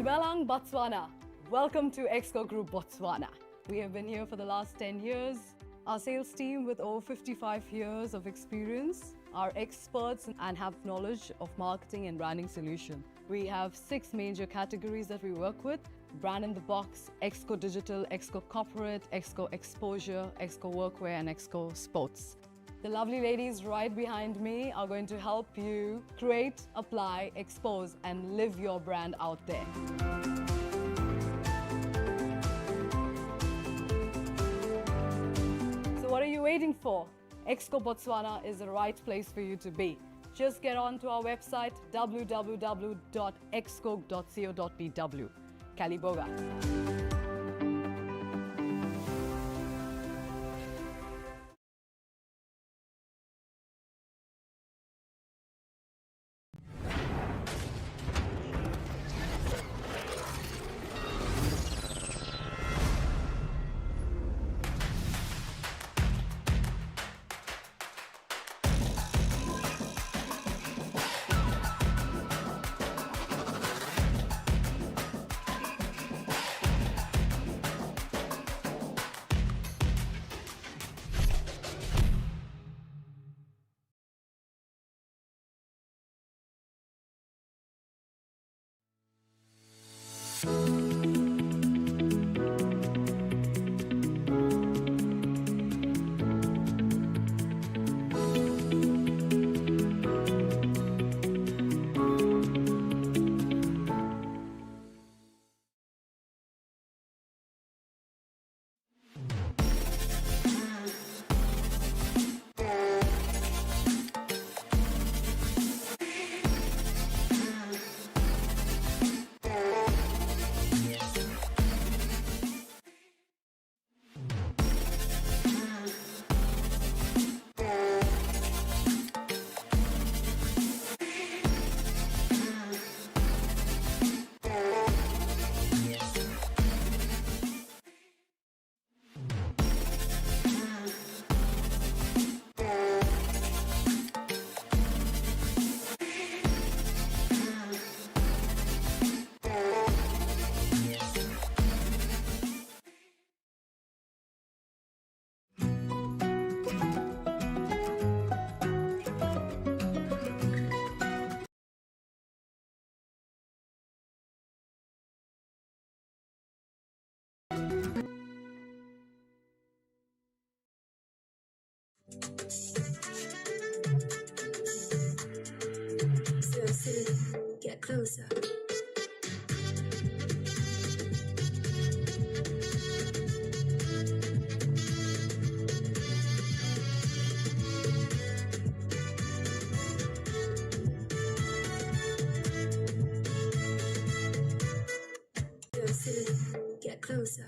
Dumelang, Botswana. Welcome to Exco Group Botswana. We have been here for the last 10 years. Our sales team with over 55 years of experience are experts and have knowledge of marketing and branding solution. We have 6 major categories that we work with: Brand in the Box, Exco Digital, Exco Corporate, Exco Exposure, Exco Workwear and Exco Sports. The lovely ladies right behind me are going to help you create, apply, expose and live your brand out there. So what are you waiting for? Exco Botswana is the right place for you to be. Just get on to our website www.exco.co.bw. Kaliboga. Get closer. Get closer.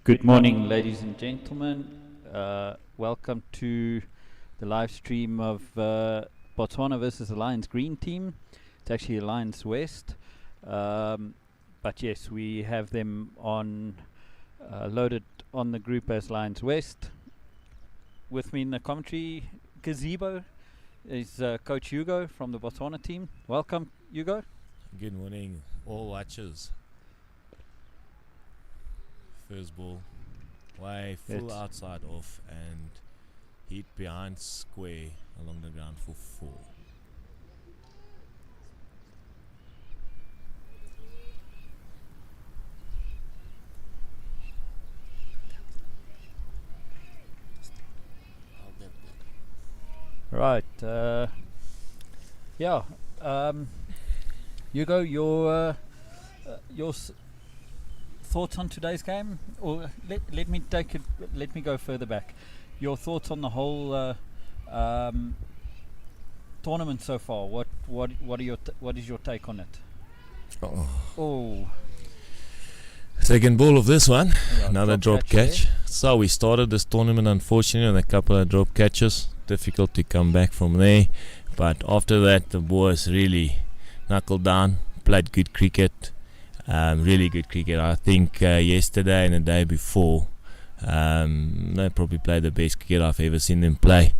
Good morning, ladies and gentlemen. Welcome to the live stream of Botswana versus the Lions Green team. It's actually Lions West. But yes, we have them on loaded on the group as Lions West. With me in the commentary gazebo is Coach Hugo from the Botswana team. Welcome, Hugo. Good morning, all watchers. First ball, way full outside off and hit behind square along the ground for 4. Right. Yeah. Hugo, your thoughts on today's game, or let me take it. Let me go further back. Your thoughts on the whole tournament so far. What is your take on it? Oh. Second ball of this one, Yeah, another drop catch. So we started this tournament unfortunately with a couple of drop catches. Difficult to come back from there, but after that the boys really knuckled down, played good cricket, really good cricket. I think yesterday and the day before they probably played the best cricket I've ever seen them play.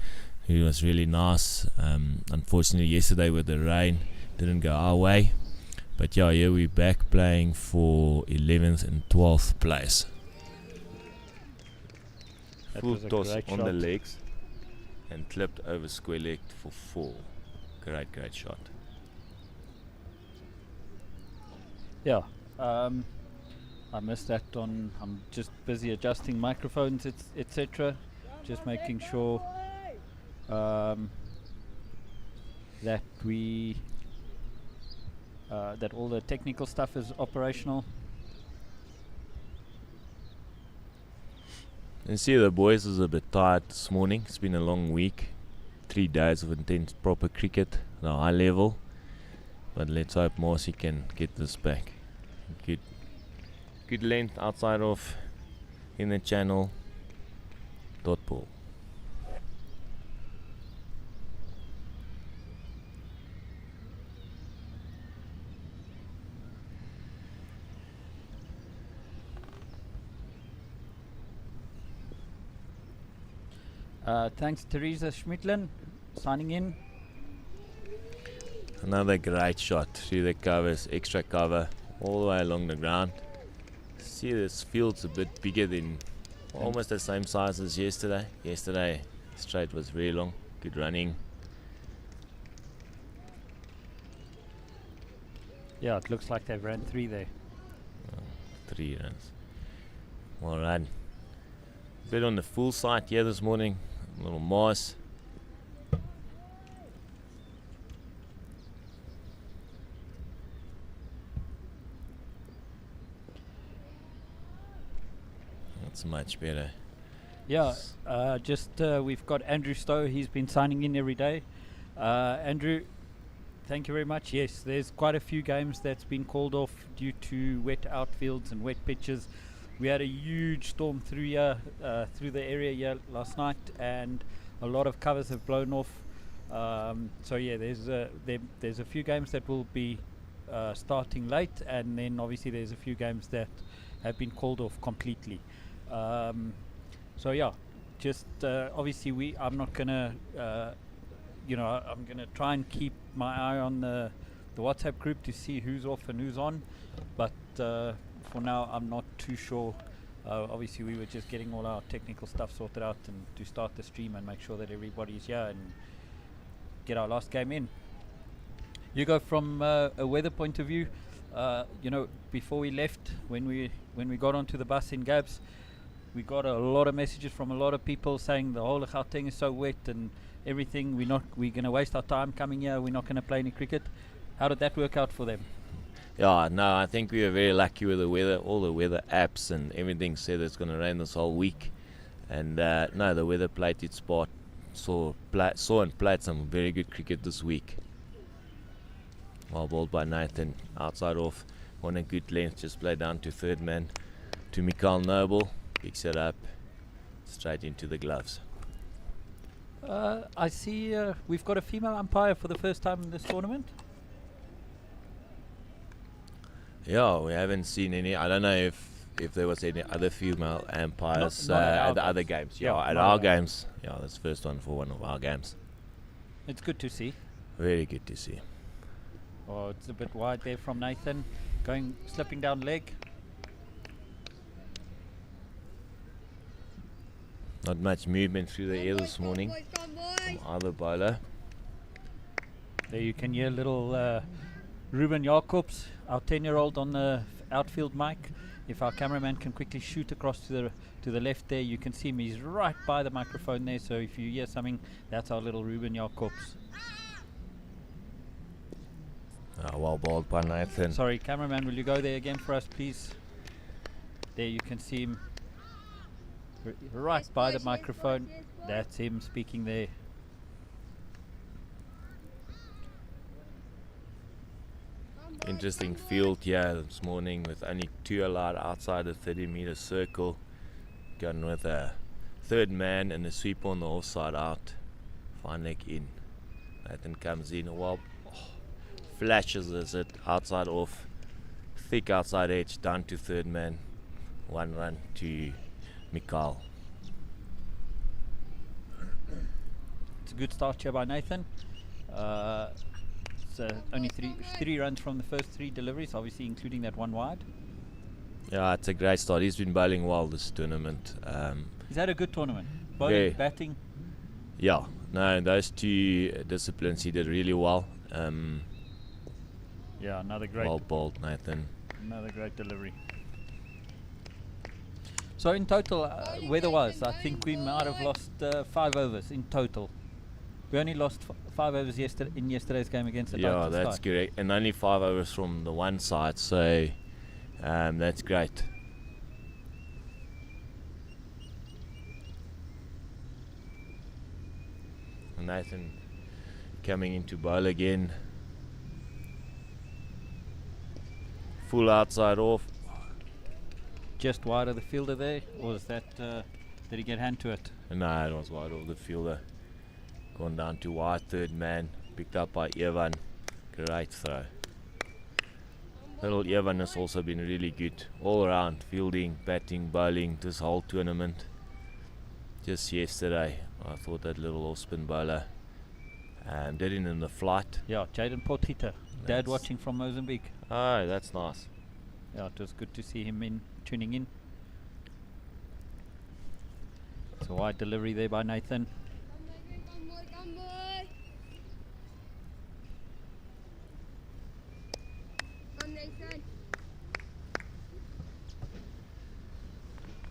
It was really nice. Unfortunately yesterday with the rain didn't go our way, but yeah, here we're back playing for 11th and 12th place. Full toss on the legs and clipped over square leg for 4. Great shot. Yeah. I missed that on. I'm just busy adjusting microphones, etc. Just making sure that we that all the technical stuff is operational. You see the boys is a bit tired this morning. It's been a long week, 3 days of intense proper cricket at a high level, but let's hope Marcy can get this back. Good good length outside of in the channel. Dot ball. Thanks, Teresa Schmidlin, signing in. Another great shot through the covers, extra cover, all the way along the ground. See, this field's a bit bigger than, almost the same size as yesterday. Yesterday, straight was very long, good running. Yeah, it looks like they've ran 3 there. 3 runs. Well run. Bit on the full side here this morning. A little moss. That's much better. Yeah, we've got Andrew Stowe. He's been signing in every day. Andrew, thank you very much. Yes, there's quite a few games that's been called off due to wet outfields and wet pitches. We had a huge storm through the area here last night, and a lot of covers have blown off. So yeah, there's a few games that will be starting late, and then obviously there's a few games that have been called off completely. So yeah, just obviously I'm not gonna, I'm gonna try and keep my eye on the WhatsApp group to see who's off and who's on, but for now I'm not too sure. Obviously we were just getting all our technical stuff sorted out and to start the stream and make sure that everybody's here and get our last game in. You go from a weather point of view. Before we left, when we got onto the bus in Gabs, we got a lot of messages from a lot of people saying the whole of Gauteng is so wet and everything. We're going to waste our time coming here. We're not going to play any cricket. How did that work out for them? Yeah, no, I think we were very lucky with the weather. All the weather apps and everything said it's going to rain this whole week. And no, the weather played its part. Saw and played some very good cricket this week. Well bowled by Nathan, outside off. On a good length, just played down to third man to Mikael Noble. Picks it up, straight into the gloves. I see we've got a female umpire for the first time in this tournament. Yeah, we haven't seen any. I don't know if there was any other female umpires Not at the other games. Yeah, at our games. Yeah, that's the first one for one of our games. It's good to see. Very good to see. Oh, it's a bit wide there from Nathan, slipping down leg. Not much movement through the air this morning from either bowler. There you can hear little Ruben Jacobs, our 10-year-old on the outfield mic. If our cameraman can quickly shoot across to the left there, you can see him. He's right by the microphone there, so if you hear something, that's our little Ruben Jacobs. Well bowled by Nathan. Sorry, cameraman, will you go there again for us, please? There you can see him right by the microphone. That's him speaking there. Interesting field here this morning with only 2 allowed outside the 30-meter circle. Going with a third man and a sweep on the offside out. Fine leg in. Nathan comes in. Flashes as it outside off. Thick outside edge down to third man. 1 run to Mikael. It's a good start here by Nathan. So only three runs from the first 3 deliveries, obviously including that 1 wide. Yeah, it's a great start. He's been bowling well this tournament. He's had a good tournament. Bowling, batting. Yeah, no, those 2 disciplines he did really well. Yeah, another great. Well bowled, Nathan. Another great delivery. So in total, weather-wise, I think we might have lost 5 overs in total. We only lost 5 overs in yesterday's game against the Yeah, that's correct. And only 5 overs from the one side, so that's great. Nathan coming into bowl again. Full outside off. just wide of the fielder there, or was that did he get hand to it? No, it was wide of the fielder. Gone down to wide, third man. Picked up by Evan. Great throw. Little Evan has also been really good all around, fielding, batting, bowling this whole tournament. Just yesterday, I thought that little off-spin bowler did it in the flight. Yeah, Jaden Potgieter, dad watching from Mozambique. Oh, that's nice. Yeah, it was good to see him tuning in. It's a wide delivery there by Nathan.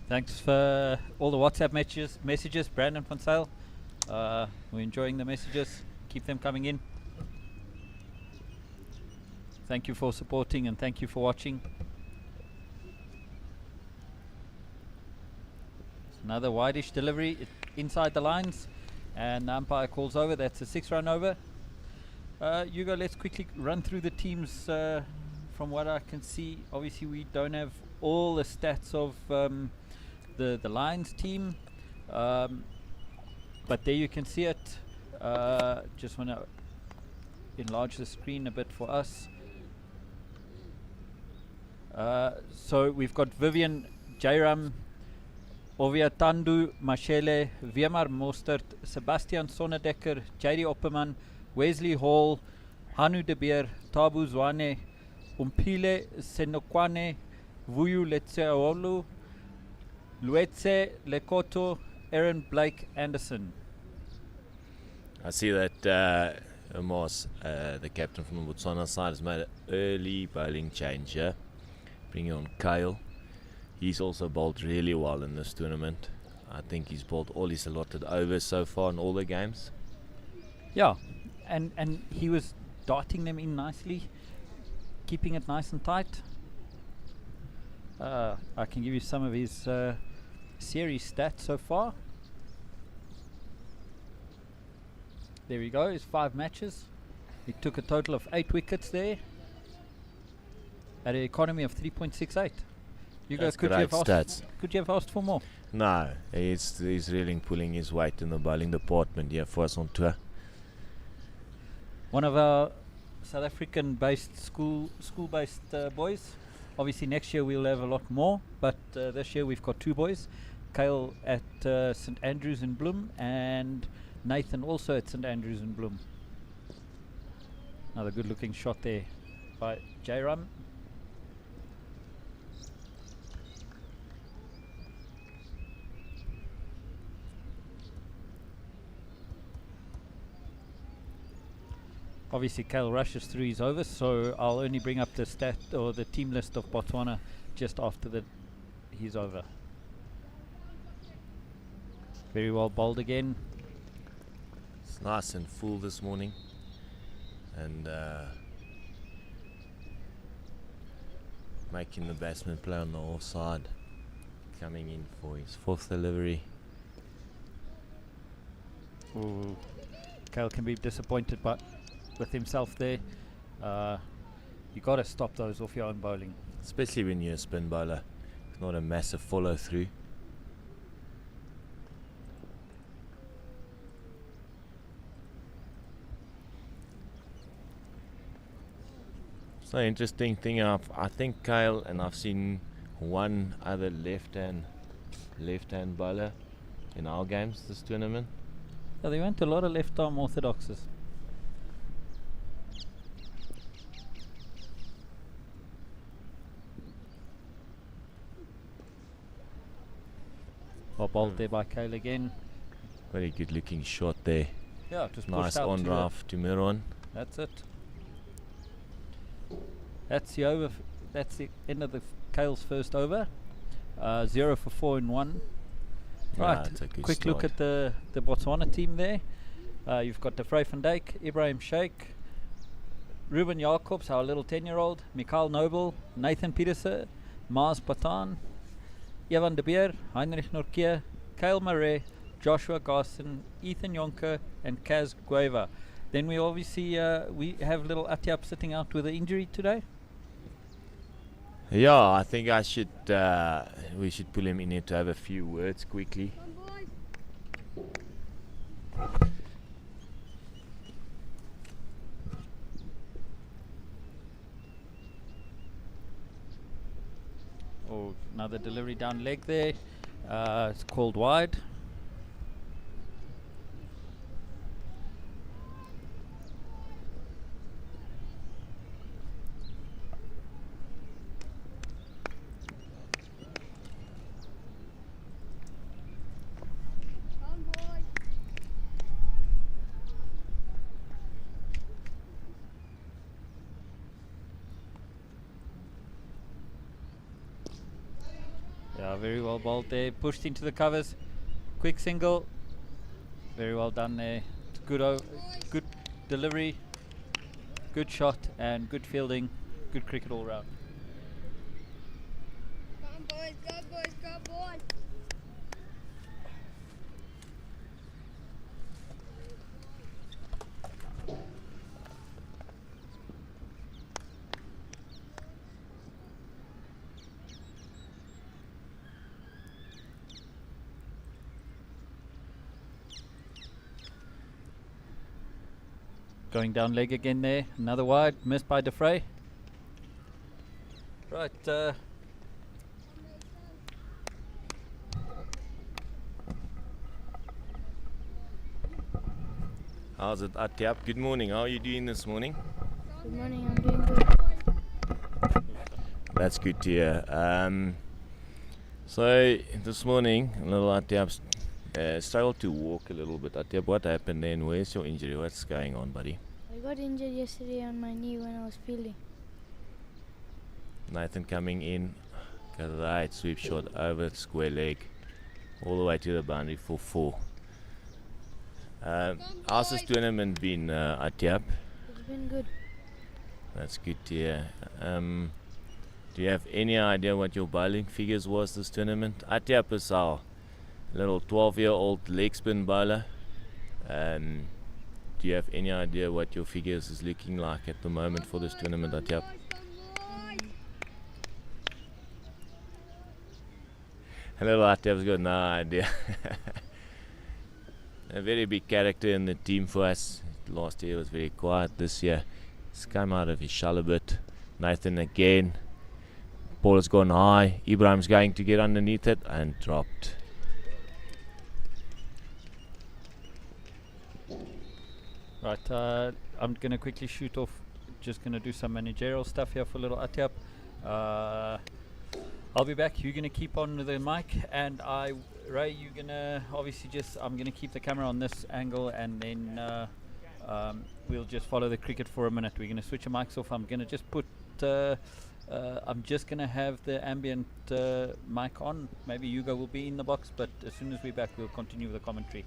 Thanks for all the WhatsApp messages, Brandon van Sale. We're enjoying the messages. Keep them coming in. Thank you for supporting and thank you for watching. Another wideish delivery inside the lines, and the umpire calls over. That's a 6-run over. Hugo, let's quickly run through the teams. From what I can see, obviously we don't have all the stats of the Lions team, but there you can see it. Just want to enlarge the screen a bit for us. So we've got Vivian, Jairam, Ovia Tandu, Mashele, Weimar Mostert, Sebastian Sonnedecker, JD Opperman, Wesley Hall, Hanu de Beer, Tabu Zwane, Umpile Senokwane, Vuyu Letseolu, Luetse Lekoto, Aaron Blake Anderson. I see that Amos, the captain from the Botswana side, has made an early bowling change here, bringing on Kyle. He's also bowled really well in this tournament. I think he's bowled all his allotted overs so far in all the games. Yeah, and he was darting them in nicely, keeping it nice and tight. I can give you some of his series stats so far. There we go, his 5 matches. He took a total of 8 wickets there at an economy of 3.68. You guys, could you have asked for more? No, he's really pulling his weight in the bowling department here for us on tour. One of our South African-based school-based boys. Obviously next year we'll have a lot more, but this year we've got 2 boys. Kyle at St Andrews in Bloem and Nathan also at St Andrews in Bloem. Another good-looking shot there by Jairam. Obviously, Kyle rushes through his overs, so I'll only bring up the stat or the team list of Botswana just after he's over. Very well bowled again. It's nice and full this morning, and making the batsman play on the offside, coming in for his 4th delivery. Ooh, Kyle can be disappointed, but with himself there, you got to stop those off your own bowling, especially when you're a spin bowler. It's not a massive follow through. So interesting thing, I think Kyle, and I've seen one other left-hand bowler in our games this tournament. Yeah, they went a lot of left-arm orthodoxes. Well bowled there by Kyle again. Very good looking shot there. Yeah, just nice on draft to Miron. That's it. That's the over. That's the end of Kale's first over. 0 for 4 in 1. Right, quick start. Look at the Botswana team there. You've got De Vrij van Dijk, Ibrahim Sheikh, Ruben Jacobs, our little 10-year-old, Mikhail Noble, Nathan Petersen, Mars Patan, Evan de Beer, Heinrich Norkier, Kyle Murray, Joshua Garson, Ethan Jonker, and Kaz Gueva. Then we obviously we have little Atiap sitting out with an injury today. Yeah, I think I should. We should pull him in here to have a few words quickly. Oh, another delivery down leg there. It's called wide. Yeah, very well bowled there. Pushed into the covers. Quick single. Very well done there. It's good delivery, good shot, and good fielding. Good cricket all round. Come on, boys, go, boys. Going down leg again there. Another wide. Missed by DeFrey. Right. How's it, Atyap? Good morning. How are you doing this morning? Good morning, I'm doing good. That's good to hear. So this morning, little Atyap struggled to walk a little bit. Atyap, what happened then? Where's your injury? What's going on, buddy? I got injured yesterday on my knee when I was fielding. Nathan coming in, got a right sweep shot over square leg, all the way to the boundary for 4. How's this tournament been, Atyap? It's been good. That's good to hear. Do you have any idea what your bowling figures was this tournament? Atyap is our little 12-year-old leg spin bowler. Do you have any idea what your figures is looking like at the moment for this tournament, Atyap? Little Atyap's got no idea. A very big character in the team for us. Last year was very quiet. This year he's come out of his shell a bit. Nathan again. Ball has gone high. Ibrahim's going to get underneath it and dropped. Right, I'm going to quickly shoot off. Just going to do some managerial stuff here for little Atyap. I'll be back. You're going to keep on the mic, and Ray, you're going to obviously I'm going to keep the camera on this angle, and then we'll just follow the cricket for a minute. We're going to switch the mics off. I'm going to just put, I'm just going to have the ambient mic on. Maybe Hugo will be in the box, but as soon as we're back, we'll continue with the commentary.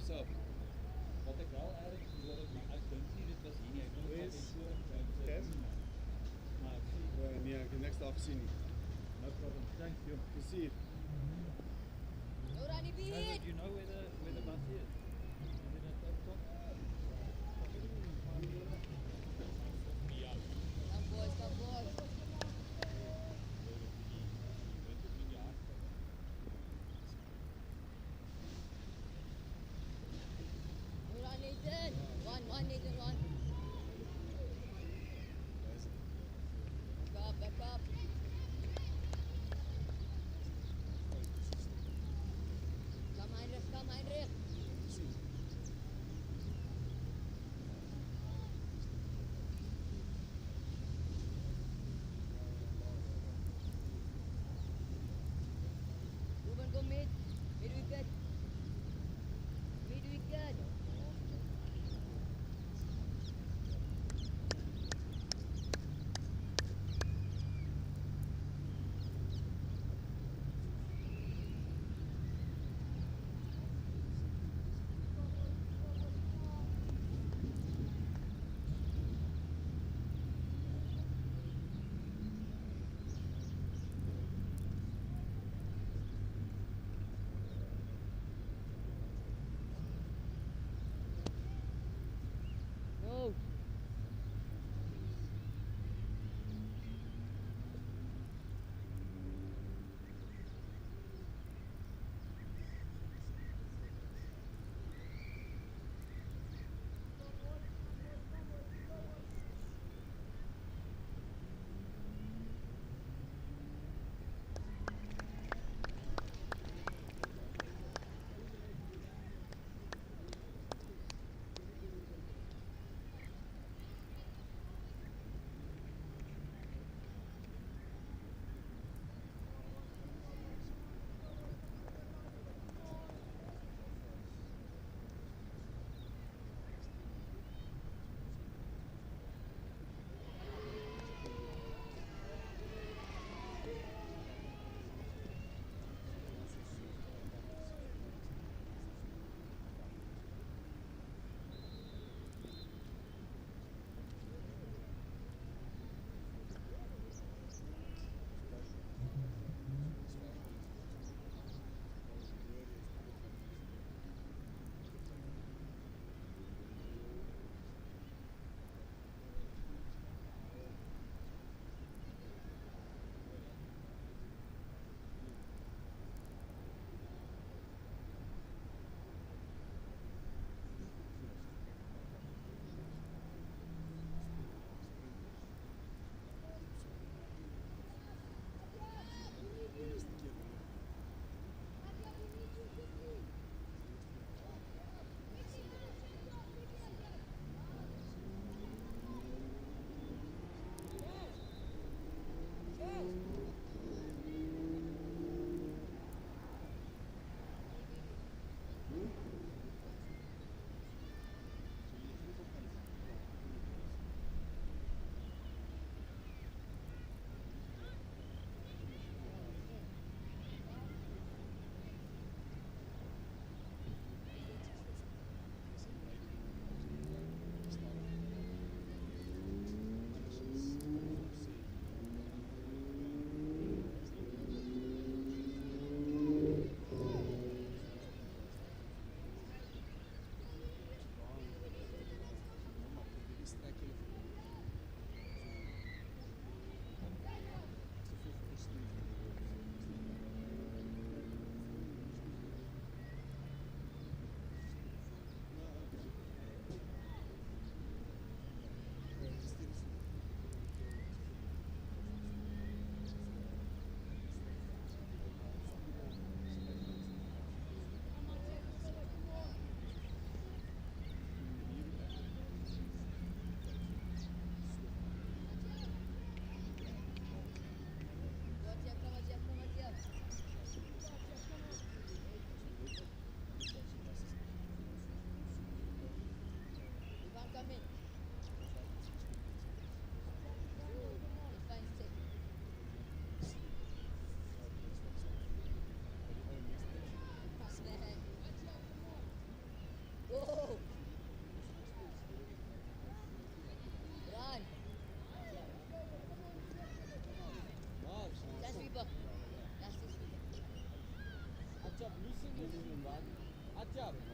yourself. Wat ek wel erg gehoor het, maar ek dink nie dit was hier nie. Ek dink dit was Kev? maar ek sien. Nee, ek het niks daar gesien nie. No problem. Thank you. Plesier. Oranje Do you know where the bus is? Is it at that top? Come boys, come boys. Alright, Nathan. One, Nathan, one. Back up. Come, Heinrich. Ruben, go mid. Mid wicket. Wait, get up.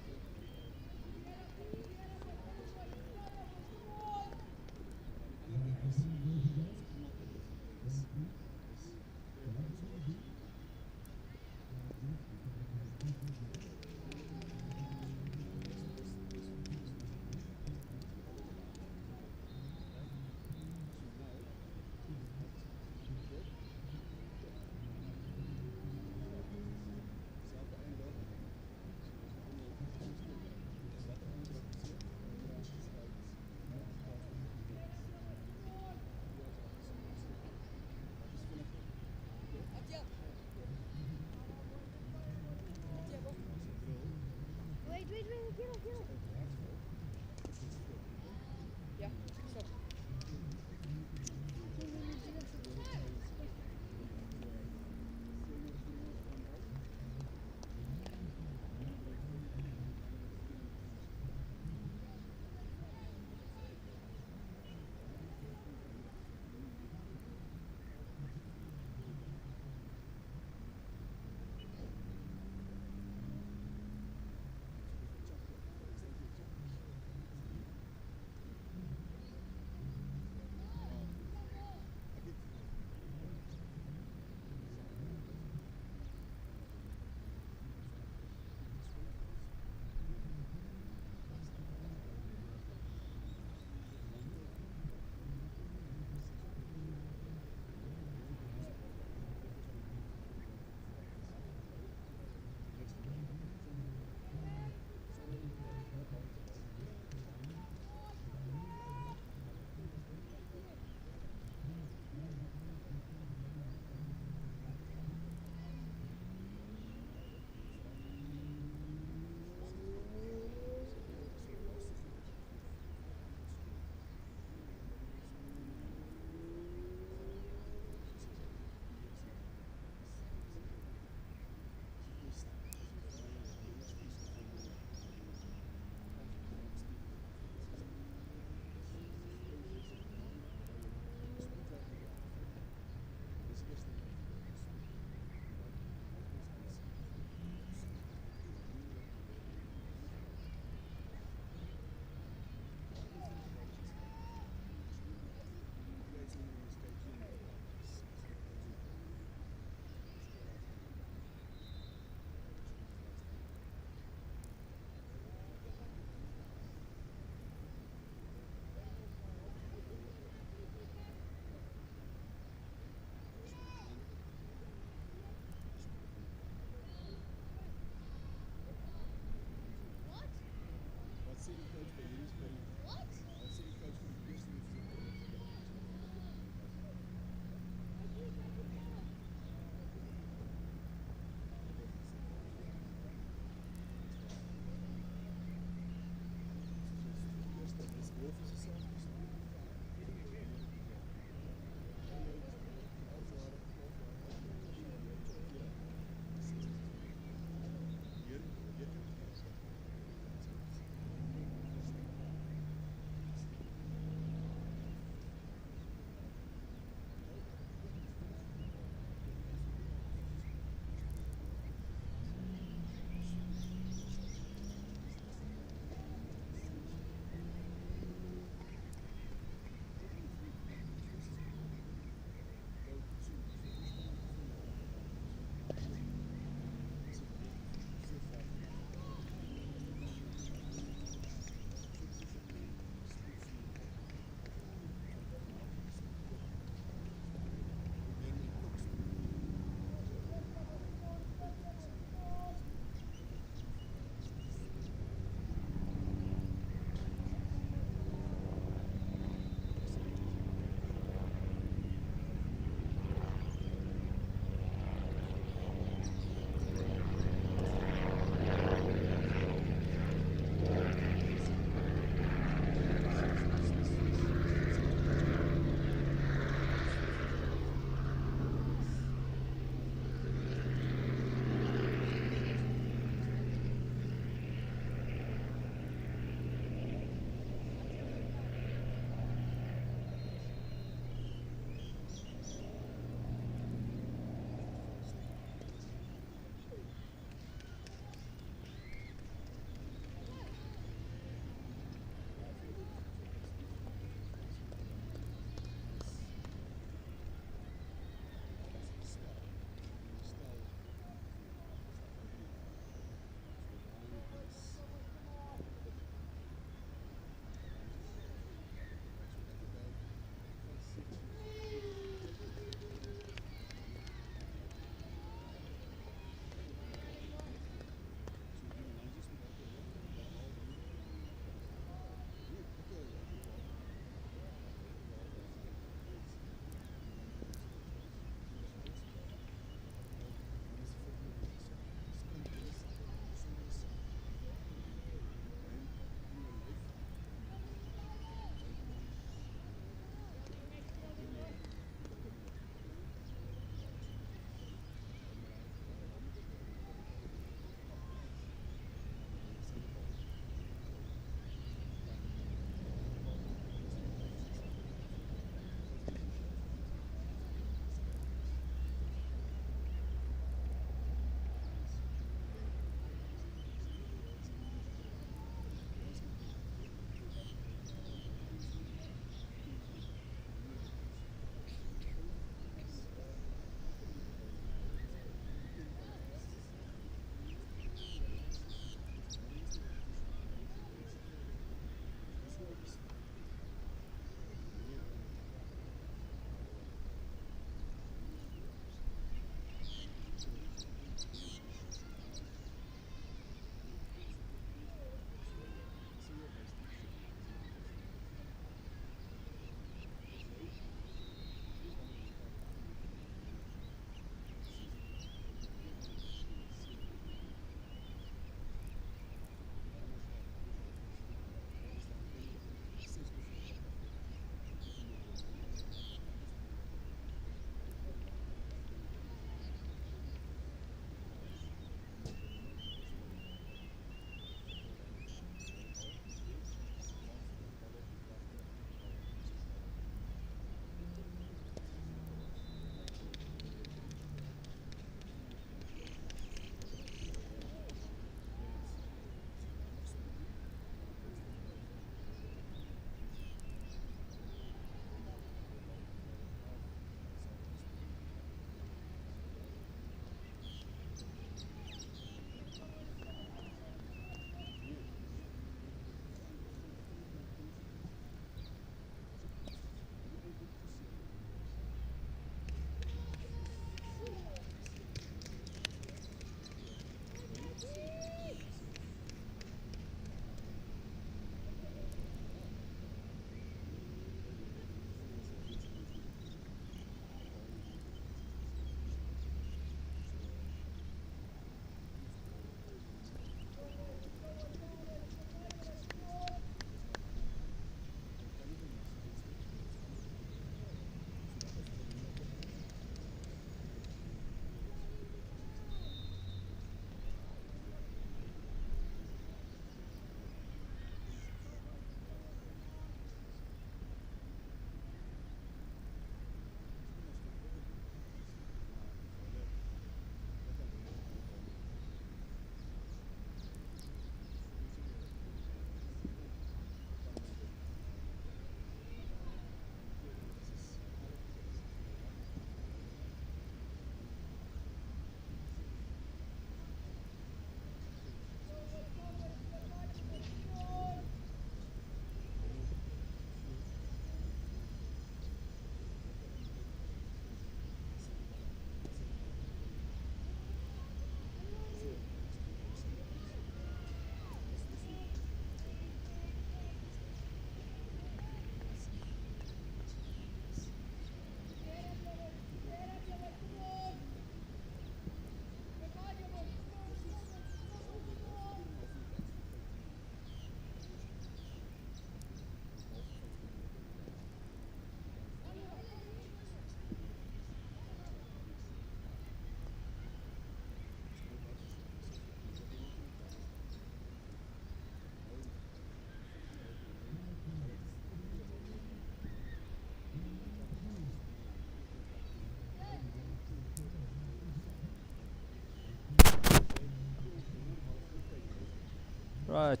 Right.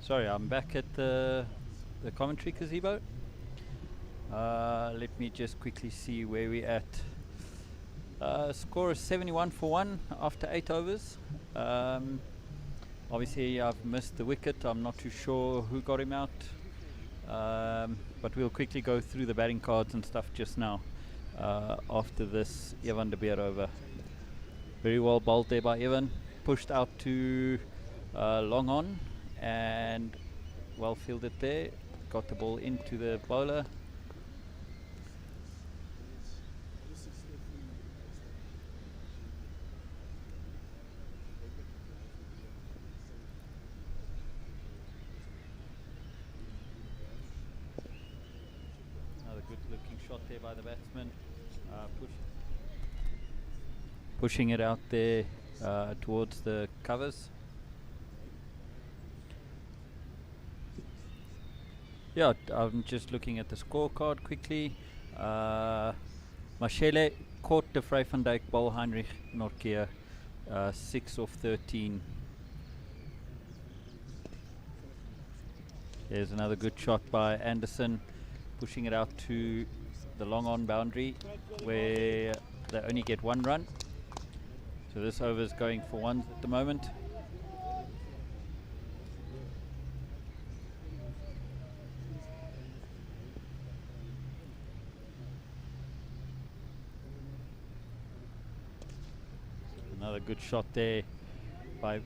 Sorry, I'm back at the commentary gazebo. Let me just quickly see where we're at. Score is 71 for 1 after 8 overs. Obviously, I've missed the wicket. I'm not too sure who got him out. But we'll quickly go through the batting cards and stuff just now after this Evan de Beer over. Very well bowled there by Evan. Pushed out to long on and well fielded there. Got the ball into the bowler. Another good looking shot there by the batsman. Pushing it out there towards the covers. Yeah, I'm just looking at the scorecard quickly. Mashele caught de Vrij van Dijk, ball Heinrich Nortje, 6 of 13. There's another good shot by Anderson, pushing it out to the long on boundary where they only get 1 run. So this over is going for 1 at the moment. Another good shot there by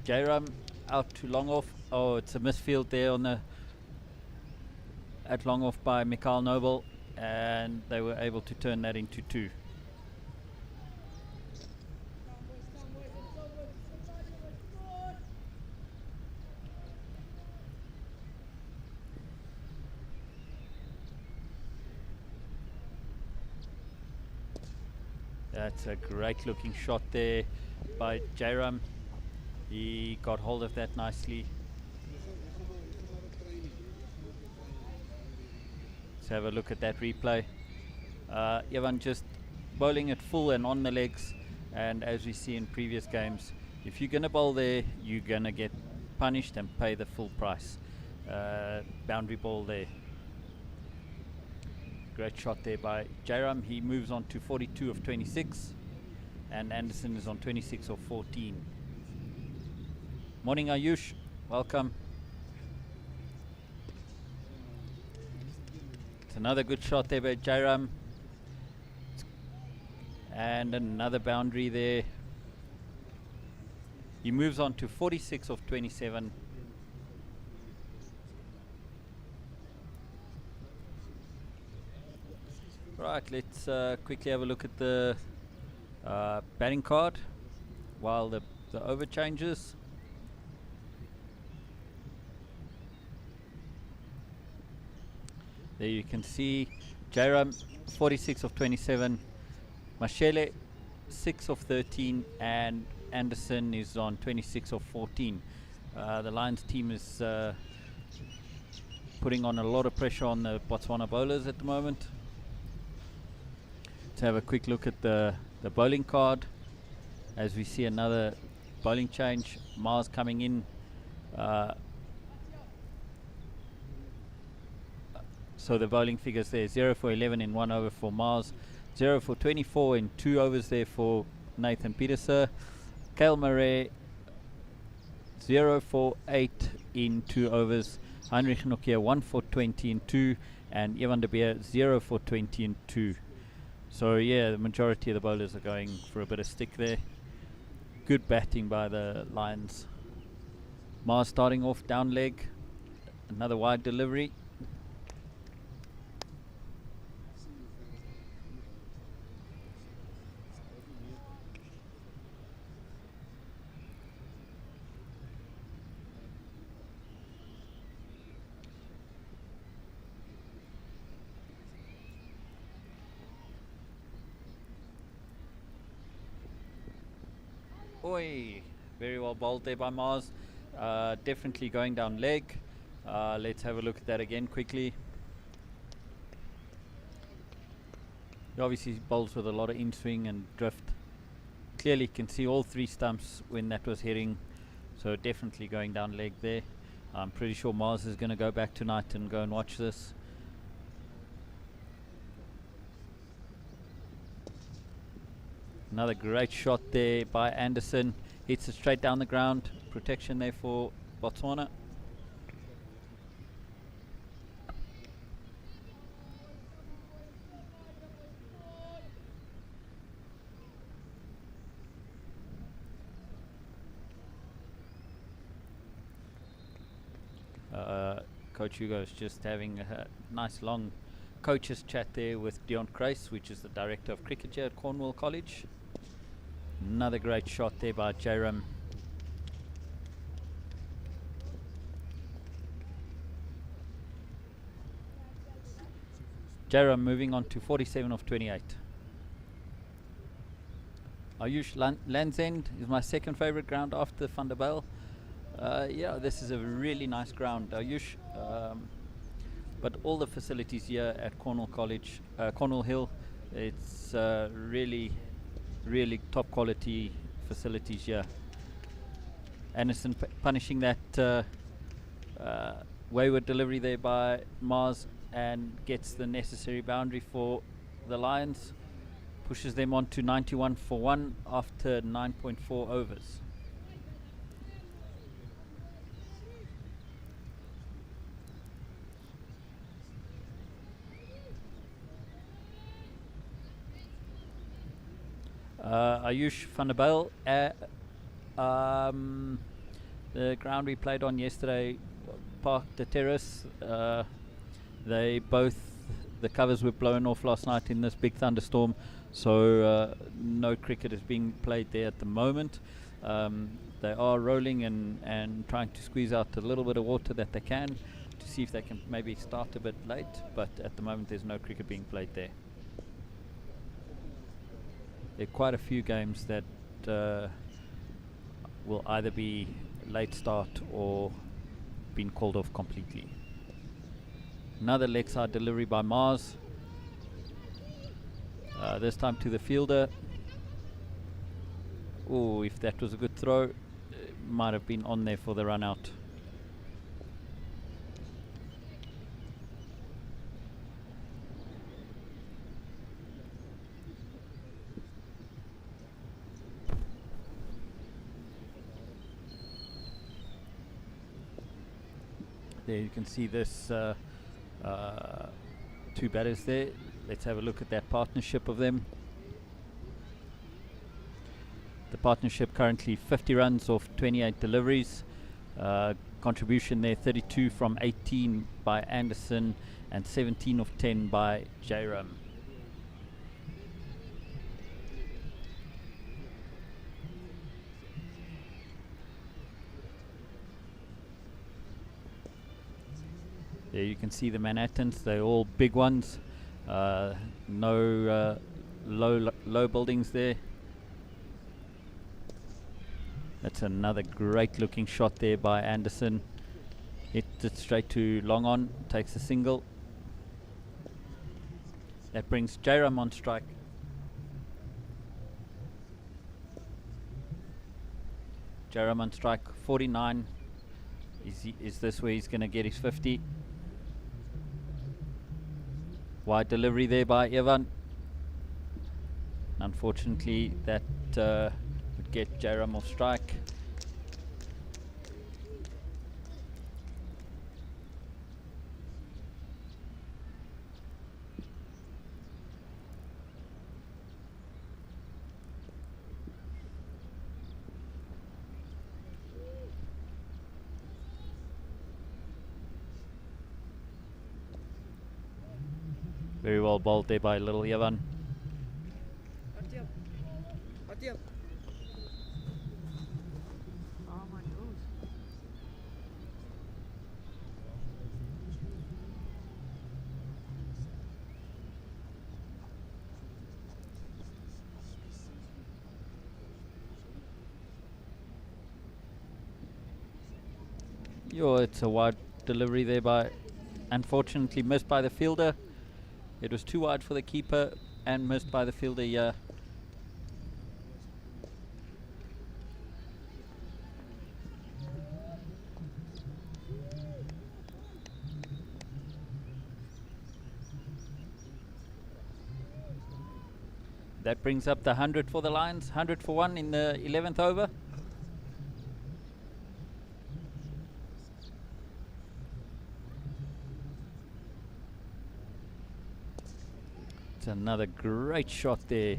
Jairam, out to long off. Oh, it's a misfield there on the at long off by Mikhail Noble, and they were able to turn that into 2. That's a great looking shot there by Jairam. He got hold of that nicely. Let's have a look at that replay. Evan just bowling it full and on the legs, and as we see in previous games, if you're going to bowl there, you're going to get punished and pay the full price. Boundary ball there. Great shot there by Jairam. He moves on to 42 of 26, and Anderson is on 26 of 14. Morning Ayush, welcome. It's another good shot there by Jairam, and another boundary there. He moves on to 46 of 27. Right, let's quickly have a look at the batting card while the over changes. There you can see Jairam 46 of 27, Mashele 6 of 13, and Anderson is on 26 of 14. The Lions team is putting on a lot of pressure on the Botswana bowlers at the moment. Let's have a quick look at the bowling card as we see another bowling change. Mars coming in. So the bowling figures there: 0 for 11 in 1 over for Mars, 0 for 24 in 2 overs there for Nathan Peterser. Kale Murray 0 for 8 in 2 overs. Heinrich Nokia 1 for 20 in 2, and Evan de Beer 0 for 20 in 2. So yeah, the majority of the bowlers are going for a bit of stick there. Good batting by the Lions. Mars starting off down leg, another wide delivery. Oi, very well bowled there by Mars. Definitely going down leg. Let's have a look at that again quickly. He obviously bowls with a lot of in swing and drift. Clearly can see all 3 stumps when that was hitting. So definitely going down leg there. I'm pretty sure Mars is going to go back tonight and go and watch this. Another great shot there by Anderson. Hits it straight down the ground. Protection there for Botswana. Coach Hugo is just having a nice long coaches chat there with Dion Kreis, which is the director of cricket here at Cornwall College. Another great shot there by Jairam. Jairam moving on to 47 of 28. Ayush, Land's End is my second favorite ground after Van der Bijl. Yeah, this is a really nice ground, Ayush. But all the facilities here at Cornwall College, Cornwall Hill, it's really top quality facilities here. Anderson punishing that wayward delivery there by Mars and gets the necessary boundary for the Lions. Pushes them on to 91 for 1 after 9.4 overs. Ayush Van der Bijl, the ground we played on yesterday, Park the Terrace, the covers were blown off last night in this big thunderstorm, so no cricket is being played there at the moment. They are rolling and trying to squeeze out a little bit of water that they can to see if they can maybe start a bit late, but at the moment there's no cricket being played there. There are quite a few games that will either be late start or been called off completely. Another leg side delivery by Mars. This time to the fielder. Oh, if that was a good throw, it might have been on there for the run out. There you can see this two batters there. Let's have a look at that partnership of them. The partnership currently 50 runs off 28 deliveries. Contribution there 32 from 18 by Anderson and 17 of 10 by Jairam. There you can see the Manhattans, they're all big ones, no low buildings there. That's another great looking shot there by Anderson. Hits it straight to long on, takes a single. That brings Jairam on strike. Jairam on strike, 49. Is this where he's going to get his 50? Wide delivery there by Evan. Unfortunately, that would get Jairam off strike. Very well bowled there by little Evan. It's a wide delivery there by, unfortunately missed by the fielder. It was too wide for the keeper and missed by the fielder here. That brings up the 100 for the Lions, 100 for 1 in the 11th over. It's another great shot there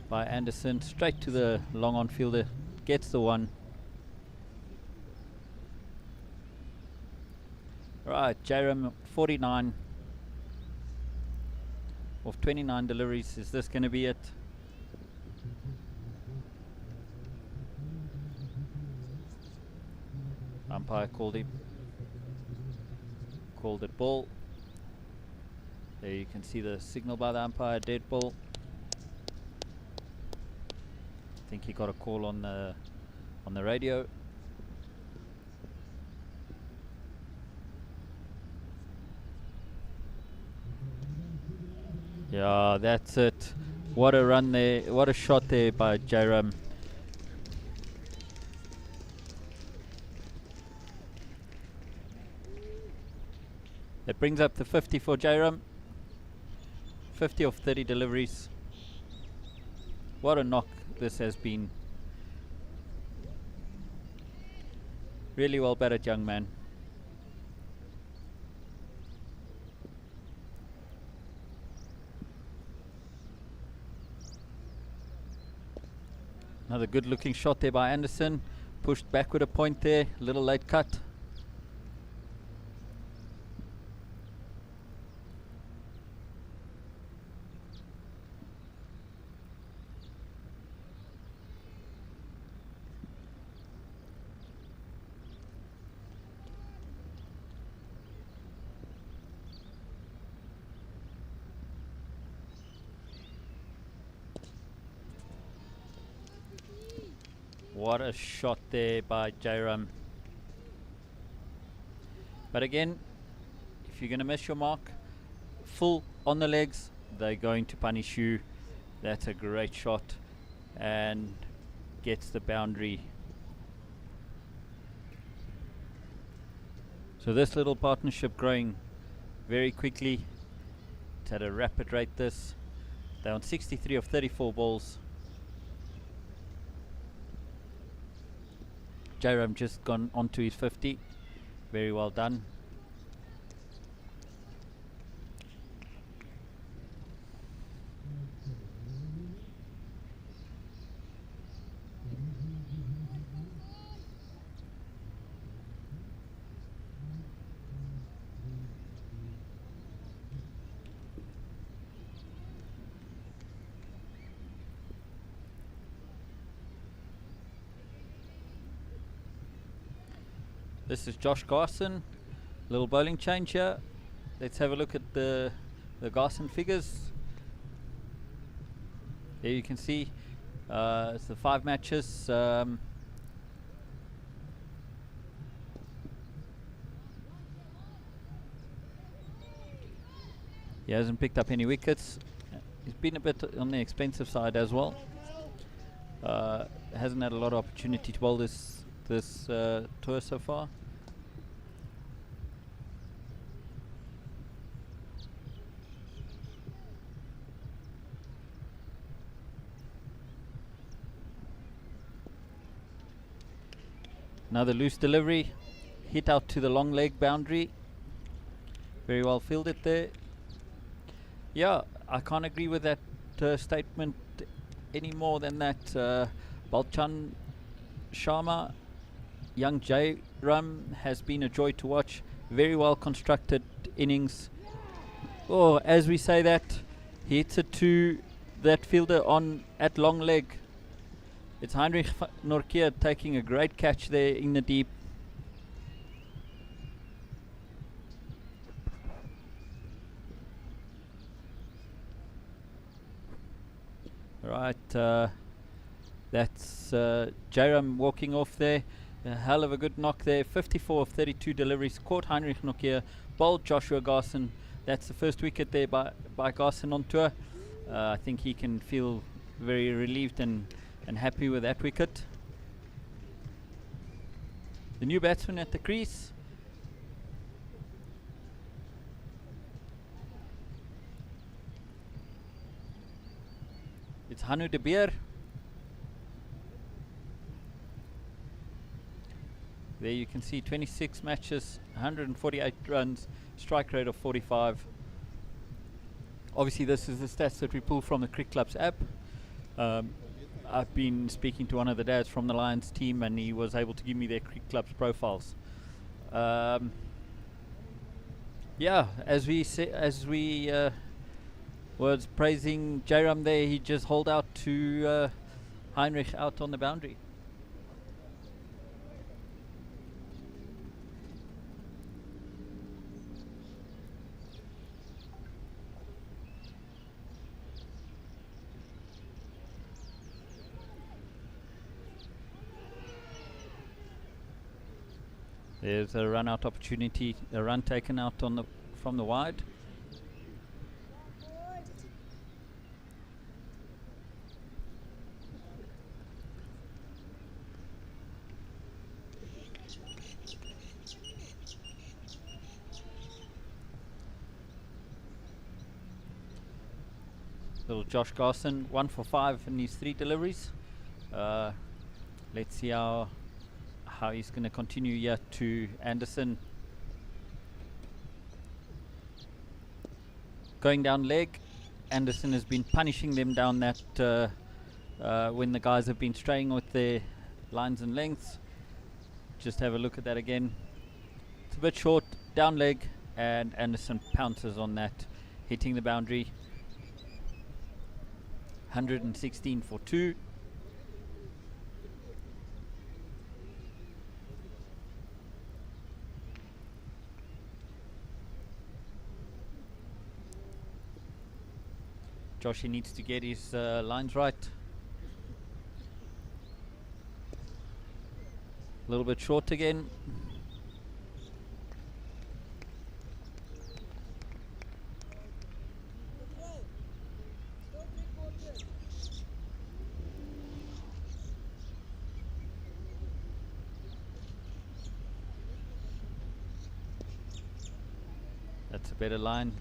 by Anderson, straight to the long on fielder, gets the one. Right, Jerem 49 of 29 deliveries. Is this going to be it? Umpire called it ball. There you can see the signal by the umpire, dead ball. I think he got a call on the radio. Yeah, that's it. What a run there. What a shot there by Jerem. That brings up the 50 for Jerem. 50 of 30 deliveries. What a knock this has been. Really well batted, young man. Another good looking shot there by Anderson. Pushed back with a point there. Little late cut. What a shot there by Jairam. But again, if you're going to miss your mark, full on the legs, they're going to punish you. That's a great shot and gets the boundary. So this little partnership growing very quickly. It's at a rapid rate this. They're on 63 of 34 balls. Jairam just gone onto his 50. Very well done. This is Josh Garson. Little bowling change here. Let's have a look at the Garson figures. There you can see it's the 5 matches. He hasn't picked up any wickets. He's been a bit on the expensive side as well. Hasn't had a lot of opportunity to bowl this tour so far. Another loose delivery, hit out to the long leg boundary. Very well fielded there. Yeah, I can't agree with that statement any more than that. Balchan Sharma, young Jairam has been a joy to watch. Very well constructed innings. Oh, as we say that, he hits it to that fielder on at long leg. It's Heinrich Norkier taking a great catch there in the deep. Right, that's Jairam walking off there. A hell of a good knock there. 54 of 32 deliveries. Caught Heinrich Norkier. Bowled Joshua Garson. That's the first wicket there by Garson on tour. I think he can feel very relieved and happy with that wicket. The new batsman at the crease. It's Hanu de Beer. There you can see 26 matches, 148 runs, strike rate of 45. Obviously this is the stats that we pull from the Cricket Club's app. I've been speaking to one of the dads from the Lions team, and he was able to give me their Cricket Club's profiles. Yeah, as we was praising Jairam there, he just hold out to Heinrich out on the boundary. There's a run out opportunity, a run taken out on the from the wide. Little Josh Garson, 1 for 5 in his 3 deliveries. Let's see how he's going to continue here to Anderson. Going down leg. Anderson has been punishing them down that when the guys have been straying with their lines and lengths. Just have a look at that again. It's a bit short, down leg, and Anderson pounces on that, hitting the boundary. 116 for 2. Joshy needs to get his lines right. A little bit short again. That's a better line.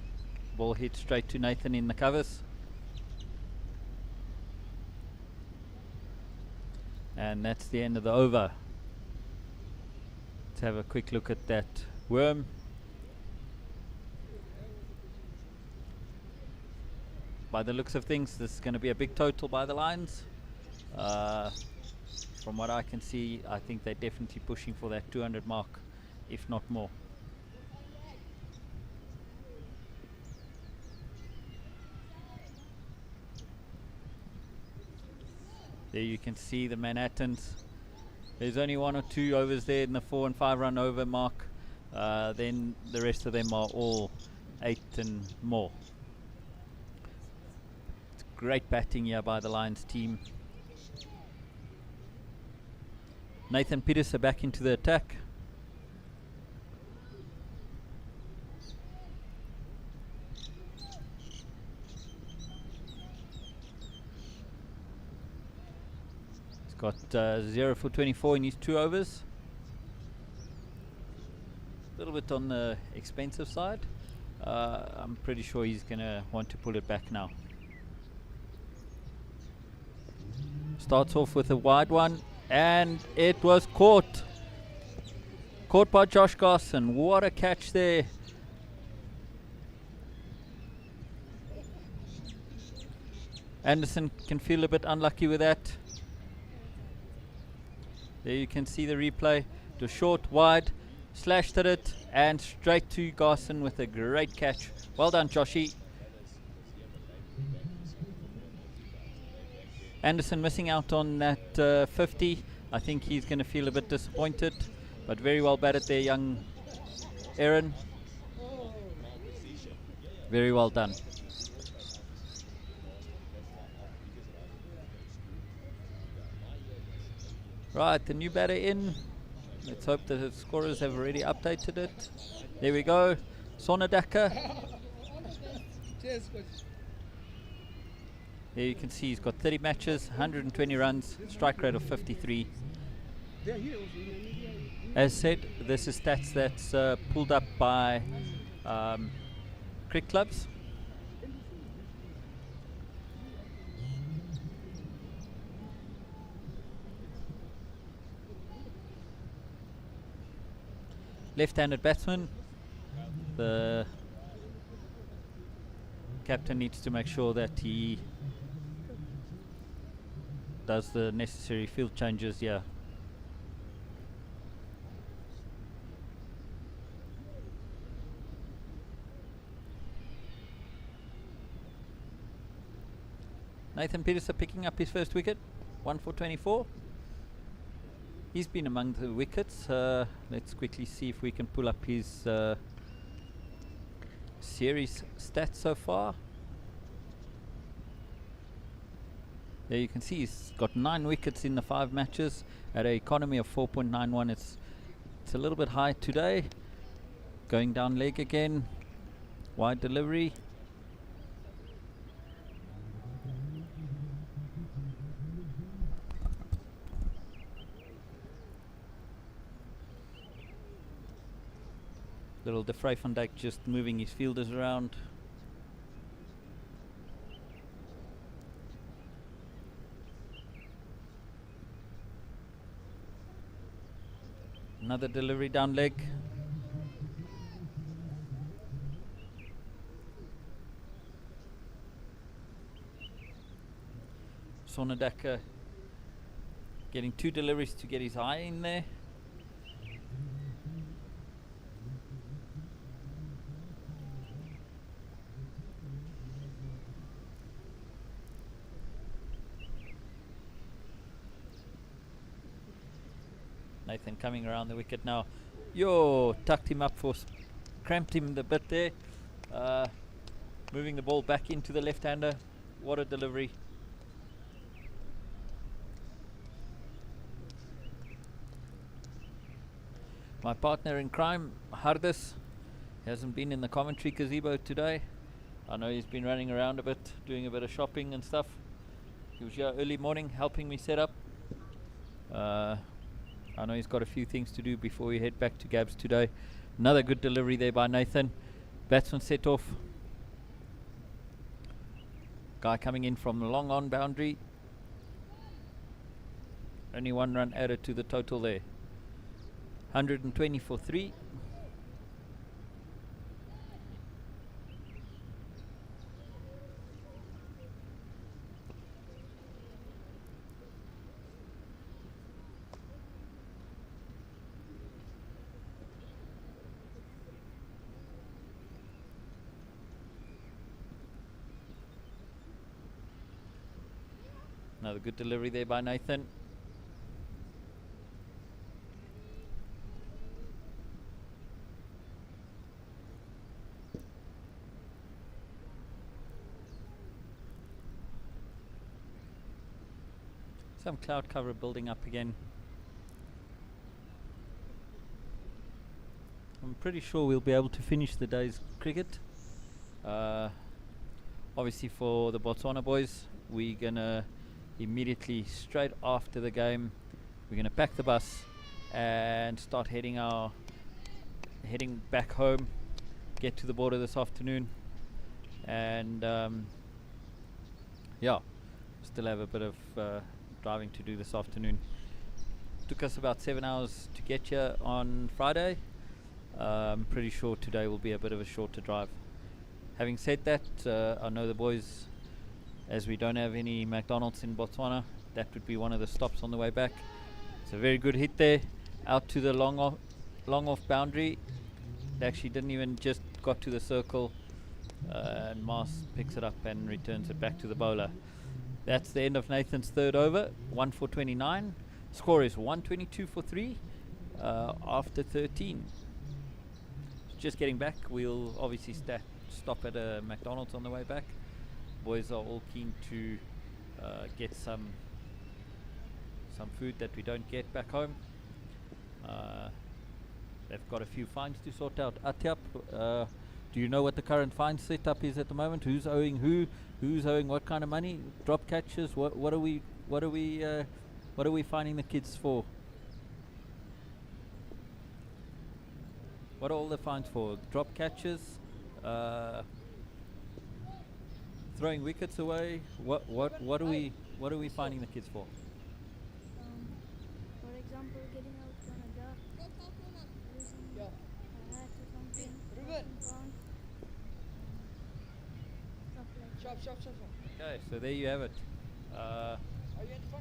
Ball hit straight to Nathan in the covers. And that's the end of the over. Let's have a quick look at that worm. By the looks of things, this is going to be a big total by the Lions. From what I can see, I think they're definitely pushing for that 200 mark, if not more. There you can see the Manhattans. There's only 1 or 2 overs there in the 4 and 5 run over mark. Then the rest of them are all 8 and more. It's great batting here by the Lions team. Nathan Peters back into the attack. Got 0 for 24 in his 2 overs. A little bit on the expensive side. I'm pretty sure he's going to want to pull it back now. Starts off with a wide one, and it was caught. Caught by Josh Garson. What a catch there. Anderson can feel a bit unlucky with that. There you can see the replay. To short, wide, slashed at it, and straight to Garson with a great catch. Well done, Joshy. Anderson missing out on that 50. I think he's going to feel a bit disappointed, but very well batted there, young Aaron. Very well done. Right, the new batter in. Let's hope that the scorers have already updated it. There we go. Sonadaka. There you can see he's got 30 matches, 120 runs, strike rate of 53. As said, this is stats that's pulled up by Cricket Clubs. left-handed batsman. The captain needs to make sure that he does the necessary field changes here. Nathan Peterson picking up his first wicket, 1 for 24. He's been among the wickets. Let's quickly see if we can pull up his series stats so far. There you can see he's got 9 wickets in the 5 matches at an economy of 4.91. It's a little bit high today. Going down leg again, wide delivery. Little De Vrij van Dijk just moving his fielders around. Another delivery down leg. Sonadaka getting 2 deliveries to get his eye in there. Nathan coming around the wicket now. Tucked him up cramped him a bit there. Moving the ball back into the left-hander. What a delivery. My partner in crime, Hardis, hasn't been in the commentary gazebo today. I know he's been running around a bit, doing a bit of shopping and stuff. He was here early morning helping me set up. I know he's got a few things to do before we head back to Gabs today. Another good delivery there by Nathan. Batsman set off. Guy coming in from the long on boundary. Only 1 run added to the total there. 120 for 3. Another good delivery there by Nathan. Some cloud cover building up again. I'm pretty sure we'll be able to finish the day's cricket. Obviously for the Botswana boys, we're gonna immediately straight after the game, we're gonna pack the bus and start heading back home, get to the border this afternoon, and still have a bit of driving to do this afternoon. Took us about 7 hours to get here on Friday. I'm pretty sure today will be a bit of a shorter drive. Having said that, I know the boys, as we don't have any McDonald's in Botswana, that would be one of the stops on the way back. It's a very good hit there, out to the long off boundary. It actually didn't even just got to the circle, and Mars picks it up and returns it back to the bowler. That's the end of Nathan's 3rd over, 1 for 29. Score is 122 for 3 after 13. Just getting back, we'll obviously stop at a McDonald's on the way back. Boys are all keen to get some food that we don't get back home. They've got a few fines to sort out. Atiap, do you know what the current fine setup is at the moment? Who's owing who? Who's owing what kind of money? Drop catches? What are we fining the kids for? What are all the fines for? Drop catches, throwing wickets away. What are we fining the kids for? For example, getting out on a duck, Okay, so there you have it.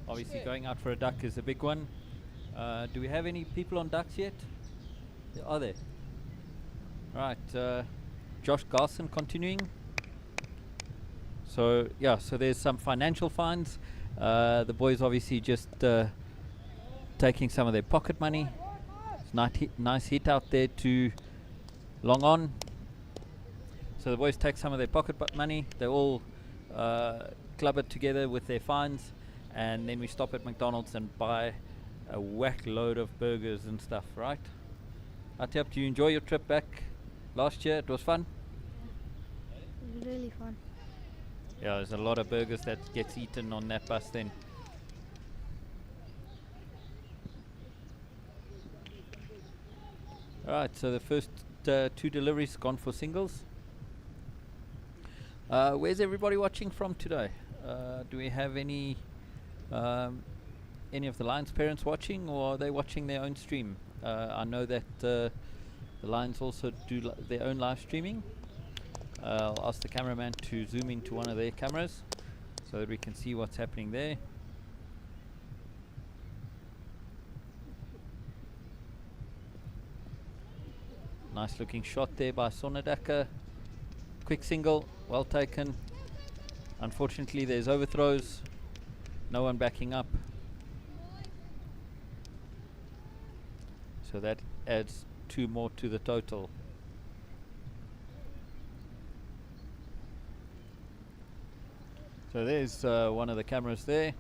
Obviously going out for a duck is a big one. Do we have any people on ducks yet? Are there? Right, Josh Garson continuing. So yeah, so there's some financial fines. The boys obviously just taking some of their pocket money. It's nice hit out there to long on. So the boys take some of their pocket money. They all club it together with their fines, and then we stop at McDonald's and buy a whack load of burgers and stuff. Right? Atiap, do you enjoy your trip back last year? It was fun. It was really fun. Yeah, there's a lot of burgers that gets eaten on that bus then. Alright, so the first 2 deliveries gone for singles. Where's everybody watching from today? Do we have any of the Lions parents watching, or are they watching their own stream? I know that the Lions also do their own live streaming. I'll ask the cameraman to zoom into one of their cameras so that we can see what's happening there. Nice looking shot there by Sonadaka. Quick single, well taken. Unfortunately there's overthrows, no one backing up. So that adds 2 more to the total. So there's one of the cameras there.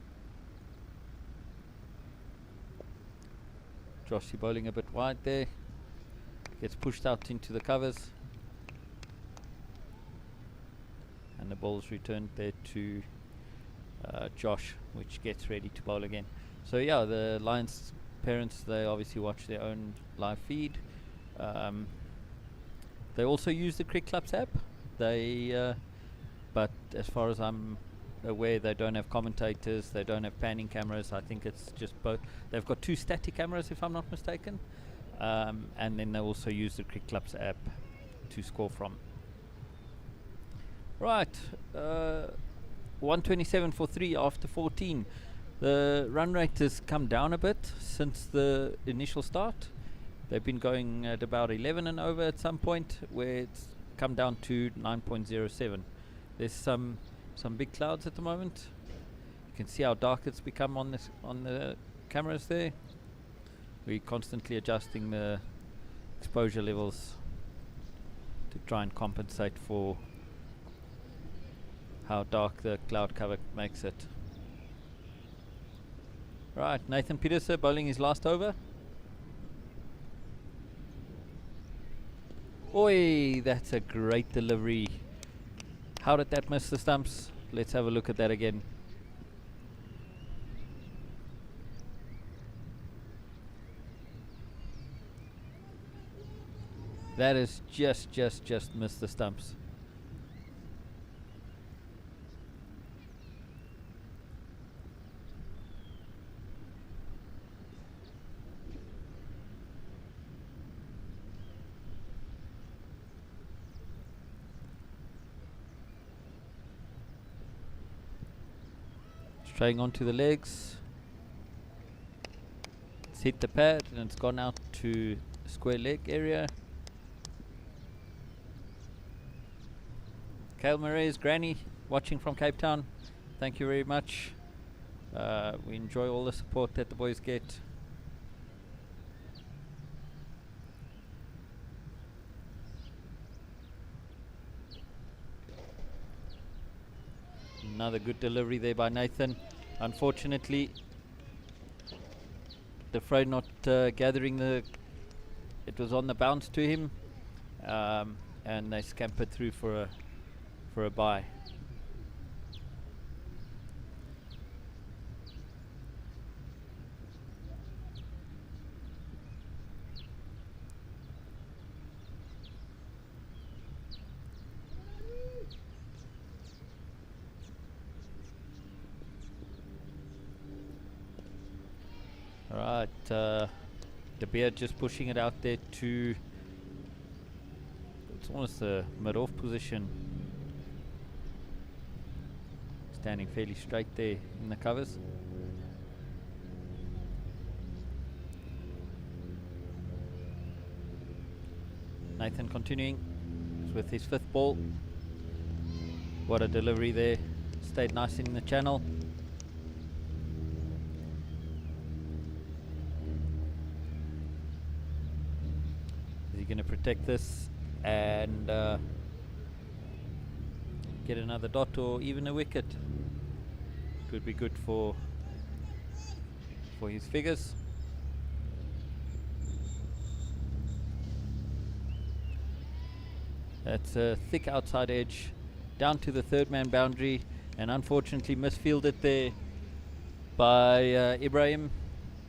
Joshy bowling a bit wide there. Gets pushed out into the covers. And the ball's returned there to Josh, which gets ready to bowl again. So yeah, the Lions parents, they obviously watch their own live feed. They also use the Cricket Club's app. But as far as I'm aware, they don't have commentators, they don't have panning cameras. I think it's just both. They've got 2 static cameras, if I'm not mistaken, and then they also use the Cricket Club's app to score from. Right, 127 for 3 after 14. The run rate has come down a bit since the initial start. They've been going at about 11 and over at some point, where it's come down to 9.07. There's some big clouds at the moment. You can see how dark it's become on the cameras there. We're constantly adjusting the exposure levels to try and compensate for how dark the cloud cover makes it. Right, Nathan Peterson bowling his last over. Oi, that's a great delivery. How did that miss the stumps? Let's have a look at that again. That is just missed the stumps. Straying onto the legs. It's hit the pad and it's gone out to square leg area. Kale Murray's granny watching from Cape Town. Thank you very much. We enjoy all the support that the boys get. Another good delivery there by Nathan. Unfortunately, afraid not gathering it was on the bounce to him, and they scampered through for a bye. Right, De Beer just pushing it out there to, it's almost the mid-off position. Standing fairly straight there in the covers. Nathan continuing with his 5th ball. What a delivery there. Stayed nice in the channel. Is he going to protect this and get another dot or even a wicket? Could be good for his figures. That's a thick outside edge down to the 3rd man boundary, and unfortunately misfielded there by Ibrahim,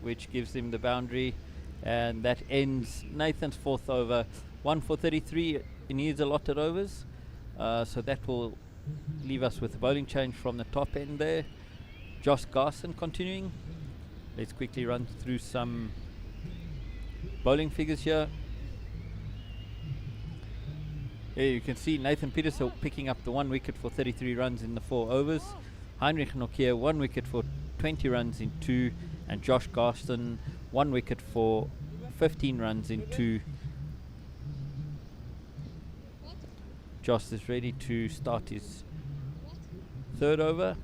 which gives him the boundary, and that ends Nathan's 4th over. 1 for 33. He needs allotted overs, so that will leave us with a bowling change from the top end there. Josh Garson continuing. Let's quickly run through some bowling figures here. Here you can see Nathan Peterson picking up the 1 wicket for 33 runs in the 4 overs. Heinrich Nokia 1 wicket for 20 runs in 2, and Josh Garson 1 wicket for 15 runs in 2. Josh is ready to start his 3rd over.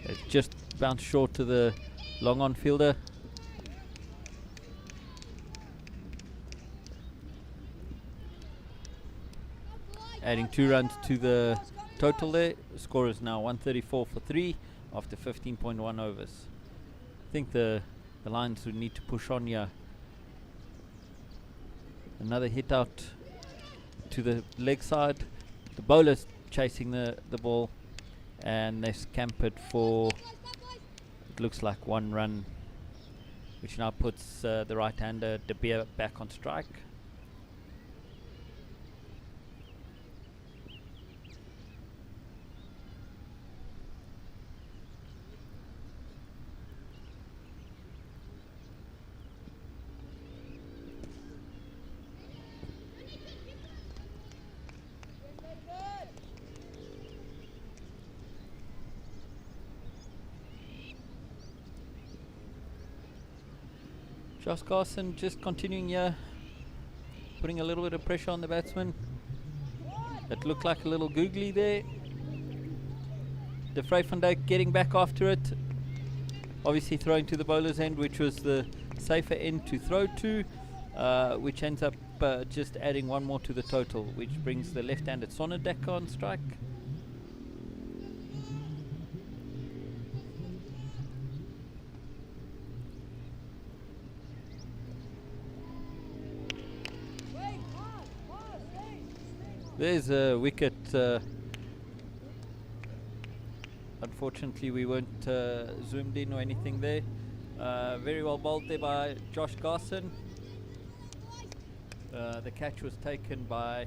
It's just bounced short to the long on fielder. Adding 2 runs to the total there. The score is now 134 for 3 after 15.1 overs. I think the Lions would need to push on here. Another hit out to the leg side. The bowler's chasing the ball, and they scampered for, it looks like 1 run, which now puts the right-hander De Beer back on strike. Josh Carson just continuing here, putting a little bit of pressure on the batsman. It looked like a little googly there. De Vrij van Dijk getting back after it. Obviously throwing to the bowler's end, which was the safer end to throw to, which ends up just adding 1 more to the total, which brings the left-handed Sonodeka on strike. There's a wicket. Unfortunately, we weren't zoomed in or anything there. Very well bowled there by Josh Garson. The catch was taken by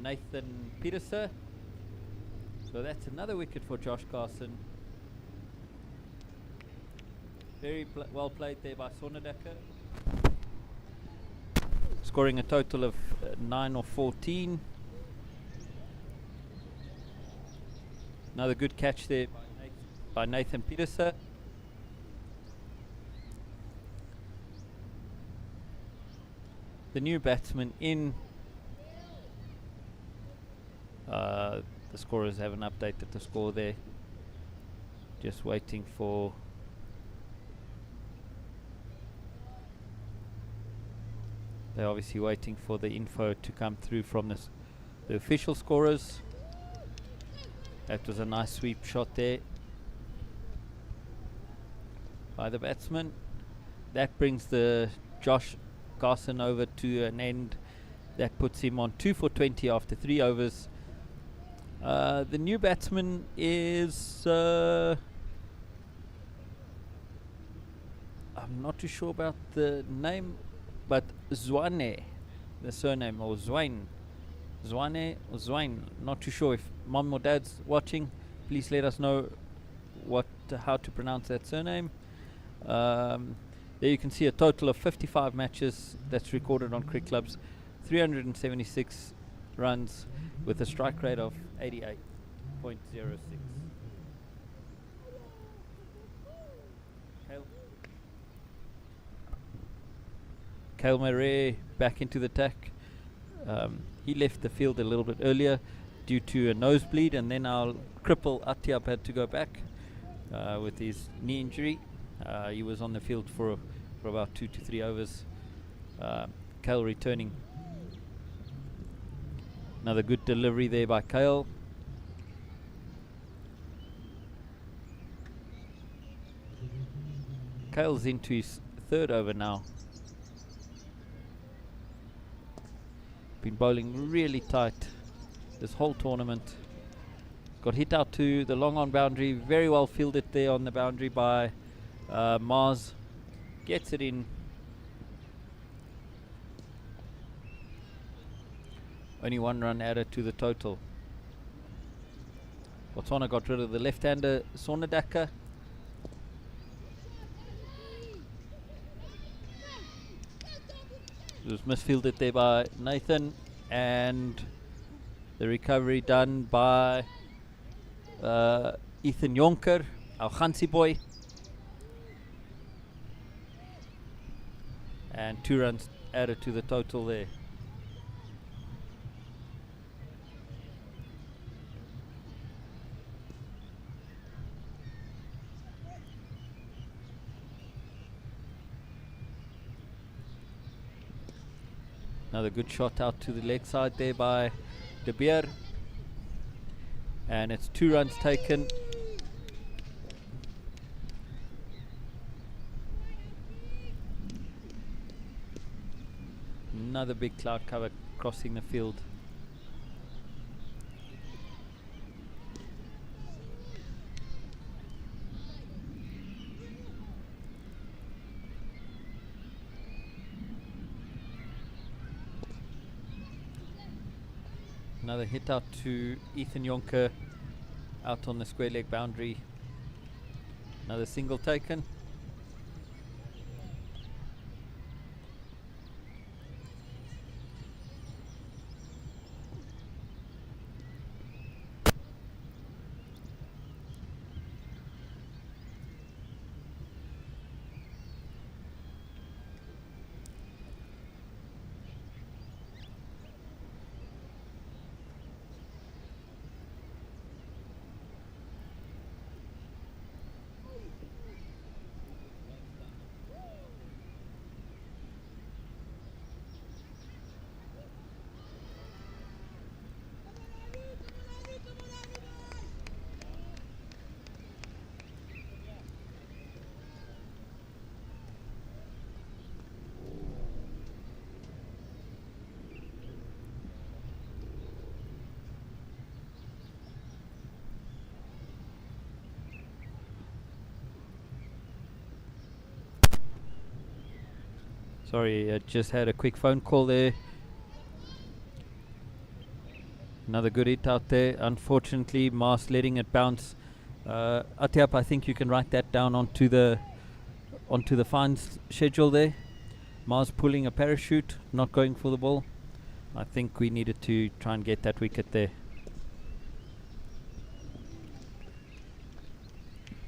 Nathan Peterson. So that's another wicket for Josh Garson. Very well played there by Sonodeka. Scoring a total of 9 or 14. Another good catch there by Nathan Peterson. The new batsman in. The scorers haven't updated the score there. Just waiting for they're obviously waiting for the info to come through from the official scorers. That was a nice sweep shot there by the batsman. That brings the Josh Garson over to an end. That puts him on 2 for 20 after 3 overs. The new batsman is I'm not too sure about the name, but Zwane, the surname, or Zwane. Zwane or Zwain. Not too sure if mom or dad's watching. Please let us know how to pronounce that surname. There you can see a total of 55 matches that's recorded on Cricket Club's 376 runs with a strike rate of 88.06. Kale Murray back into the attack. He left the field a little bit earlier due to a nosebleed, and then our cripple Atiap had to go back with his knee injury. He was on the field for about 2 to 3 overs. Kale returning. Another good delivery there by Kale. Kale's into his 3rd over now. Been bowling really tight this whole tournament. Got hit out to the long on boundary. Very well fielded there on the boundary by Mars. Gets it in. Only 1 run added to the total. Botswana got rid of the left-hander Sonadaka. It was misfielded there by Nathan, and the recovery done by Ethan Jonker, our Hansi boy. And 2 runs added to the total there. Another good shot out to the leg side there by De Beer. And it's 2 runs taken. Another big cloud cover crossing the field. Another hit out to Ethan Jonker out on the square leg boundary. Another single taken. Sorry, I just had a quick phone call there. Another good hit out there. Unfortunately, Mars letting it bounce. Atiap, I think you can write that down onto the fines schedule there. Mars pulling a parachute, not going for the ball. I think we needed to try and get that wicket there.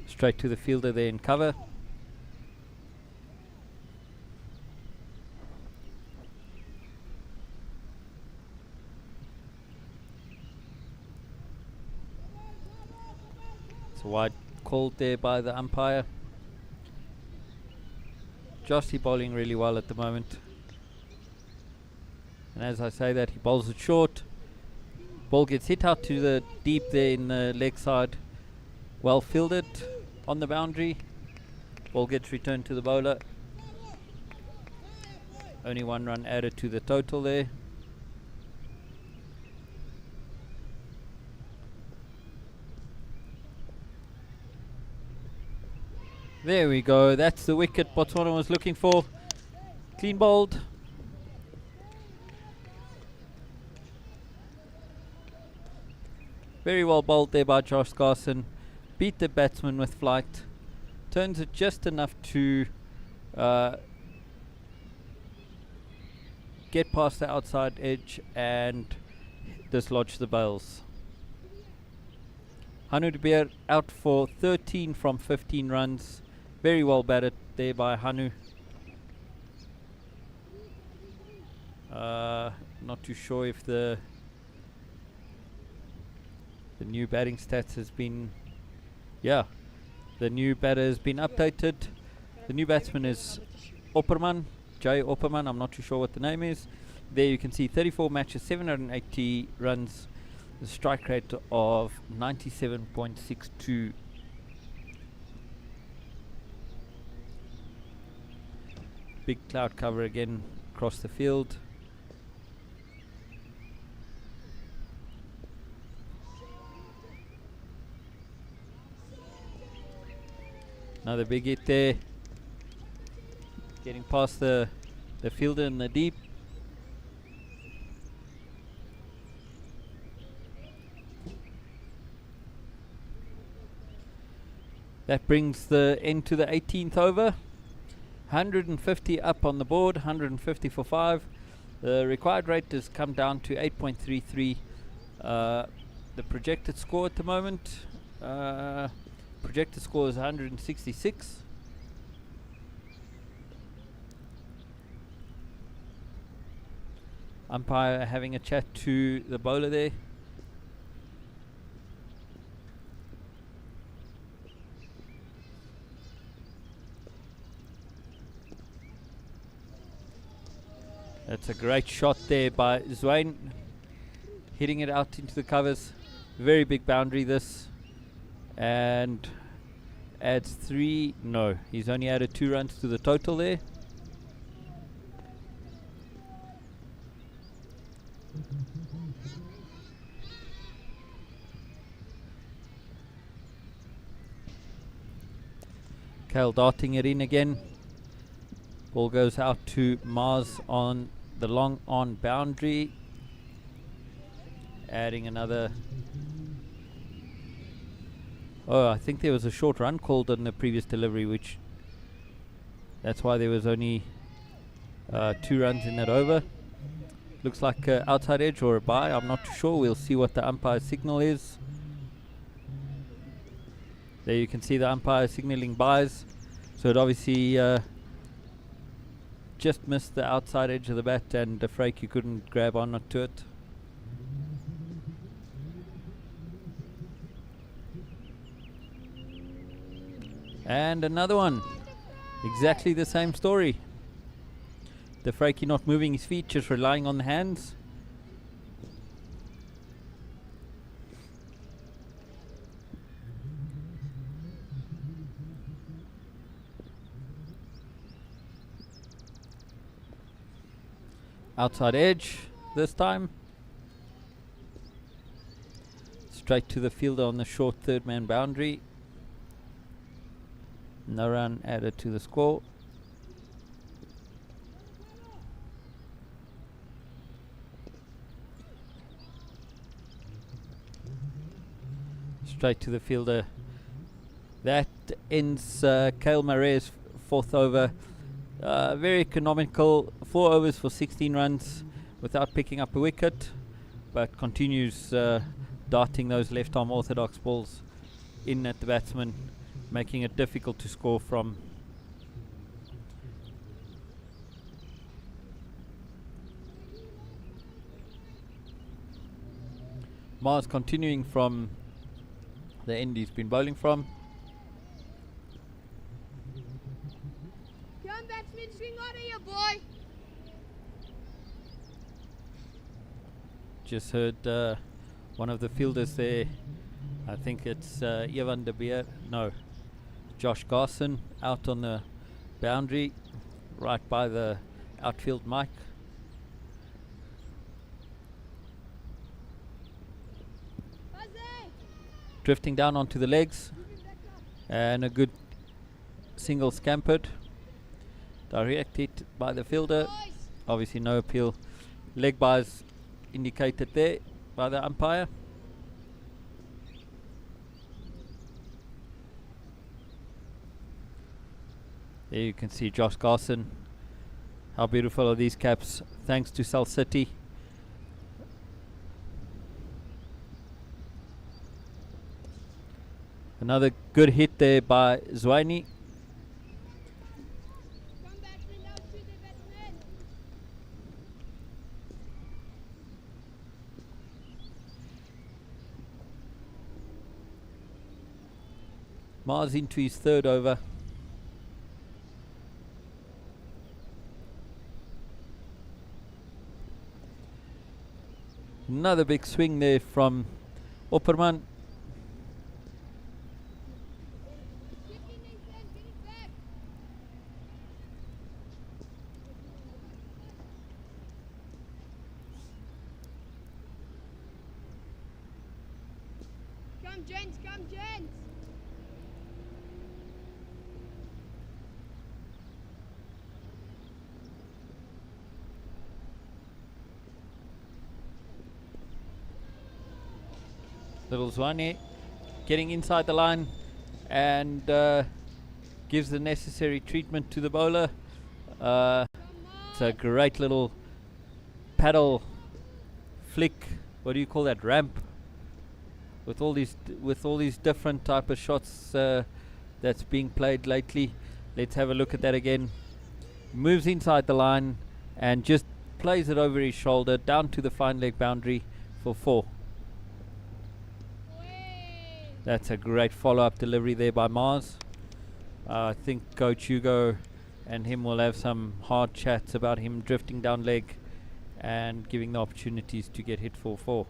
Straight to the fielder there in cover. Wide called there by the umpire. Josty bowling really well at the moment. And as I say that, he bowls it short. Ball gets hit out to the deep there in the leg side. Well fielded on the boundary. Ball gets returned to the bowler. Only 1 run added to the total there. There we go. That's the wicket Botswana was looking for. Clean bowled. Very well bowled there by Josh Garson. Beat the batsman with flight. Turns it just enough to get past the outside edge and dislodge the bails. Hanu de Beer out for 13 from 15 runs. Very well batted there by Hanu. Not too sure if the new batting stats has been, yeah, the new batter has been updated. The new batsman is Opperman, Jay Opperman. I'm not too sure what the name is. There you can see 34 matches, 780 runs, the strike rate of 97.62. Big cloud cover again across the field. Another big hit there. Getting past the fielder in the deep. That brings the end to the 18th over. 150 up on the board, 150 for 5. The required rate has come down to 8.33. The projected score at the moment, projected score is 166. Umpire having a chat to the bowler there. That's a great shot there by Zwain, hitting it out into the covers. Very big boundary this, and adds 3. No, he's only added 2 runs to the total there. Kale darting it in again. Ball goes out to Mars on the long on boundary, adding another. Oh, I think there was a short run called on the previous delivery, which that's why there was only 2 runs in that over. Looks like outside edge or a bye, I'm not too sure. We'll see what the umpire's signal is. There you can see the umpire signaling byes, so it obviously just missed the outside edge of the bat, and Frake, you couldn't grab on to it. And another one, exactly the same story. The Frake not moving his feet, just relying on the hands. Outside edge this time. Straight to the fielder on the short third man boundary. No run added to the score. Straight to the fielder. That ends Kale Murray's 4th over. Very economical, 4 overs for 16 runs without picking up a wicket, but continues darting those left arm orthodox balls in at the batsman, making it difficult to score from. Mars continuing from the end he's been bowling from. Come batsman, swing out of here, boy. Just heard one of the fielders there, I think it's Evan de Beer, no, Josh Garson, out on the boundary right by the outfield mic. Drifting down onto the legs, and a good single scampered, directed by the fielder. Obviously no appeal. Leg bars indicated there by the umpire. There you can see Josh Garson. How beautiful are these caps, thanks to Cell City. Another good hit there by Zwaini. Come back, Linda, shoot the batsman. Mars into his third over. Another big swing there from Opperman. Get in, Nathan, get it back. Come, gents, come, gents. Little Zwane getting inside the line and gives the necessary treatment to the bowler. It's a great little paddle flick. What do you call that? Ramp. With all these different type of shots that's being played lately. Let's have a look at that again. Moves inside the line and just plays it over his shoulder down to the fine leg boundary for 4. That's a great follow-up delivery there by Mars. I think Coach Hugo and him will have some hard chats about him drifting down leg and giving the opportunities to get hit for 4.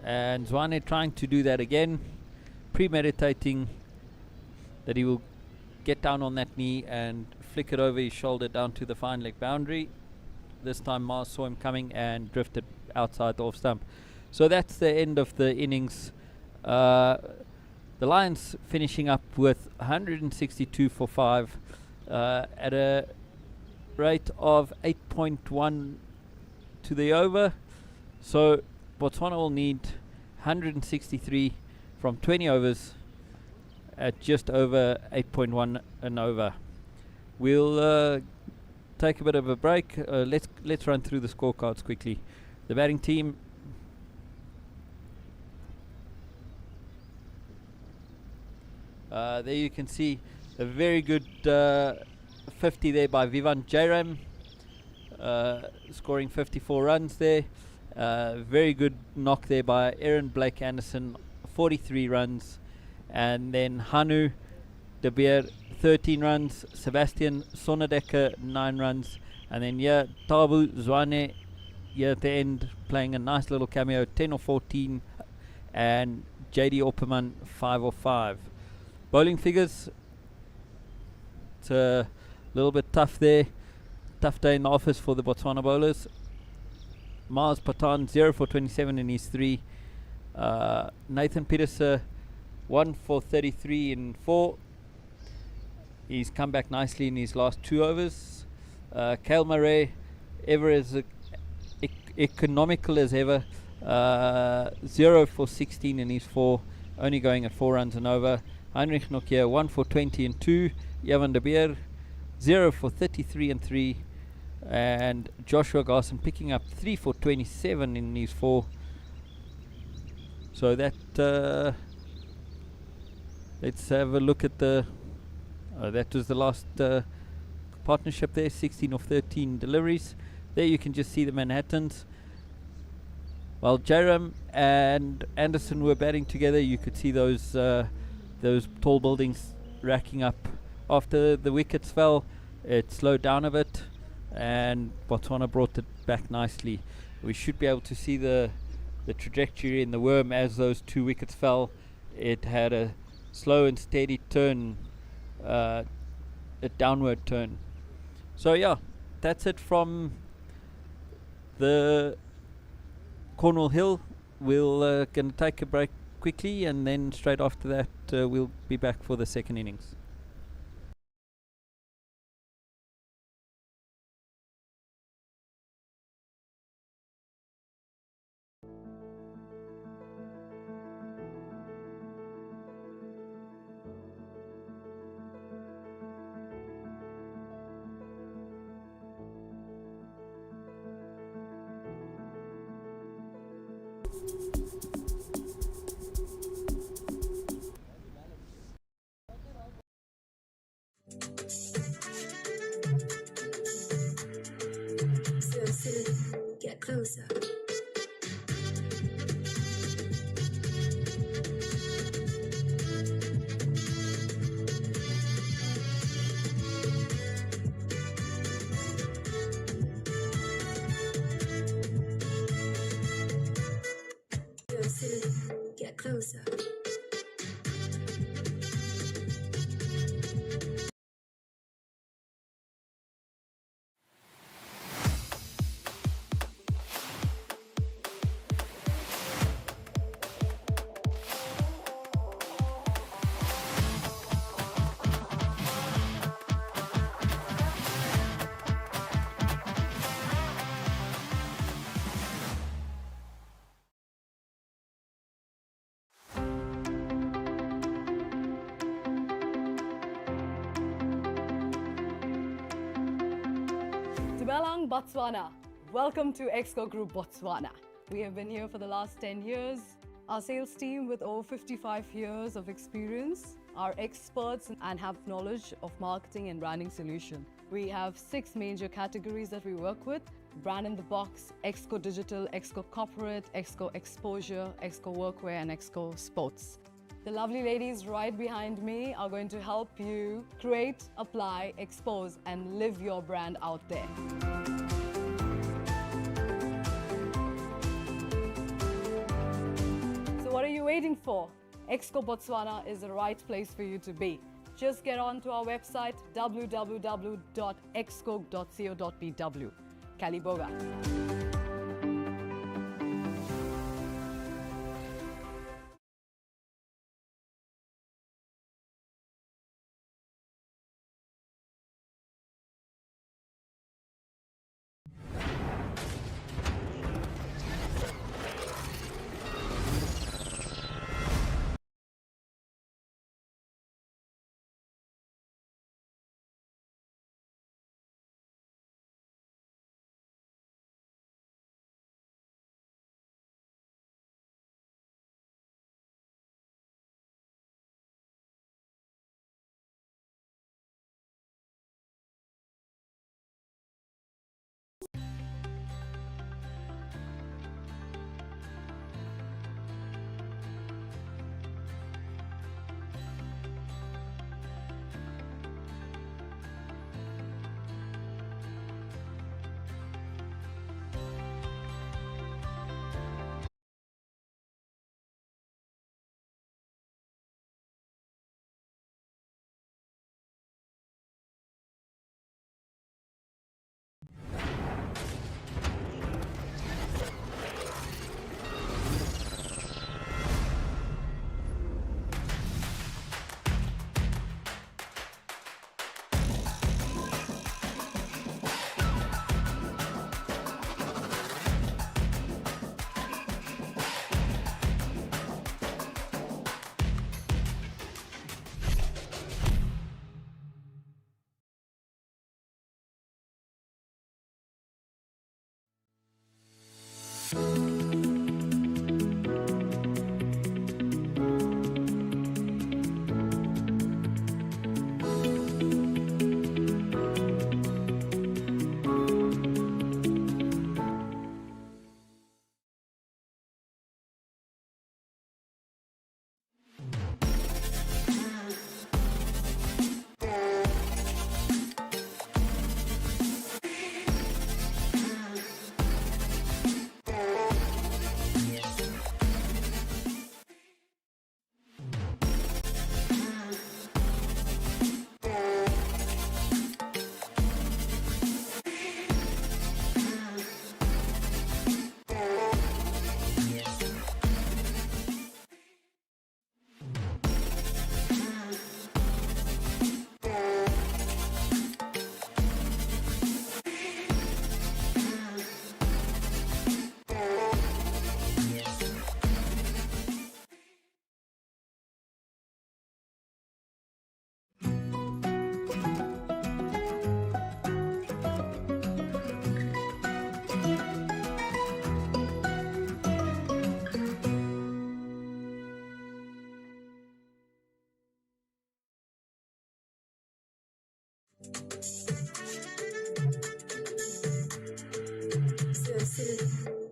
And Zwane trying to do that again, premeditating that he will get down on that knee and flick it over his shoulder down to the fine leg boundary. This time Mars saw him coming and drifted outside the off stump. So that's the end of the innings. The Lions finishing up with 162 for 5 at a rate of 8.1 to the over. So Botswana will need 163 from 20 overs at just over 8.1 and over. We'll take a bit of a break. Let's run through the scorecards quickly. The batting team. There you can see a very good 50 there by Vivan Jairam, scoring 54 runs there. Very good knock there by Aaron Blake Anderson, 43 runs. And then Hanu De Beer, 13 runs. Sebastian Sonnedecker, 9 runs. And then Tabu Zwane here at the end, playing a nice little cameo, 10 or 14. And JD Opperman, 5 or 5. Bowling figures, it's a little bit tough there. Tough day in the office for the Botswana bowlers. Mars Patan, 0 for 27 in his 3. Nathan Peterser, 1 for 33 in 4. He's come back nicely in his last 2 overs. Kale Murray, ever as economical as ever. 0 for 16 in his 4, only going at 4 runs and over. Heinrich Nokia, 1 for 20 in 2. Javan de Beer, 0 for 33 and 3. And Joshua Garson picking up 3 for 27 in his 4. So that let's have a look at the that was the last partnership there, 16 of 13 deliveries. There you can just see the Manhattans. While Jairam and Anderson were batting together, you could see those tall buildings racking up. After the wickets fell, it slowed down a bit and Botswana brought it back nicely. We should be able to see the trajectory in the worm as those 2 wickets fell. It had a slow and steady turn, a downward turn. So yeah, that's it from the Cornwall Hill. We'll gonna take a break quickly, and then straight after that we'll be back for the second innings. Centurion, get closer. Centurion, get closer. Dumelang, Botswana. Welcome to Exco Group Botswana. We have been here for the last 10 years. Our sales team with over 55 years of experience are experts and have knowledge of marketing and branding solution. We have 6 major categories that we work with: Brand in the Box, Exco Digital, Exco Corporate, Exco Exposure, Exco Workwear and Exco Sports. The lovely ladies right behind me are going to help you create, apply, expose and live your brand out there. So what are you waiting for? Exco Botswana is the right place for you to be. Just get on to our website www.exco.co.bw. Kaliboga.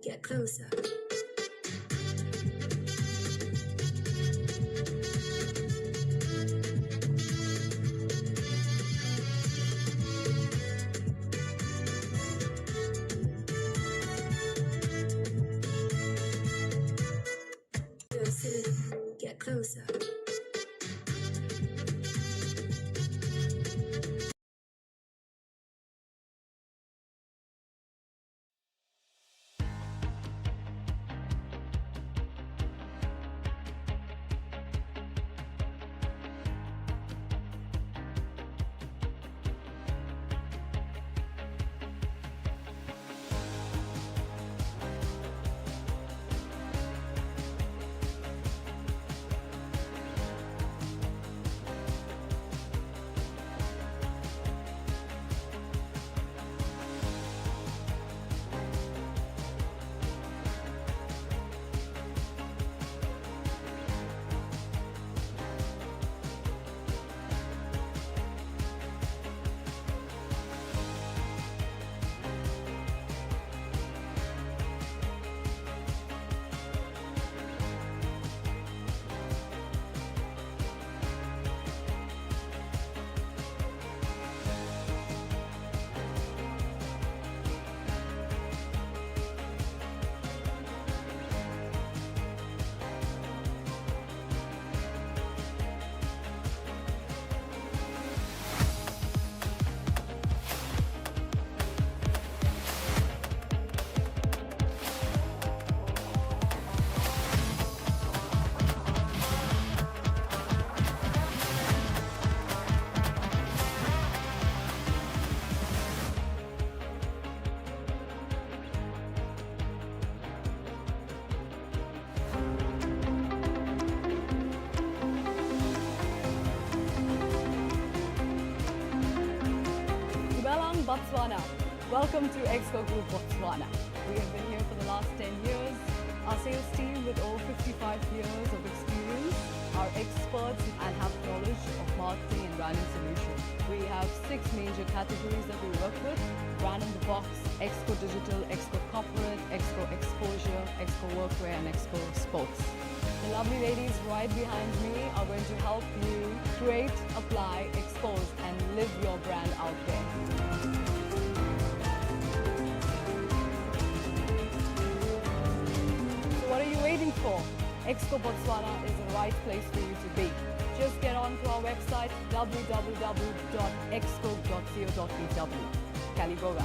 Get closer. Get closer. Botswana. Welcome to Exco Group Botswana. We have been here for the last 10 years. Our sales team with over 55 years of experience are experts and have knowledge of marketing and branding solutions. We have 6 major categories that we work with: Brand in the Box, Exco Digital, Exco Corporate, Exco Exposure, Exco Workwear and Exco Sports. The lovely ladies right behind me are going to help you create, apply, expose and live your brand out there. So what are you waiting for? Exco Botswana is the right place for you to be. Just get on to our website www.exco.co.bw. Caliboga.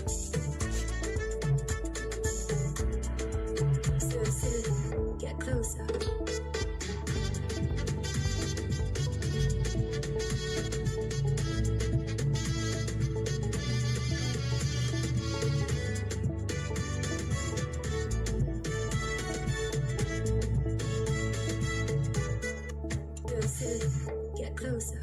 So silly, get closer. So silly, get closer.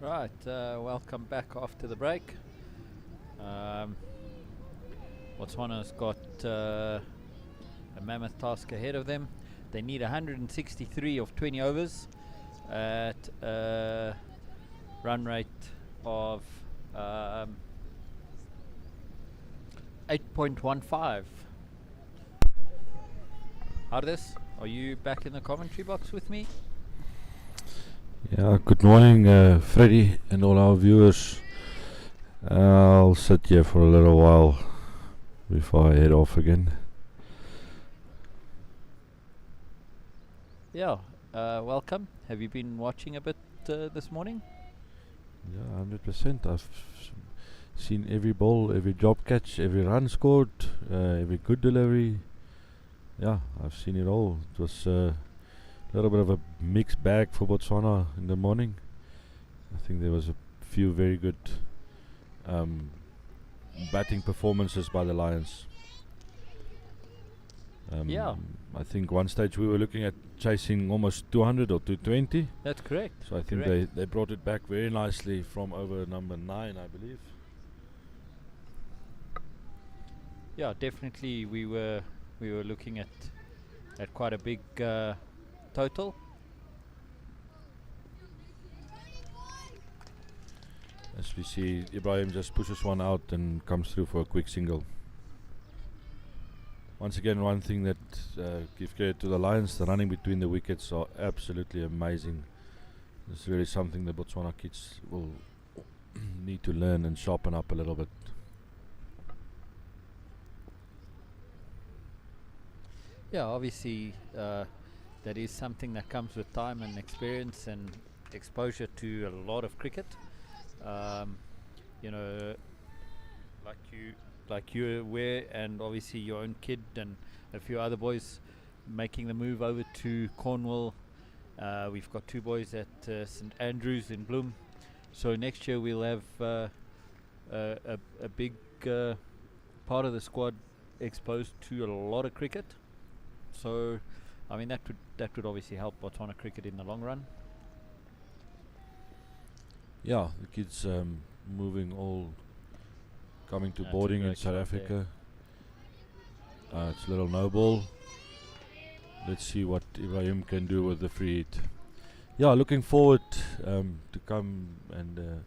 Right, welcome back after the break. Botswana's got a mammoth task ahead of them. They need 163 of 20 overs at a run rate of 8.15. Hardes, are you back in the commentary box with me? Yeah, good morning, Freddie and all our viewers. I'll sit here for a little while before I head off again. Yeah, welcome. Have you been watching a bit this morning? Yeah, 100%. I've seen every ball, every drop catch, every run scored, every good delivery. Yeah, I've seen it all. It was a little bit of a mixed bag for Botswana in the morning. I think there was a few very good batting performances by the Lions. Yeah. I think one stage we were looking at chasing almost 200 or 220. That's correct. So I think they brought it back very nicely from over number 9, I believe. Yeah, definitely we were looking at quite a big total. As we see, Ibrahim just pushes one out and comes through for a quick single. Once again, one thing that give credit to the Lions, the running between the wickets are absolutely amazing. It's really something the Botswana kids will need to learn and sharpen up a little bit. Yeah, obviously that is something that comes with time and experience and exposure to a lot of cricket. You know, like you're aware, and obviously your own kid and a few other boys making the move over to Cornwall. We've got 2 boys at St Andrews in Bloom, so next year we'll have a big part of the squad exposed to a lot of cricket. So I mean that would obviously help Botswana cricket in the long run. Yeah, the kids moving all coming to That's a boarding in great South shot Africa. It's a little no ball. Let's see what Ibrahim can do with the free hit. Yeah, looking forward to come and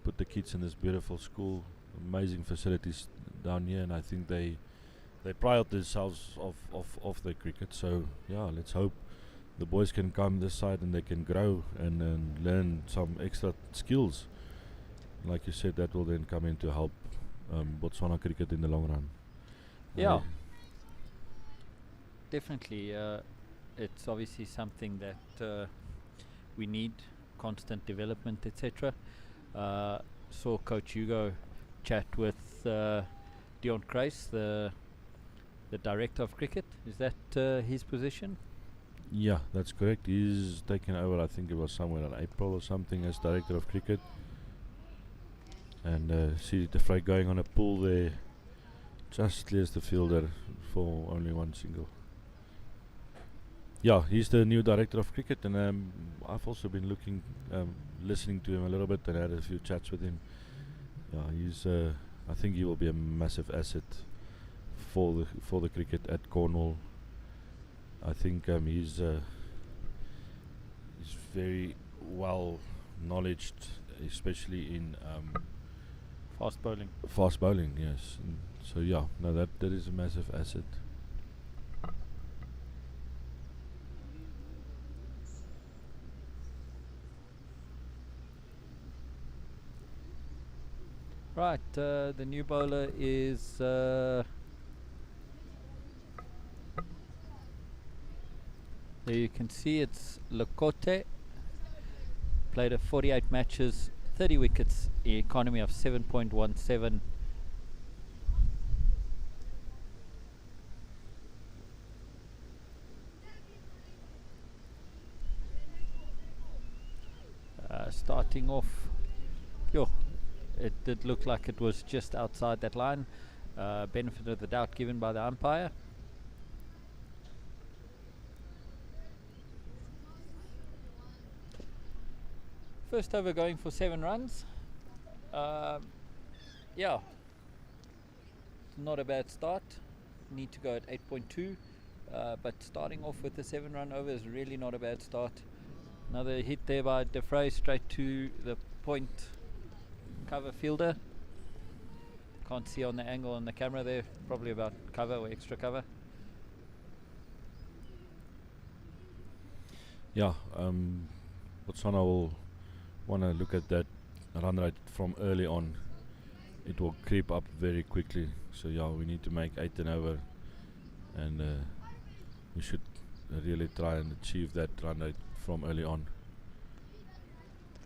put the kids in this beautiful school. Amazing facilities down here, and I think they pride themselves of their cricket. So yeah, let's hope the boys can come this side and they can grow and learn some extra skills. Like you said, that will then come in to help Botswana cricket in the long run. Yeah, definitely. It's obviously something that we need, constant development, etc. Saw Coach Hugo chat with Dion Kreis, the director of cricket. Is that his position? Yeah, that's correct. He's taken over, I think it was somewhere in April or something, as director of cricket. And see the fray going on a pull there. Just clears the fielder for only one single. Yeah, he's the new director of cricket, and I've also been listening to him a little bit and had a few chats with him. Yeah, he's. I think he will be a massive asset for the cricket at Cornwall. I think he's very well knowledged, especially in Fast bowling. fast bowling. Yes, so yeah, no, that is a massive asset. Right, the new bowler is there you can see it's Lokote. Played 48 matches, 30 wickets, economy of 7.17. Starting off, it did look like it was just outside that line. Benefit of the doubt given by the umpire. First over going for 7 runs. Yeah, not a bad start. Need to go at 8.2, but starting off with the 7-run over is really not a bad start. Another hit there by De Vrij straight to the point cover fielder. Can't see on the angle on the camera there, probably about cover or extra cover. Yeah, Botswana will want to look at that run rate from early on. It will creep up very quickly. So yeah, we need to make 8 and over, and we should really try and achieve that run rate from early on.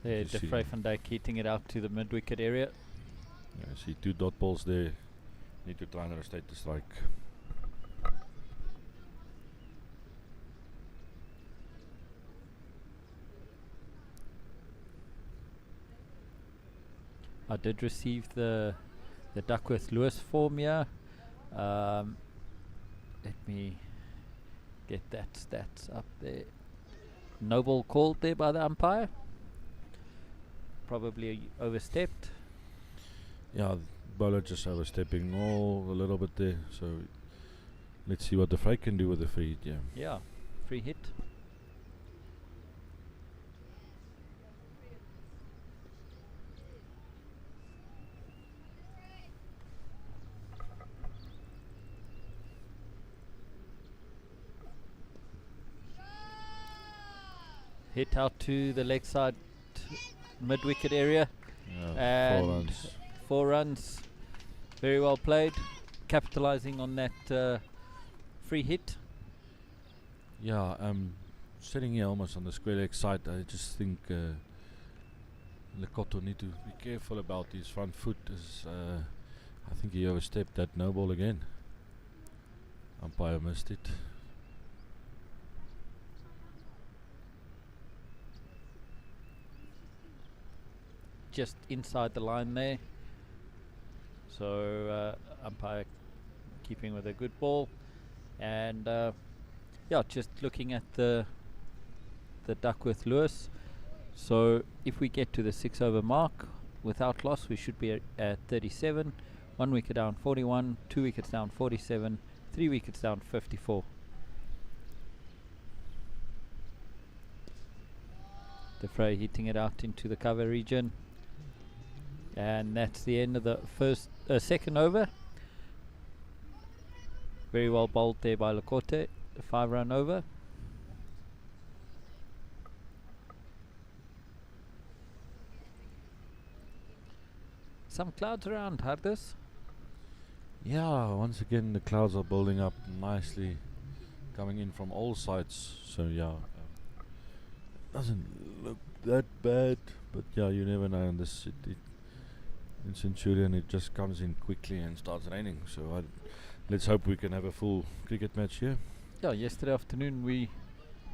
There, De Vrij van Dijk hitting it out to the mid-wicket area. Yeah, see 2 dot balls there. Need to try and restate the strike. I did receive the Duckworth Lewis form here. Let me get that stats up there. No ball called there by the umpire. Probably overstepped. Yeah, bowler just overstepping all a little bit there. So let's see what the fry can do with the free hit. Yeah. Yeah, free hit. Hit out to the leg side mid-wicket area. Yeah, 4 And runs. 4 runs. Very well played. Capitalizing on that free hit. Yeah, sitting here almost on the square leg side. I just think Lekoto need to be careful about his front foot. As I think he overstepped that no ball again. Umpire missed it. Just inside the line there. So umpire keeping with a good ball. And yeah, just looking at the Duckworth Lewis. So if we get to the 6 over mark without loss, we should be at 37. 1 wicket down 41, 2 wickets down 47, 3 wickets down 54. De Vrij hitting it out into the cover region. And that's the end of the second over. Very well bowled there by Lekote. A 5-run over. Some clouds around, Hardus. Yeah, once again the clouds are building up nicely, coming in from all sides. So yeah, doesn't look that bad, but yeah, you never know. In this in Centurion, it just comes in quickly and starts raining. So let's hope we can have a full cricket match here. Yeah, yesterday afternoon we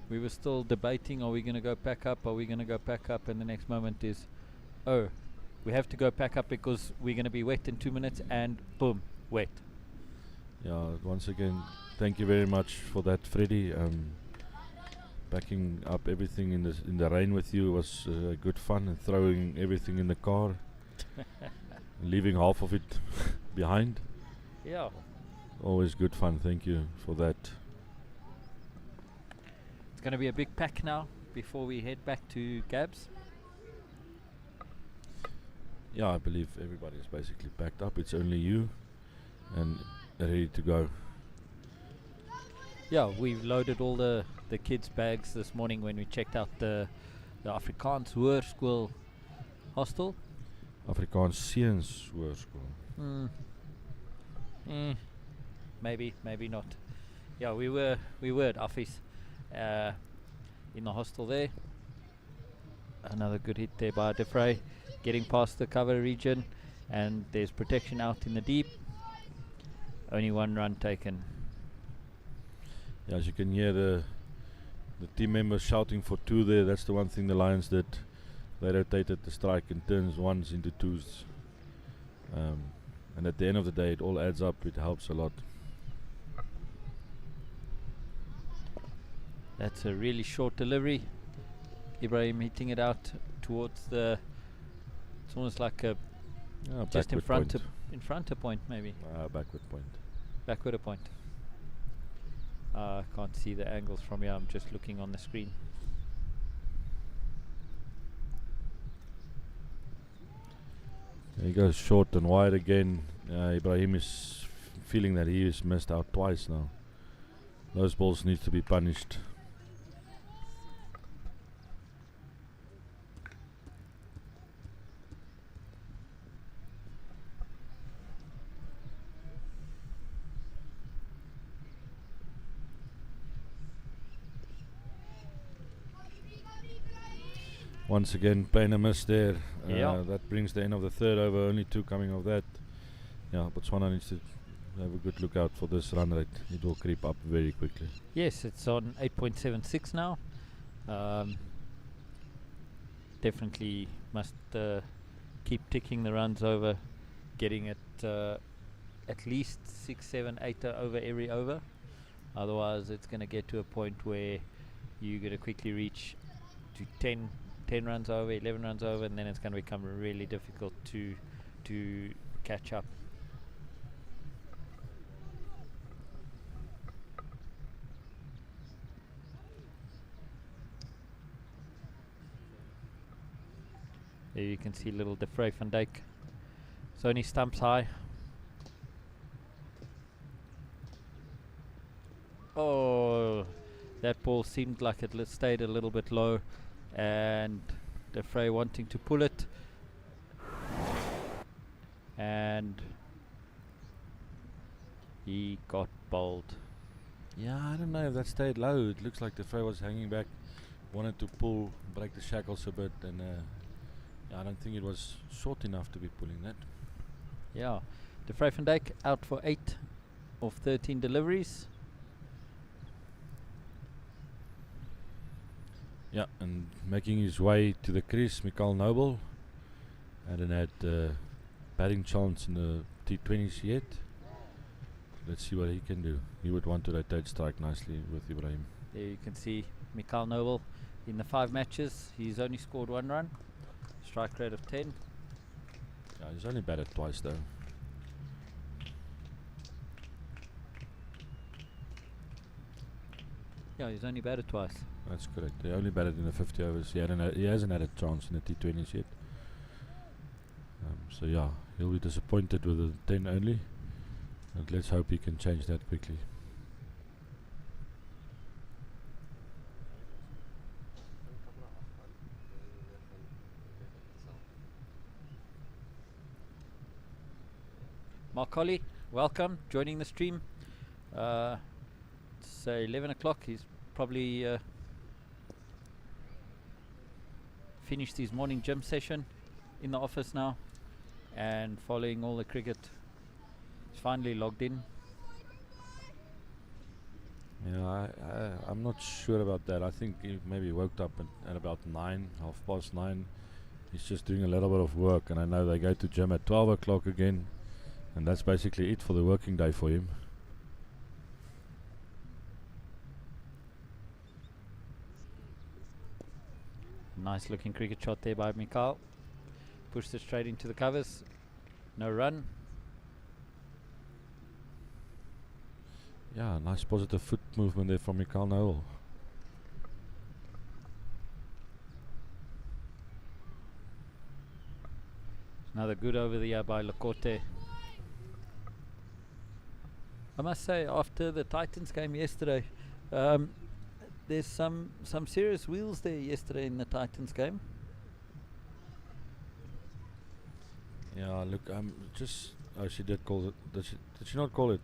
were still debating: are we going to go pack up? Are we going to go pack up? And the next moment is, oh, we have to go pack up because we're going to be wet in 2 minutes, and boom, wet. Yeah, once again, thank you very much for that, Freddie. Packing up everything in the rain with you was good fun, and throwing everything in the car, leaving half of it behind. Yeah. Always good fun. Thank you for that. It's going to be a big pack now before we head back to Gabs. Yeah, I believe everybody is basically packed up. It's only you and ready to go. Yeah, we've loaded all the kids' bags this morning when we checked out the Afrikaans Hoërskool hostel. Afrikaans Seuns Hoërskool. Maybe not. Yeah, we were at office in the hostel there. Another good hit there by De Vrij, getting past the cover region, and there's protection out in the deep. Only 1 run taken. Yeah, as you can hear the team members shouting for 2 there. That's the one thing the Lions did. They rotated the strike in turns 1s into 2s. And at the end of the day, it all adds up. It helps a lot. That's a really short delivery. Ibrahim hitting it out towards the. It's almost like a just in front of point maybe. Backward point. Backward a point. I can't see the angles from here. I'm just looking on the screen. There he goes short and wide again. Ibrahim is feeling that he is missed out twice now. Those balls need to be punished. Once again, playing a miss there. That brings the end of the 3rd over. Only 2 coming of that. Yeah, Botswana needs to have a good look out for this run rate. It will creep up very quickly. Yes, it's on 8.76 now. Definitely must keep ticking the runs over, getting it at least 6, 7, 8 over every over. Otherwise, it's going to get to a point where you're going to quickly reach to 10 runs over, 11 runs over, and then it's going to become really difficult to catch up. There you can see little DeFrey van Dijk. It's only stumps high. Oh, that ball seemed like it stayed a little bit low, and DeFrey wanting to pull it, and he got bowled. Yeah, I don't know if that stayed low. It looks like the fray was hanging back, wanted to pull, break the shackles a bit, and I don't think it was short enough to be pulling that. Yeah, DeFrey van Dijk out for 8 of 13 deliveries. Yeah, and making his way to the crease, Mikael Noble hadn't had batting chance in the T20s yet. Let's see what he can do. He would want to rotate strike nicely with Ibrahim. There you can see Mikael Noble in the 5 matches. He's only scored 1 run. Strike rate of 10. Yeah, he's only batted twice though. Yeah, he's only batted twice. That's correct. He only batted in the 50 overs. He hasn't had a chance in the T20s yet. So yeah, he'll be disappointed with the 10 only. But let's hope he can change that quickly. Mark Colley, welcome, joining the stream. It's 11 o'clock. He's probably finished his morning gym session in the office now and following all the cricket. He's finally logged in. Yeah, I'm not sure about that. I think he maybe woke up at about 9, 9:30. He's just doing a little bit of work, and I know they go to gym at 12 o'clock again, and that's basically it for the working day for him. Nice looking cricket shot there by Mikael. Pushed it straight into the covers. No run. Yeah, nice positive foot movement there from Mikael Noel. Another good over the air by Lekote. I must say, after the Titans game yesterday, there's some serious wheels there yesterday in the Titans game. Yeah, look, she did call it. Did she not call it?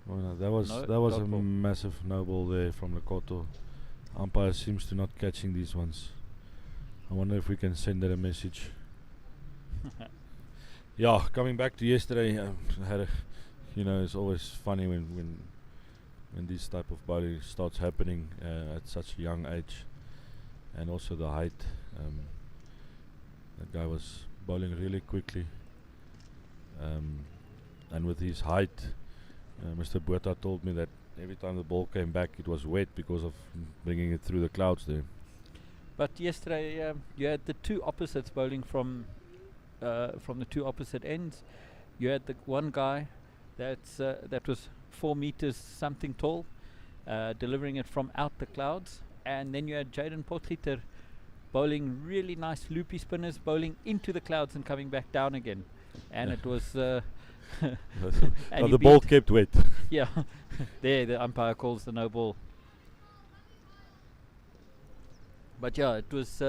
Oh, no, that was a dot ball. massive no ball there from Lekoto. Umpire seems to not catching these ones. I wonder if we can send her a message. Yeah, coming back to yesterday, it's always funny when this type of bowling starts happening at such a young age, and also the height. That guy was bowling really quickly, and with his height, Mr. Botha told me that every time the ball came back, it was wet because of bringing it through the clouds there. But yesterday, you had the two opposites bowling from the two opposite ends. You had the one guy that was 4 meters something tall, delivering it from out the clouds, and then you had Jaden Potgieter bowling really nice loopy spinners, bowling into the clouds and coming back down again, and it was and But he the ball beat- kept wet. yeah. There the umpire calls the no ball. But yeah, it was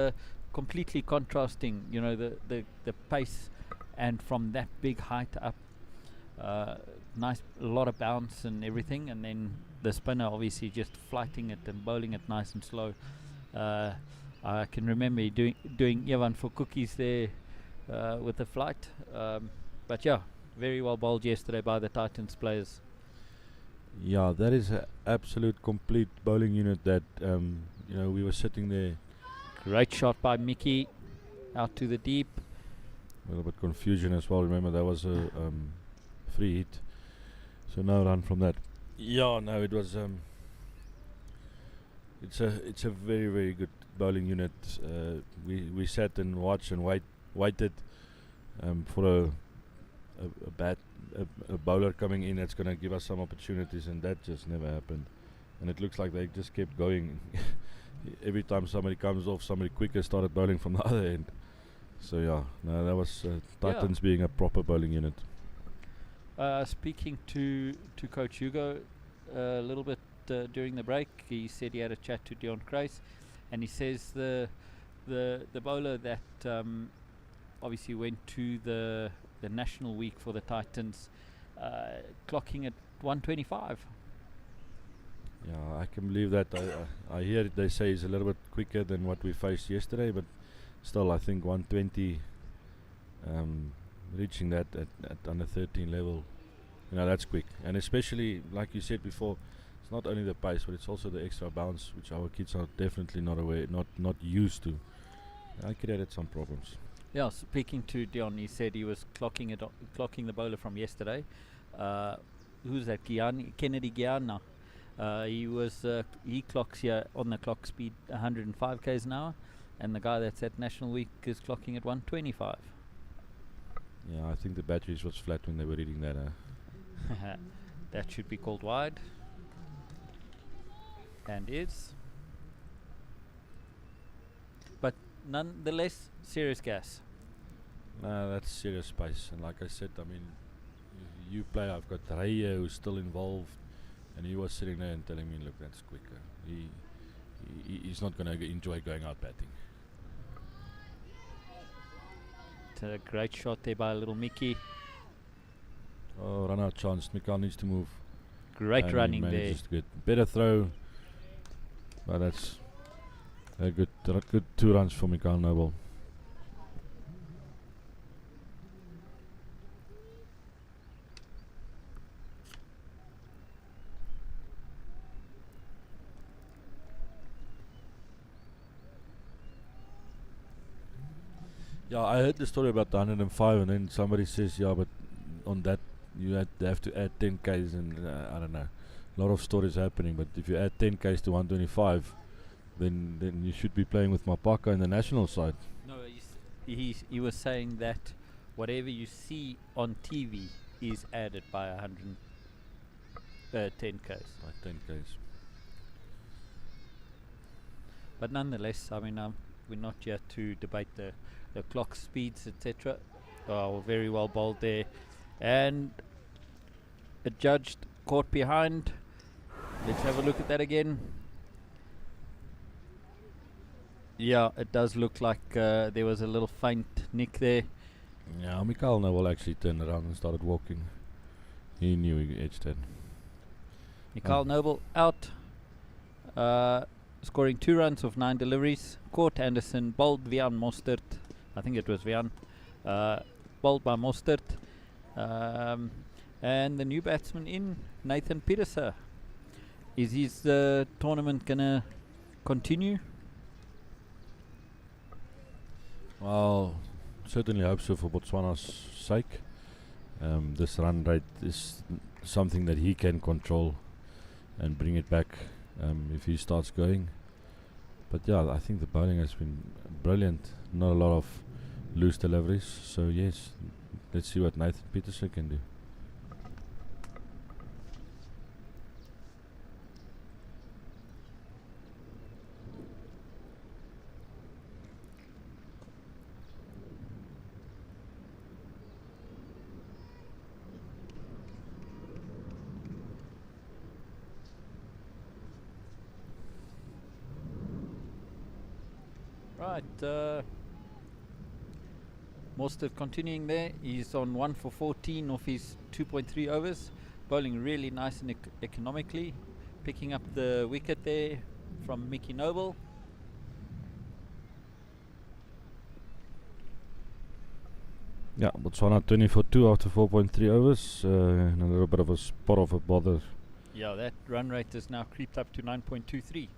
completely contrasting, the pace, and from that big height up, nice, a lot of bounce and everything, and then the spinner obviously just flighting it and bowling it nice and slow. I can remember doing Evan for cookies there with the flight. But yeah, very well bowled yesterday by the Titans players. Yeah, that is an absolute complete bowling unit that we were sitting there Great shot by Mickey out to the deep. a little bit confusion as well. Remember, that was a free hit, so no run from that. Yeah, no, it was it's a very, very good bowling unit. We sat and watched and waited, for a bowler coming in that's going to give us some opportunities, and that just never happened. And it looks like they just kept going. Every time somebody comes off, somebody quicker started bowling from the other end. So yeah, no, that was Titans being a proper bowling unit. Speaking to Coach Hugo a little bit during the break, he said he had a chat to Dion Kreis, and he says the bowler that obviously went to the national week for the Titans, clocking at 125. Yeah, I can believe that. I hear it, they say he's a little bit quicker than what we faced yesterday, but still I think 120, reaching that at under 13 level, that's quick. And especially, like you said before, it's not only the pace, but it's also the extra bounce, which our kids are definitely not used to. I created some problems. Yeah, speaking to Dion, he said he was clocking the bowler from yesterday. Who's that? Kennedy Gianna. He clocks here on the clock speed 105 k's an hour, and the guy that's at National Week is clocking at 125. Yeah, I think the batteries was flat when they were reading that. That should be called wide, and is. But nonetheless, serious gas. That's serious pace, and like I said, I mean, you play. I've got Raya who's still involved, and he was sitting there and telling me, "Look, that's quicker. He's not going to enjoy going out batting." It's a great shot there by little Mickey. Oh, run out chance. Mikal needs to move. Great running there. Good. Better throw, but that's a good 2 runs for Mikal Noble. Yeah, I heard the story about the 105, and then somebody says, yeah, but on that you have to add 10 k's, and I don't know, a lot of stories happening. But if you add 10 k's to 125, then you should be playing with Mapaka in the national side. No, he was saying that whatever you see on TV is added by 10 k's. By 10 k's. But nonetheless, I mean, we're not here to debate the clock speeds, etc. Oh, very well bowled there, and adjudged caught behind. Let's have a look at that again. Yeah, it does look like there was a little faint nick there. Yeah, Mikal Noble actually turned around and started walking. He knew he edged it. Mikal Noble out, scoring 2 runs of 9 deliveries. Caught Anderson, bowled Vian Mostert. I think it was Vian. Bowled by Mostert. And the new batsman in, Nathan Peterser. Is his tournament going to continue? Well, certainly hope so for Botswana's sake. This run rate is something that he can control and bring it back if he starts going. But yeah, I think the bowling has been brilliant. Not a lot of loose deliveries. So yes, let's see what Nathan Petersen can do. Right, Mostert continuing there. He's on 1 for 14 off his 2.3 overs, bowling really nice and economically, picking up the wicket there from Mickey Noble. Yeah, Botswana 20 for 2 after 4.3 overs, and a little bit of a spot of a bother. Yeah, that run rate has now creeped up to 9.23.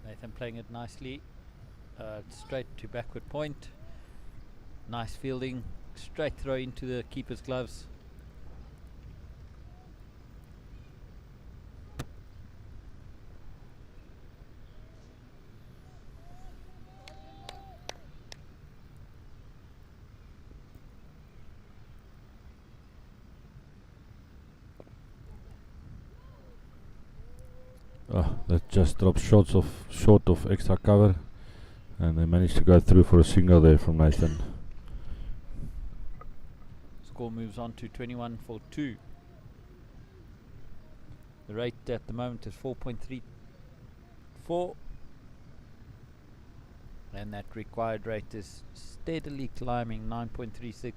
Nathan playing it nicely, straight to backward point. Nice fielding, straight throw into the keeper's gloves. That just dropped short of extra cover, and they managed to go through for a single there from Nathan. Score moves on to 21 for 2. The rate at the moment is 4.34, and that required rate is steadily climbing, 9.36.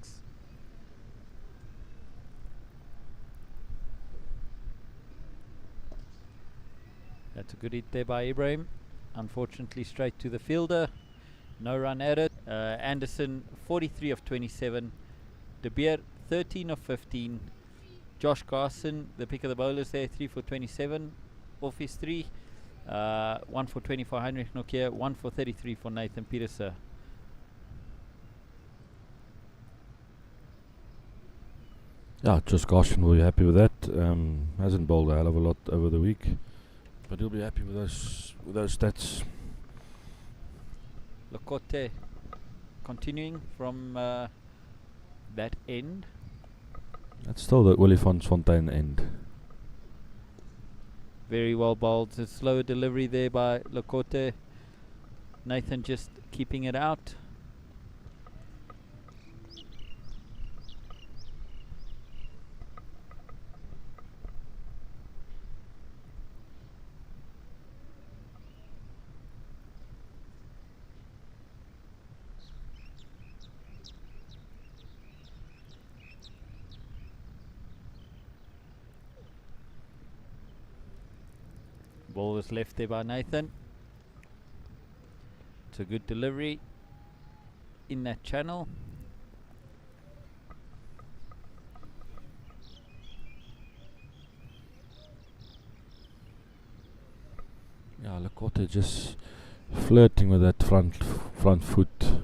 That's a good hit there by Ibrahim. Unfortunately, straight to the fielder. No run at it. Anderson, 43 of 27. De Beer, 13 of 15. Josh Carson, the pick of the bowlers there, 3 for 27 off his 3. 1 for 20 for Heinrich Nokia, 1 for 33 for Nathan Peterser. Yeah, Josh Carson will be happy with that. Hasn't bowled a hell of a lot over the week, but he'll be happy with those stats. Lokote continuing from that end. That's still the Olifantsfontein end. Very well bowled. It's a slower delivery there by Lokote. Nathan just keeping it out. Ball was left there by Nathan. It's a good delivery in that channel. Yeah, Lokote just flirting with that front foot.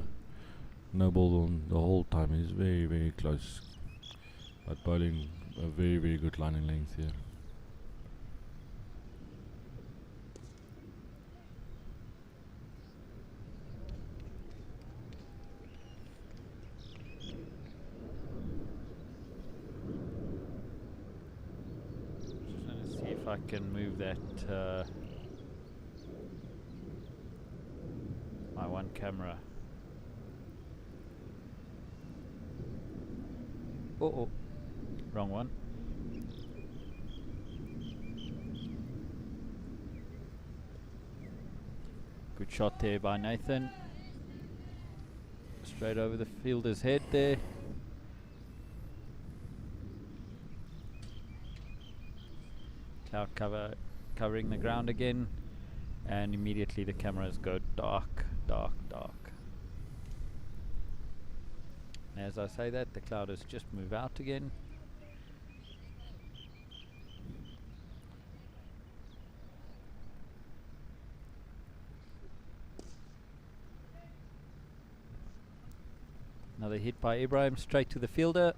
No ball on the whole time. He's very, very close, but bowling a very, very good line in length here. I can move that my one camera. Oh, wrong one. Good shot there by Nathan. Straight over the fielder's head there. Cloud cover covering the ground again, and immediately the cameras go dark, dark, dark. As I say that, the clouders just move out again. Another hit by Ibrahim straight to the fielder.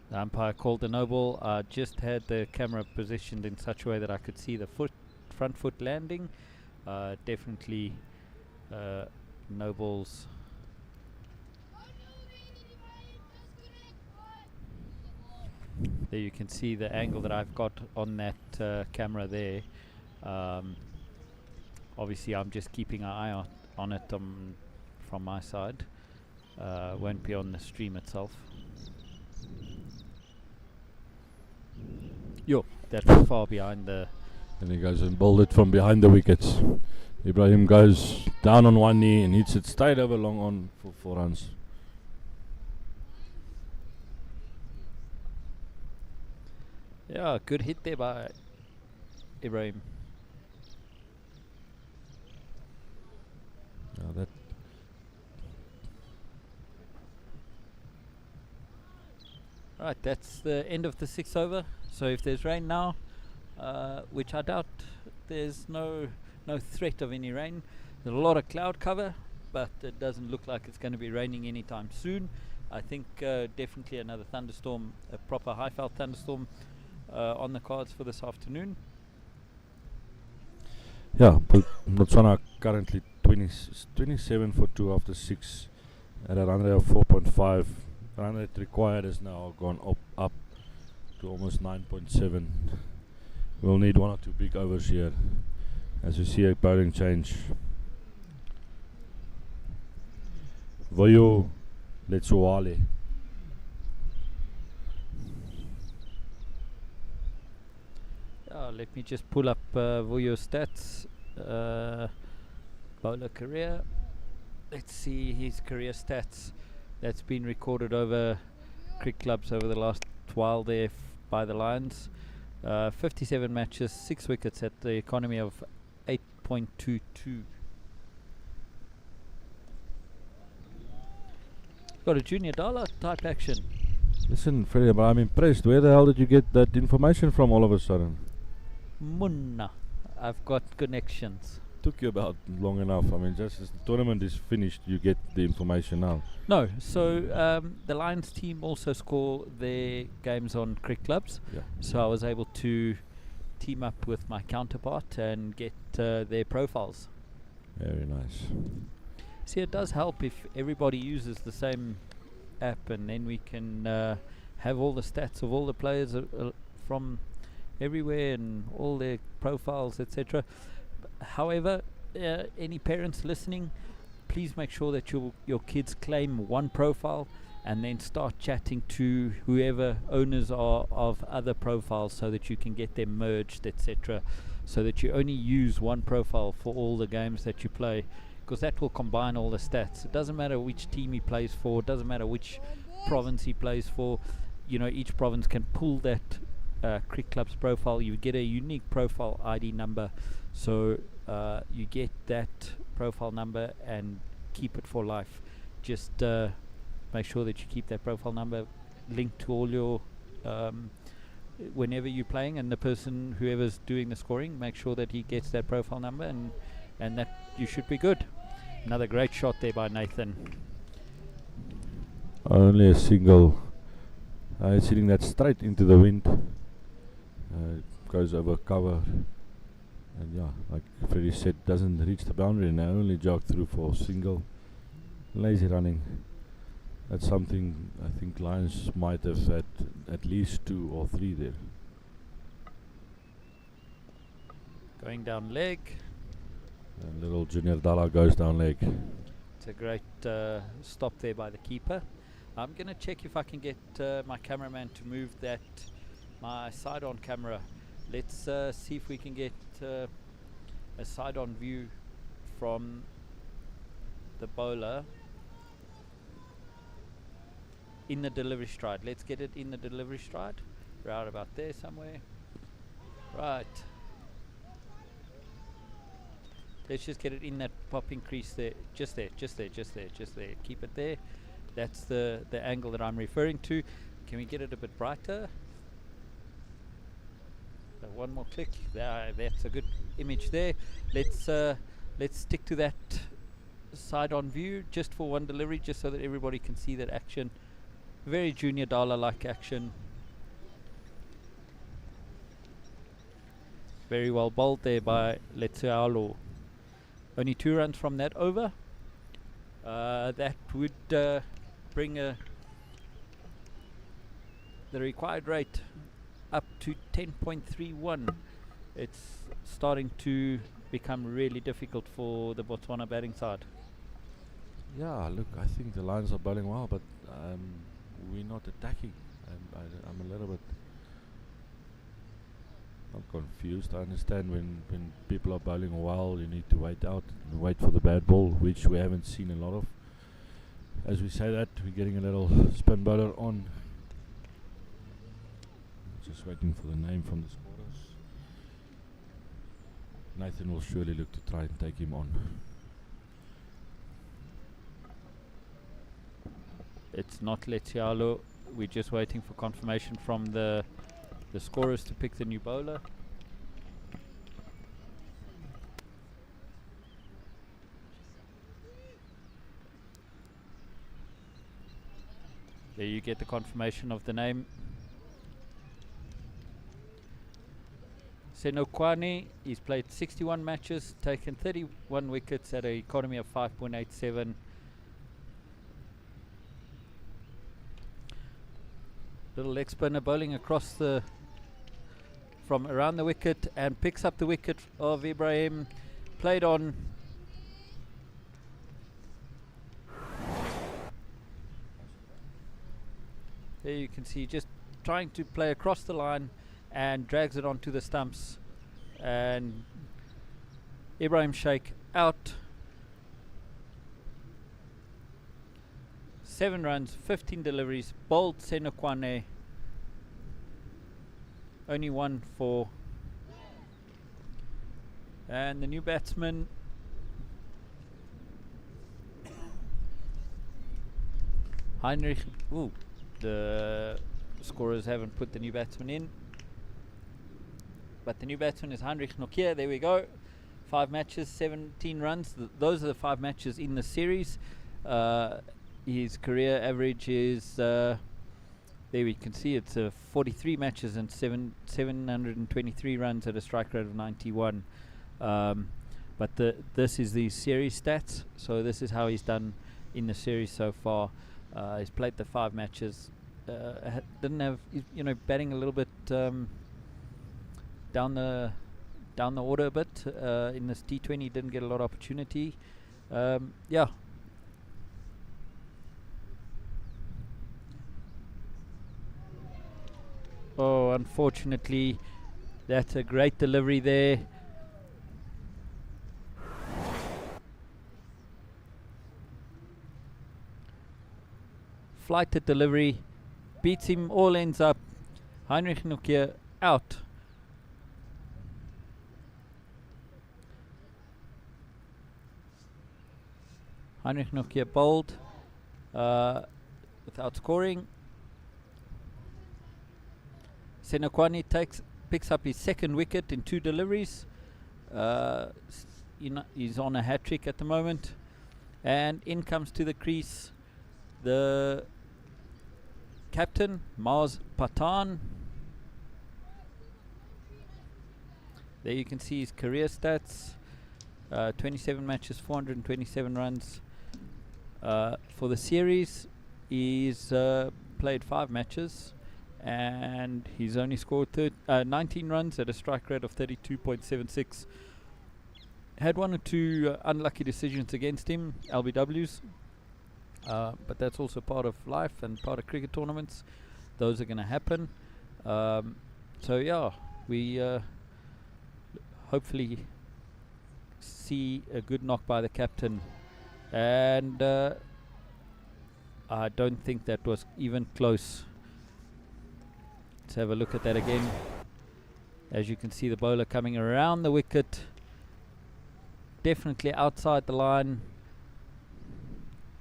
The umpire called the no ball. I just had the camera positioned in such a way that I could see the front foot landing. Definitely no balls. There you can see the angle that I've got on that camera there. Obviously I'm just keeping an eye on it from my side. Won't be on the stream itself. Yo, that's far behind the... And he goes and bowled it from behind the wickets. Ibrahim goes down on one knee and hits it straight over long on for 4 runs. Yeah, good hit there by Ibrahim. Right, that's the end of the 6th over. So if there's rain now, which I doubt, there's no threat of any rain. There's a lot of cloud cover, but it doesn't look like it's going to be raining anytime soon. I think definitely another thunderstorm, a proper Highveld thunderstorm on the cards for this afternoon. Yeah, Botswana currently 27 for 2 after 6 at a run rate of 4.5. Run rate required has now gone up to almost 9.7. We'll need 1 or 2 big overs here as we see a bowling change. Voyo Letsoale. Let me just pull up Vuyo's stats. Bowler career. Let's see his career stats. That's been recorded over cricket clubs over the last while there by the Lions. 57 matches, 6 wickets at the economy of 8.22. Got a junior dollar type action. Listen, Freddie, but I'm impressed. Where the hell did you get that information from all of a sudden? Munna. I've got connections. Took you about long enough. I mean, just as the tournament is finished, you get the information now. No, so the Lions team also score their games on cricket clubs. Yeah. So I was able to team up with my counterpart and get their profiles. Very nice. See, it does help if everybody uses the same app, and then we can have all the stats of all the players from everywhere and all their profiles, etc. However, any parents listening, please make sure that your kids claim one profile and then start chatting to whoever owners are of other profiles so that you can get them merged, etc. So that you only use one profile for all the games that you play, because that will combine all the stats. It doesn't matter which team he plays for, it doesn't matter which province he plays for. You know, each province can pull that cricket club's profile. You get a unique profile ID number, so you get that profile number and keep it for life. Just make sure that you keep that profile number linked to all your whenever you're playing, and the person, whoever's doing the scoring, make sure that he gets that profile number, and that you should be good. Another great shot there by Nathan. Only a single. It's hitting that straight into the wind. Goes over cover. And yeah, like Freddie said, doesn't reach the boundary, and I only jog through for single. Lazy running. That's something I think Lions might have had at least 2 or 3 there. Going down leg. And little Junior Dalla goes down leg. It's a great stop there by the keeper. I'm going to check if I can get my cameraman to move that, my side-on camera. Let's see if we can get a side-on view from the bowler in the delivery stride. Let's get it in the delivery stride. Right about there somewhere. Right. Let's just get it in that popping crease there. Just there, just there, just there, just there. Keep it there. That's the angle that I'm referring to. Can we get it a bit brighter? One more click. That's a good image there. Let's stick to that side-on view just for one delivery, just so that everybody can see that action. Very Junior Dollar-like action. Very well bowled there by Letsealo. Only 2 runs from that over. That would bring the required rate up to 10.31. It's starting to become really difficult for the Botswana batting side. Yeah, look, I think the Lions are bowling well, but we're not attacking. I'm a little bit not confused. I understand when people are bowling well, you need to wait out and wait for the bad ball, which we haven't seen a lot of. As we say that, we're getting a little spin bowler on. Just waiting for the name from the scorers. Nathan will surely look to try and take him on. It's not Letsealo. we're just waiting for confirmation from the scorers to pick the new bowler. There you get the confirmation of the name. Senokwane, he's played 61 matches, taken 31 wickets at an economy of 5.87. Little leg spinner bowling across from around the wicket and picks up the wicket of Ibrahim. Played on. There you can see just trying to play across the line and drags it onto the stumps, and Ibrahim Sheikh out. 7 runs, 15 deliveries, bowled Senokwane, only 1 for. And the new batsman, Heinrich. Ooh, the scorers haven't put the new batsman in, but the new batsman is Heinrich Nokia. There we go. 5 matches, 17 runs. Those are the 5 matches in the series. His career average is, there we can see it's 43 matches and 723 runs at a strike rate of 91. But this is the series stats. So this is how he's done in the series so far. He's played the 5 matches. Didn't have, batting a little bit down the order a bit in this T20. Didn't get a lot of opportunity. Yeah. Oh, unfortunately, that's a great delivery there. Flighted delivery, beats him, all ends up. Heinrich Nokia out. Heinrich Nokia bowled without scoring. Senokwane picks up his 2nd wicket in 2 deliveries. He's on a hat-trick at the moment. And in comes to the crease the captain, Mars Patan. There you can see his career stats. 27 matches, 427 runs. For the series, he's played 5 matches. And he's only scored 19 runs at a strike rate of 32.76. Had 1 or 2 unlucky decisions against him, LBWs. But that's also part of life and part of cricket tournaments. Those are going to happen. So yeah, we hopefully see a good knock by the captain. And I don't think that was even close. Let's have a look at that again. As you can see, the bowler coming around the wicket. Definitely outside the line.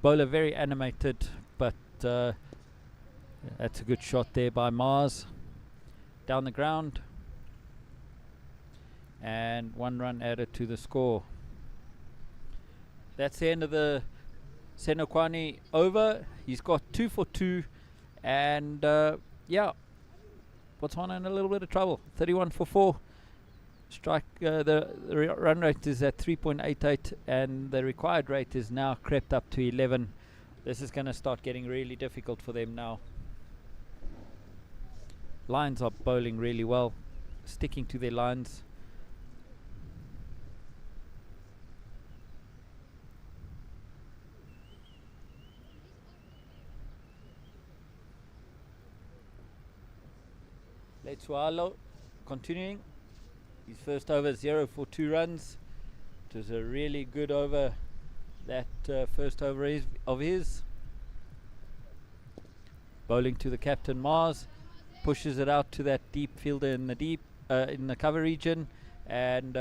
Bowler very animated, but that's a good shot there by Mars. Down the ground. And 1 run added to the score. That's the end of the Senokwane over. He's got 2 for 2. And yeah, Botswana in a little bit of trouble. 31 for 4. Strike. The run rate is at 3.88, and the required rate is now crept up to 11. This is going to start getting really difficult for them now. Lions are bowling really well, sticking to their lines. Letsualo continuing. His first over 0 for 2 runs. It was a really good over, that first over of his. Bowling to the captain Mars, pushes it out to that deep fielder in the cover region, and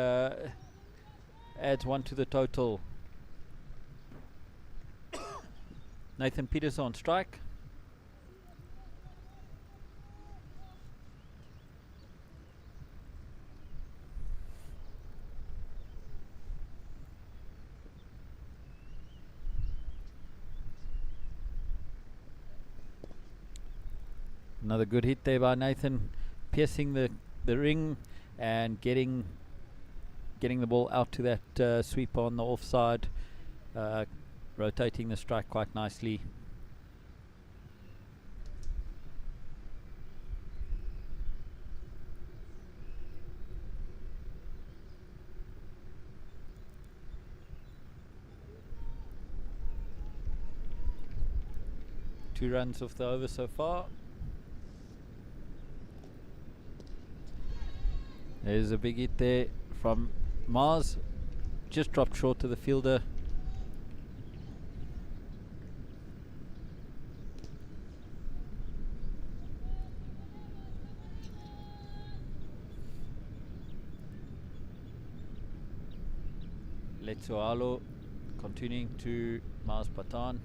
adds 1 to the total. Nathan Peters on strike. Another good hit there by Nathan, piercing the ring and getting the ball out to that sweeper on the offside, rotating the strike quite nicely. Two runs off the over so far. There's a big hit there from Mars, just dropped short to the fielder. Letsualo continuing to Mars Patan.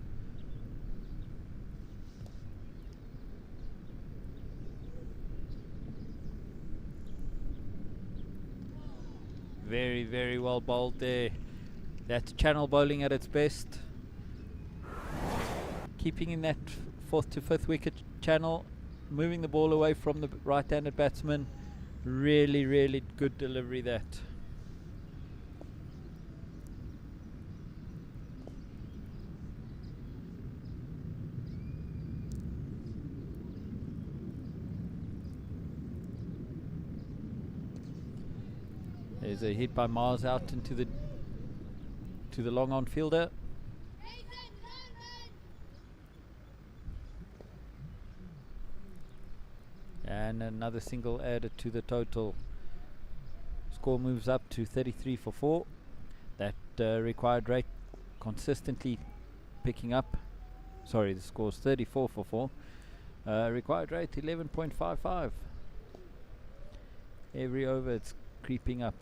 Very, very well bowled there. That's channel bowling at its best. Keeping in that 4th to 5th wicket channel, moving the ball away from the right-handed batsman. Really, really good delivery that. There's a hit by Mars out into the long on fielder. And another single added to the total. Score moves up to 33 for 4. That required rate consistently picking up. Sorry, the score's 34 for 4. Required rate 11.55. Every over it's creeping up.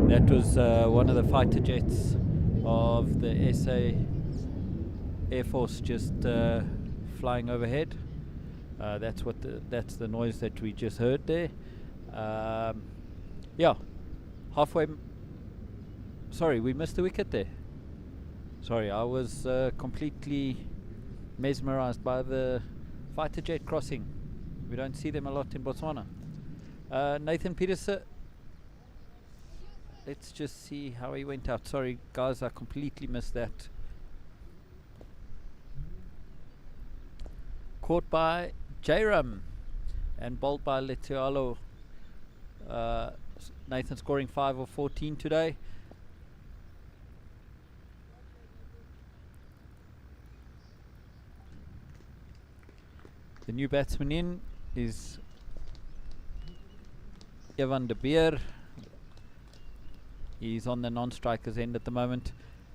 That was one of the fighter jets of the SA Air Force just flying overhead. That's the noise that we just heard there. Yeah, halfway. Sorry, we missed the wicket there. Sorry, I was completely mesmerized by the fighter jet crossing. We don't see them a lot in Botswana. Nathan Peterson. Let's just see how he went out. Sorry, guys, I completely missed that. Caught by Jairam and bowled by Letialo. Nathan scoring 5 of 14 today. The new batsman in is Evan de Beer. He's on the non-strikers end at the moment.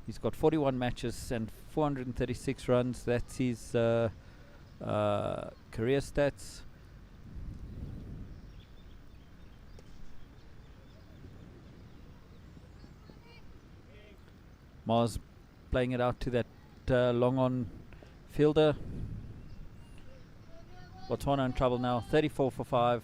He's got 41 matches and 436 runs. That's his career stats. Mars playing it out to that long on fielder. Botswana in trouble now. 34 for 5.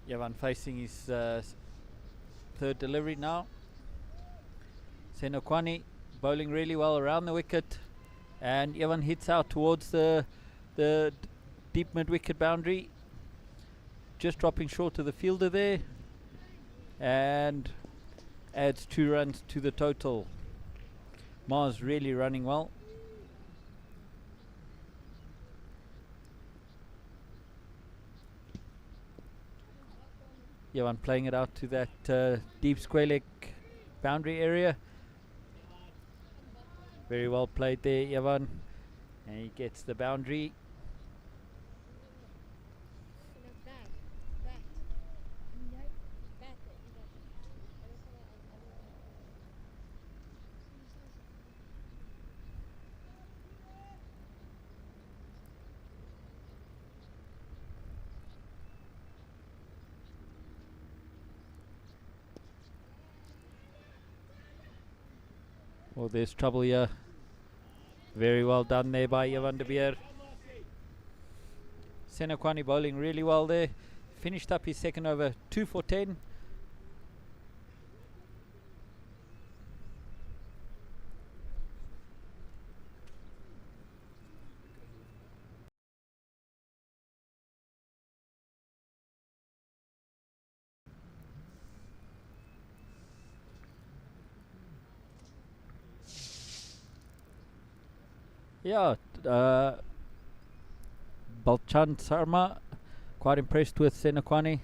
Yavan facing his third delivery now. Senokwani bowling really well around the wicket, and Yavan hits out towards the deep mid-wicket boundary, just dropping short of the fielder there, and adds 2 runs to the total. Mars really running well. Yavan playing it out to that deep square leg boundary area. Very well played there, Yavan. And he gets the boundary. Oh, there's trouble here. Very well done there by Evan de Beer. Senekwani bowling really well there. Finished up his second over 2 for 10. Yeah, Balchan Sarma, quite impressed with Senekwani.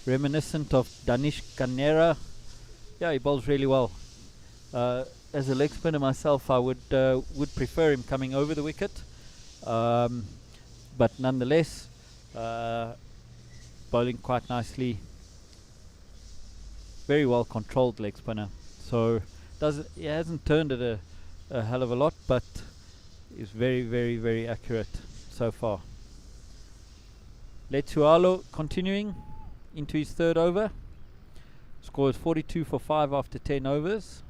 Reminiscent of Danish Kanera. Yeah, he bowls really well. As a leg spinner myself, I would prefer him coming over the wicket, but nonetheless, bowling quite nicely. Very well controlled leg spinner. So he hasn't turned it a hell of a lot, but is very accurate so far. Letualo continuing into his third over. Scores 42 for 5 after 10 overs.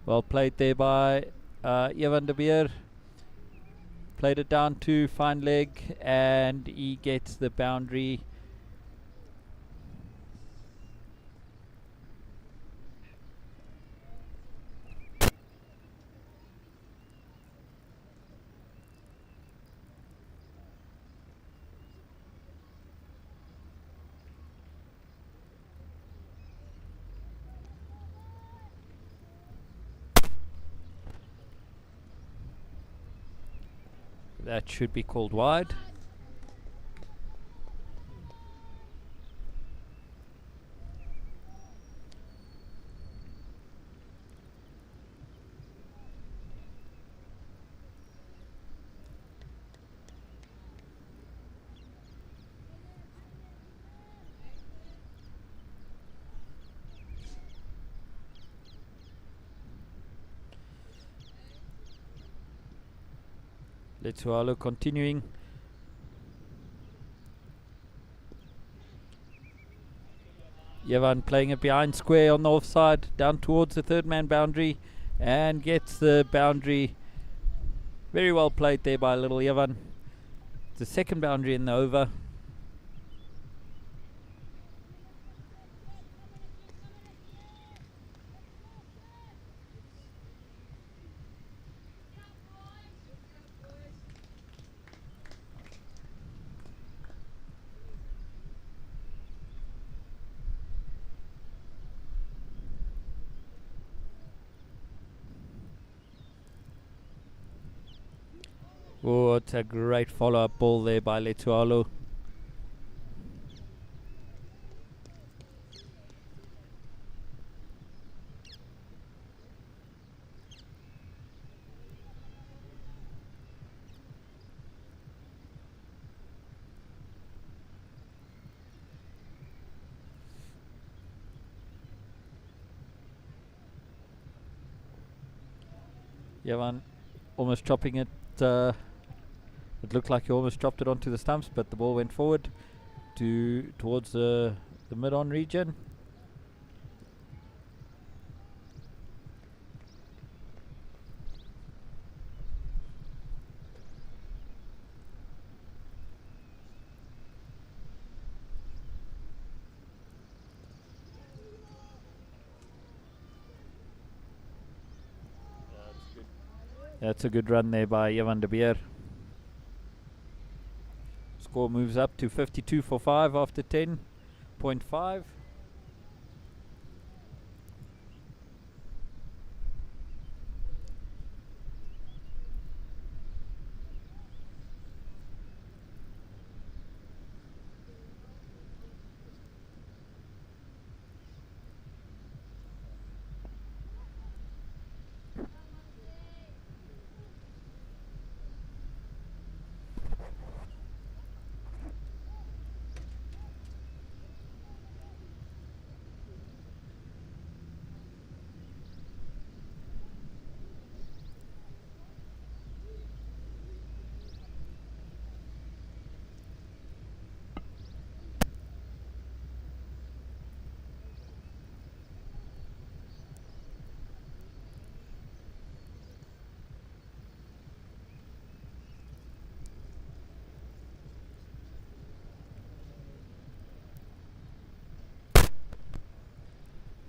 Well played there by Evan de Beer. Played it down to fine leg and he gets the boundary. That should be called wide. Letualo continuing. Yevan playing it behind square on the offside, down towards the third man boundary, and gets the boundary. Very well played there by little Yevan. The second boundary in the over. Oh, it's a great follow-up ball there by Letualo. Yavan almost chopping it. It looked like he almost dropped it onto the stumps, but the ball went forward towards the mid-on region. That's a good run there by Evan de Beer. Score moves up to 52 for 5 after 10.5.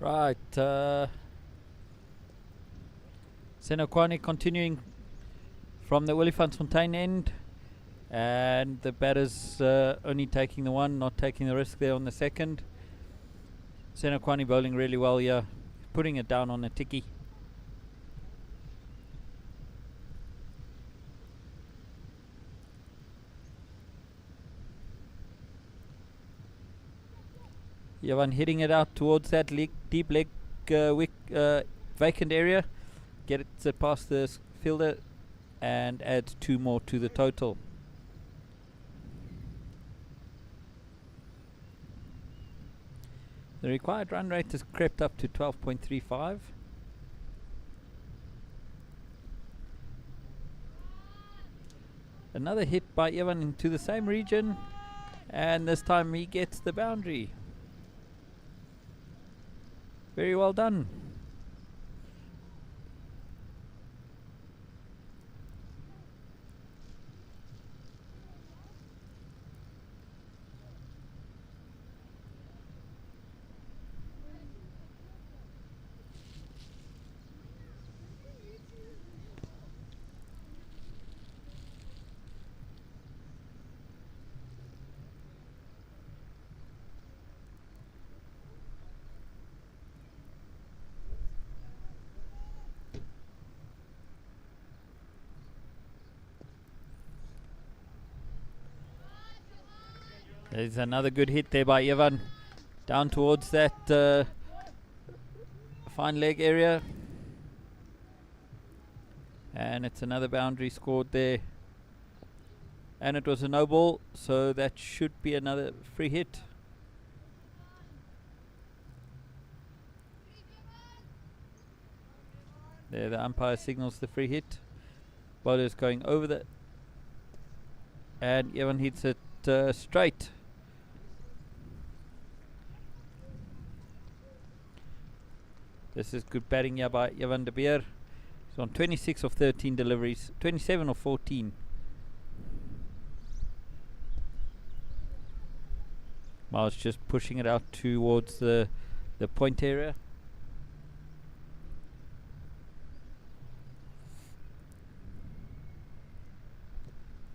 Right. Senokwane continuing from the Olifantsfontein end. And the batters only taking the one, not taking the risk there on the second. Senokwane bowling really well here, putting it down on a ticky. Yavan hitting it out towards that deep leg vacant area. Gets it past the fielder and adds 2 more to the total. The required run rate has crept up to 12.35. Another hit by Evan into the same region, and this time he gets the boundary. Very well done. There's another good hit there by Evan, down towards that fine leg area, and it's another boundary scored there, and it was a no ball, so that should be another free hit. There the umpire signals the free hit. Bowler's going over the, and Evan hits it straight. This is good batting here by Evan de Beer. He's on 26 of 13 deliveries, 27 of 14. Miles just pushing it out towards the point area.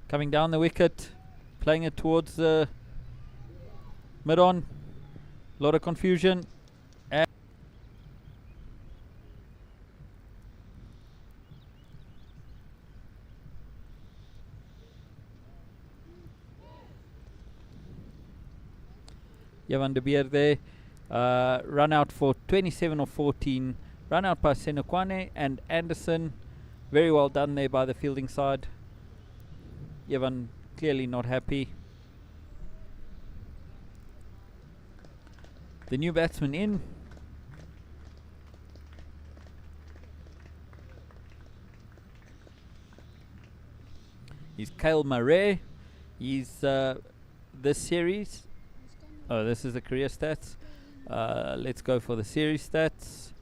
Coming down the wicket, playing it towards the mid-on. A lot of confusion. Yavan de Beer there, run out for 27 of 14, run out by Senokwane and Anderson. Very well done there by the fielding side. Yavan clearly not happy. The new batsman in. He's Kyle Murray. He's this series. Oh, this is the career stats. Let's go for the series stats.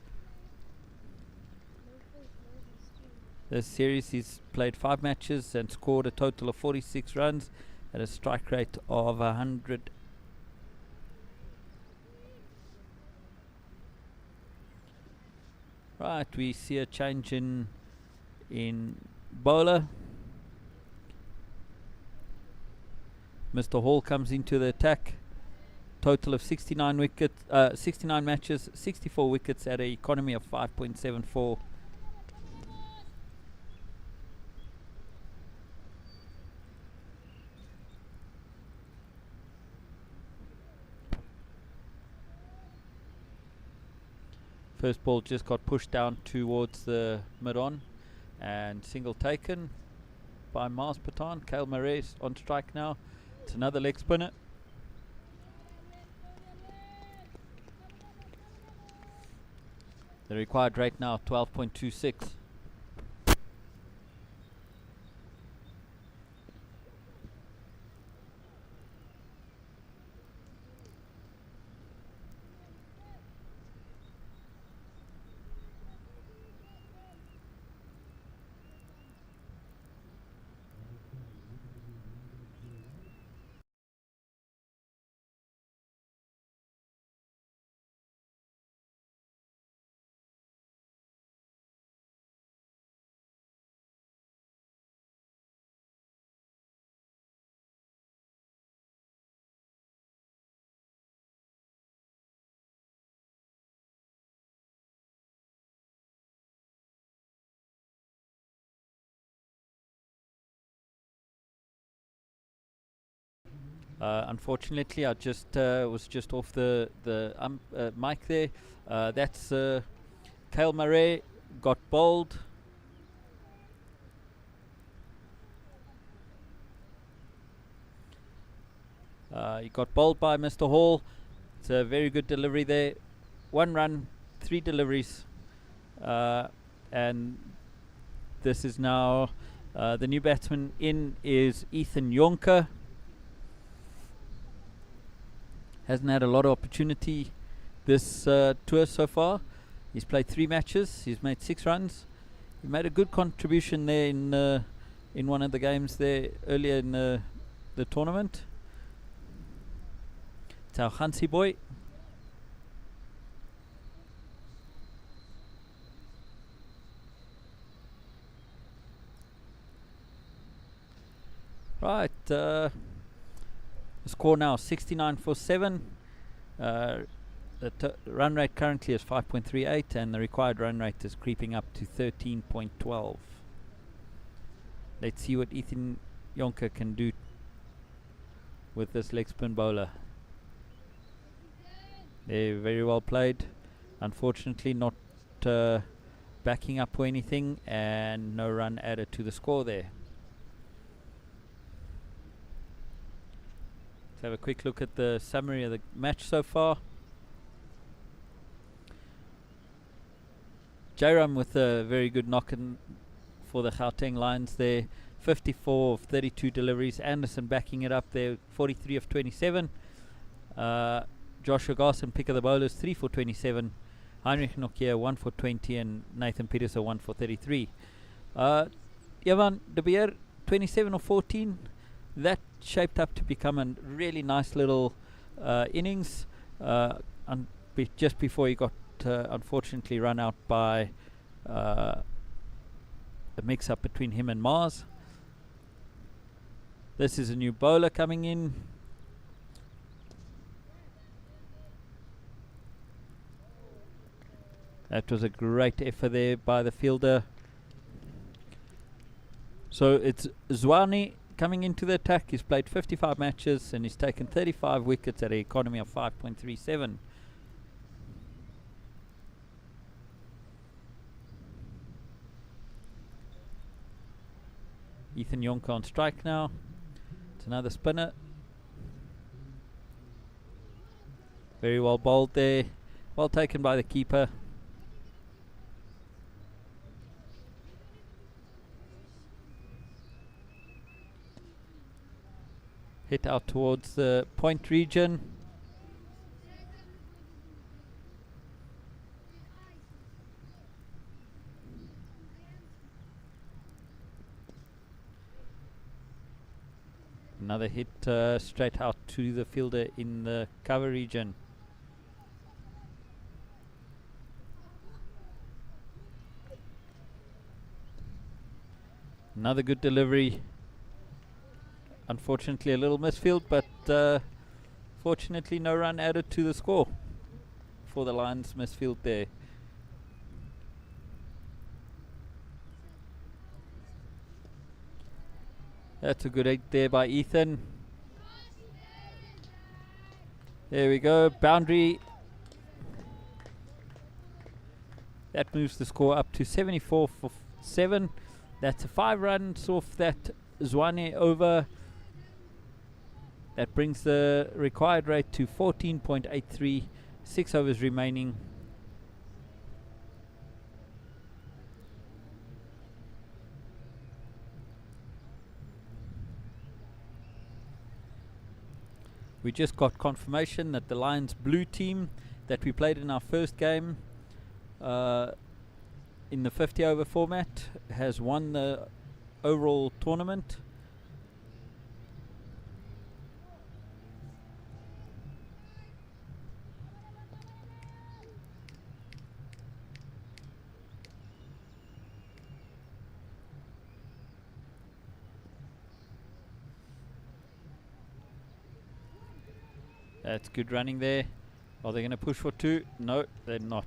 This series he's played 5 matches and scored a total of 46 runs at a strike rate of 100. Right, we see a change in bowler. Mr. Hall comes into the attack. Total of 69 wickets, 69 matches, 64 wickets at an economy of 5.74. First ball just got pushed down towards the mid-on, and single taken by Mars Patan. Kale Murray on strike now. It's another leg spinner. The required rate now 12.26. Unfortunately, I just was just off the mic there. That's Kale Murray got bowled. He got bowled by Mr. Hall. It's a very good delivery there. 1 run, 3 deliveries, and this is now the new batsman in is Ethan Jonker. Hasn't had a lot of opportunity this tour so far. He's played 3 matches. He's made 6 runs. He made a good contribution there in one of the games there earlier in the tournament. It's our Hansi boy. Right, the score now 69 for 7. The run rate currently is 5.38 and the required run rate is creeping up to 13.12. Let's see what Ethan Jonker can do with this leg spin bowler. They're very well played. Unfortunately not backing up or anything, and no run added to the score there. Let's have a quick look at the summary of the match so far. Jairam with a very good knock-in for the Gauteng Lions there. 54 of 32 deliveries. Anderson backing it up there. 43 of 27. Joshua Garson, pick of the bowlers, 3 for 27. Heinrich Nokia, 1 for 20. And Nathan Peterson, 1 for 33. Javan de Beer, 27 or 14. That shaped up to become a really nice little innings. Just before he got unfortunately run out by a mix-up between him and Mars. This is a new bowler coming in. That was a great effort there by the fielder. So it's Zwane coming into the attack. He's played 55 matches and he's taken 35 wickets at an economy of 5.37. Ethan Jonker on strike now. It's another spinner. Very well bowled there. Well taken by the keeper. Hit out towards the point region. Another hit straight out to the fielder in the cover region. Another good delivery. Unfortunately a little misfield, but fortunately no run added to the score for the Lions misfield there. That's a good 8 there by Ethan. There we go, boundary. That moves the score up to 74 for 7. That's a 5 runs off that Zwane over. That brings the required rate to 14.83. 6 overs remaining. We just got confirmation that the Lions blue team that we played in our first game in the 50 over format has won the overall tournament. That's good running there. Are they going to push for 2? No, they're not.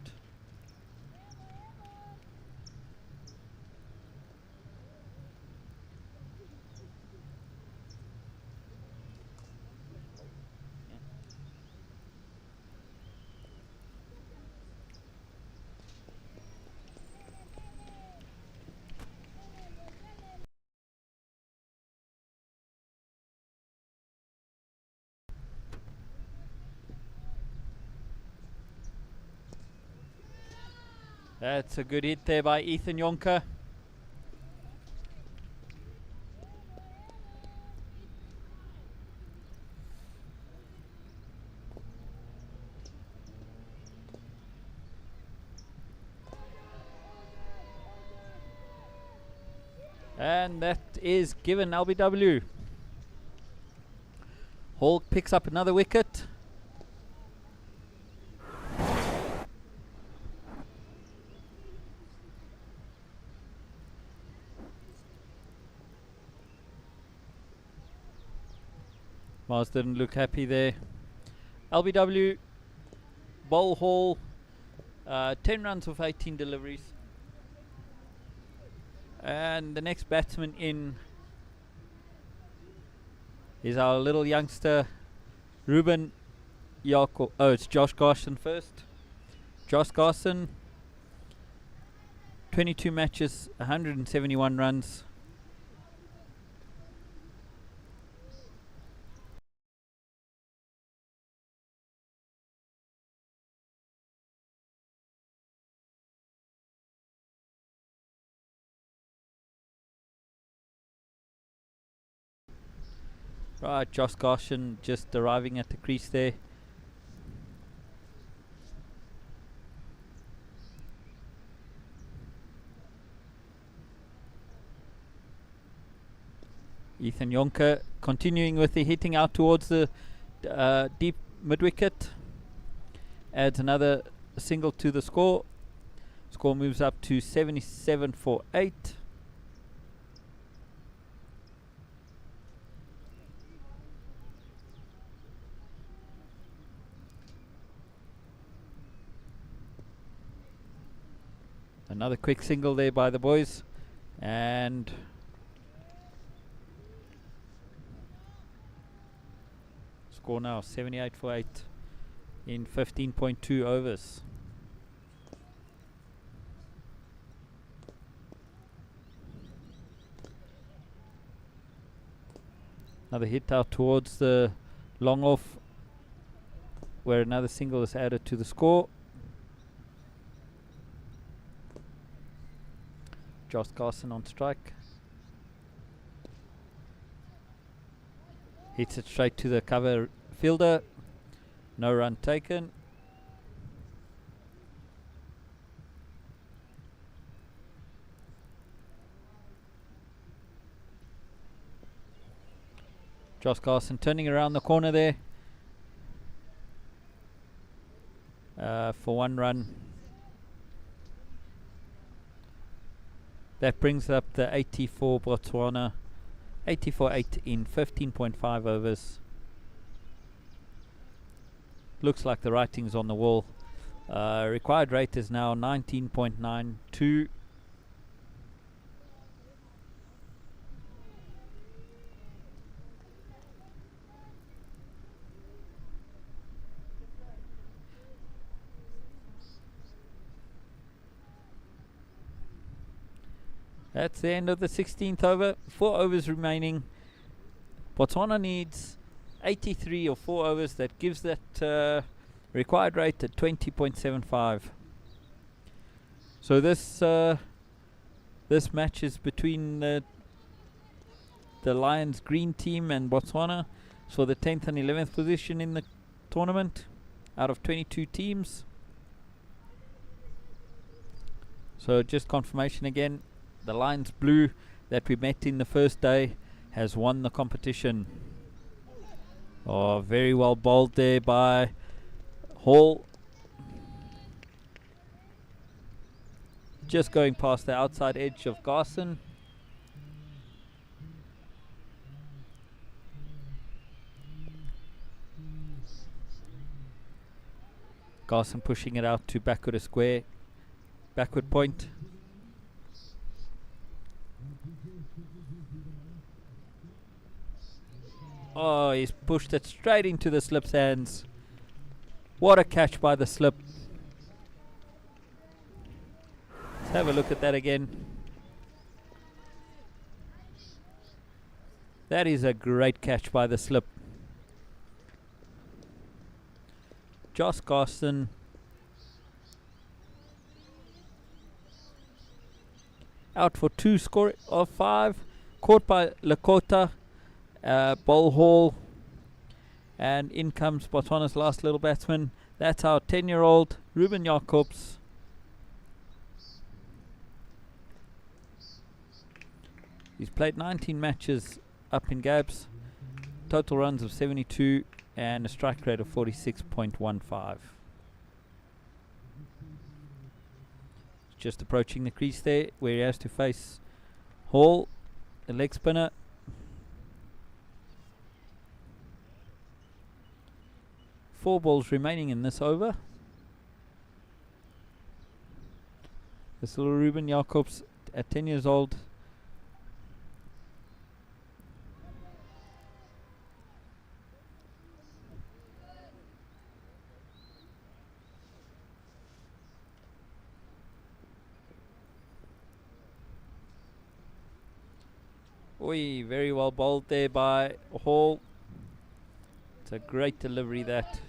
That's a good hit there by Ethan Jonker. And that is given LBW. Hall picks up another wicket. Mars didn't look happy there. LBW, bowl Hall, 10 runs of 18 deliveries. And the next batsman in is our little youngster, Ruben Yako. Oh, it's Josh Garson first. Josh Garson, 22 matches, 171 runs. Right, Josh Garson just arriving at the crease there. Ethan Jonker continuing with the hitting out towards the deep mid-wicket. Adds another single to the score. Score moves up to 77 for 8. Another quick single there by the boys, and score now 78 for 8 in 15.2 overs. Another hit out towards the long off, where another single is added to the score. Josh Carson on strike. Hits it straight to the cover fielder. No run taken. Josh Carson turning around the corner there for 1 run. That brings up the 84 Botswana, 84-8 in 15.5 overs. Looks like the writing's on the wall. Required rate is now 19.92. That's the end of the 16th over. 4 overs remaining. Botswana needs 83 or 4 overs. That gives that required rate at 20.75. So this match is between the Lions green team and Botswana for the 10th and 11th position in the tournament out of 22 teams. So just confirmation again. The Lions blue that we met in the first day has won the competition. Oh, very well bowled there by Hall. Just going past the outside edge of Garson. Garson pushing it out to backward a square. Backward point. Oh, he's pushed it straight into the slip's hands. What a catch by the slip. Let's have a look at that again. That is a great catch by the slip. Josh Garson out for 2, score of 5. Caught by Lakota. Ball haul. And in comes Botswana's last little batsman. That's our 10-year-old Ruben Jacobs. He's played 19 matches up in Gabs. Total runs of 72 and a strike rate of 46.15. Just approaching the crease there where he has to face Hall, the leg spinner. Four balls remaining in this over. This little Ruben Jacobs at 10 years old. Oi, very well bowled there by Hall. It's a great delivery that.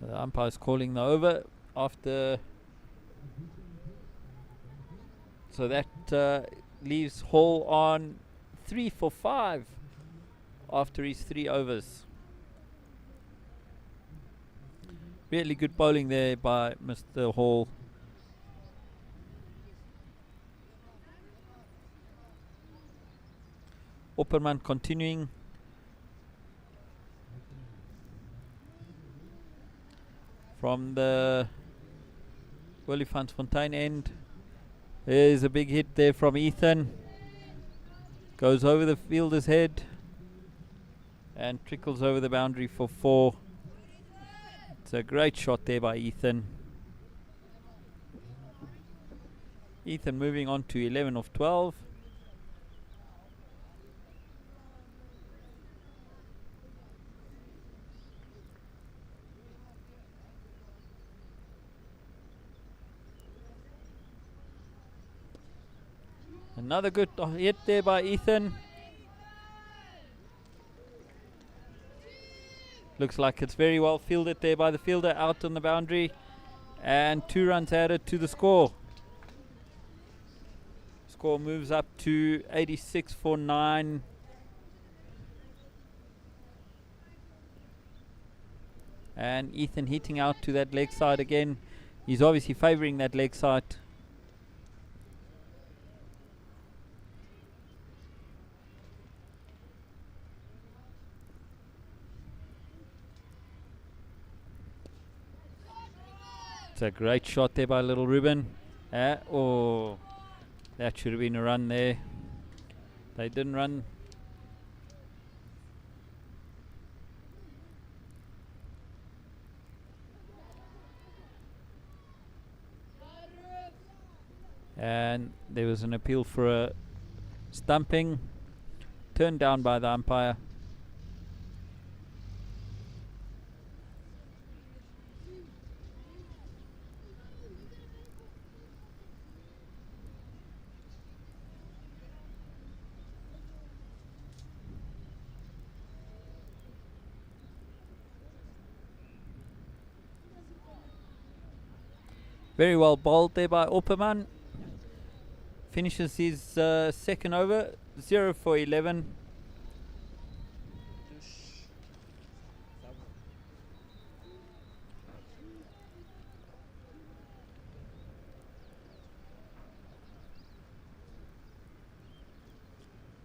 The umpire's calling the over after, so that leaves Hall on 3 for 5 after his 3 overs. Really good bowling there by Mr. Hall. Opperman continuing. From the Olifantsfontein end. There's a big hit there from Ethan. Goes over the fielder's head and trickles over the boundary for 4. It's a great shot there by Ethan. Ethan moving on to 11 of 12. Another good hit there by Ethan. Looks like it's very well fielded there by the fielder out on the boundary. And 2 runs added to the score. Score moves up to 86 for 9. And Ethan hitting out to that leg side again. He's obviously favouring that leg side. A great shot there by little Ruben. Oh, that should have been a run there. They didn't run. And there was an appeal for a stumping, turned down by the umpire. Very well bowled there by Opperman. Finishes his second over, 0 for 11.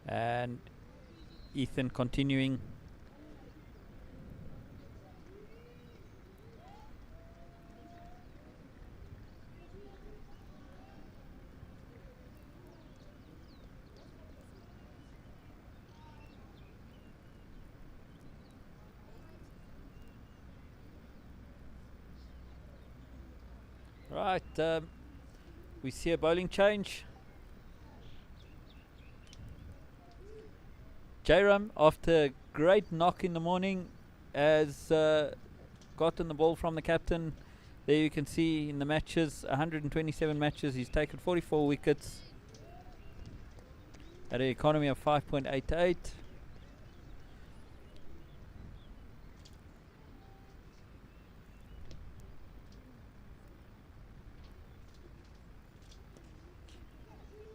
And Ethan continuing. Right, we see a bowling change. Jairam, after a great knock in the morning, has gotten the ball from the captain. There you can see in the matches, 127 matches, he's taken 44 wickets at an economy of 5.88.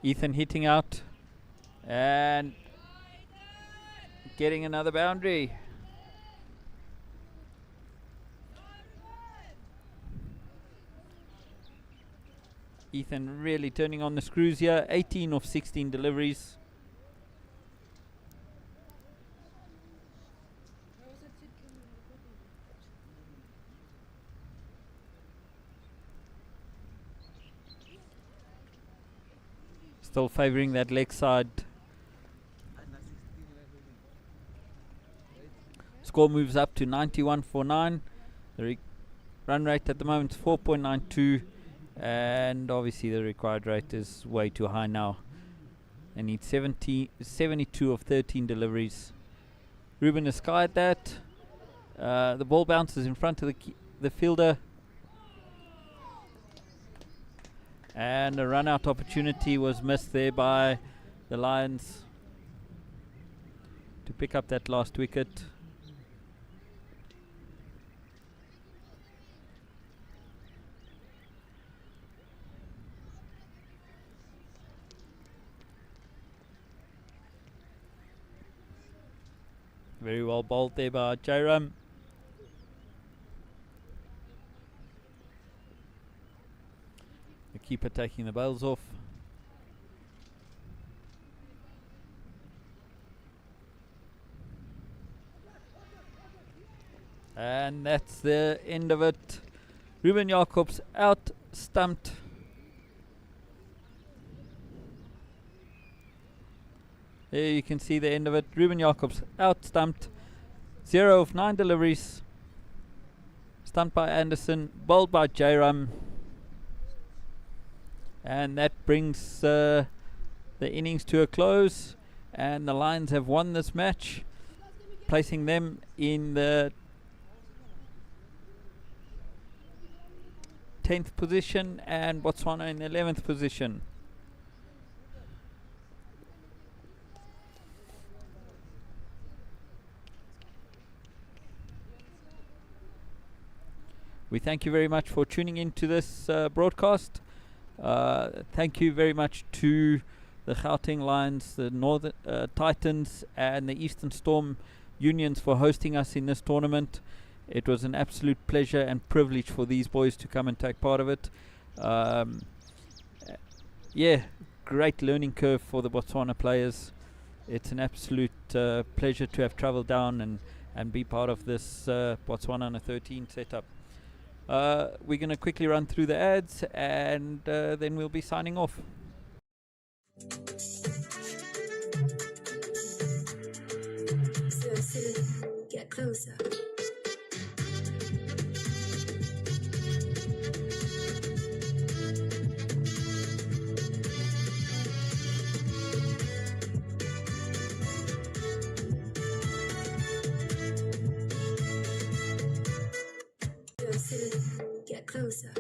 Ethan hitting out and getting another boundary. Ethan really turning on the screws here. 18 of 16 deliveries. Still favouring that leg side. Score moves up to 91 for 9. The run rate at the moment is 4.92. And obviously the required rate is way too high now. They need 72 of 13 deliveries. Ruben has skied that. The ball bounces in front of the fielder. And a run out opportunity was missed there by the Lions to pick up that last wicket. Very well bowled there by Jairam. The keeper taking the bails off. And that's the end of it. Ruben Jacobs out stumped. There you can see the end of it. Ruben Jacobs out stumped. 0 of 9 deliveries. Stumped by Anderson. Bowled by Jairam. And that brings the innings to a close. And the Lions have won this match, placing them in the 10th position and Botswana in the 11th position. We thank you very much for tuning into this broadcast. Thank you very much to the Gauteng Lions, the Northern Titans and the Eastern Storm unions for hosting us in this tournament. It was an absolute pleasure and privilege for these boys to come and take part of it. Yeah, great learning curve for the Botswana players. It's an absolute pleasure to have travelled down and be part of this Botswana under 13 setup. We're going to quickly run through the ads and then we'll be signing off. So silly, get closer. So silly, get closer.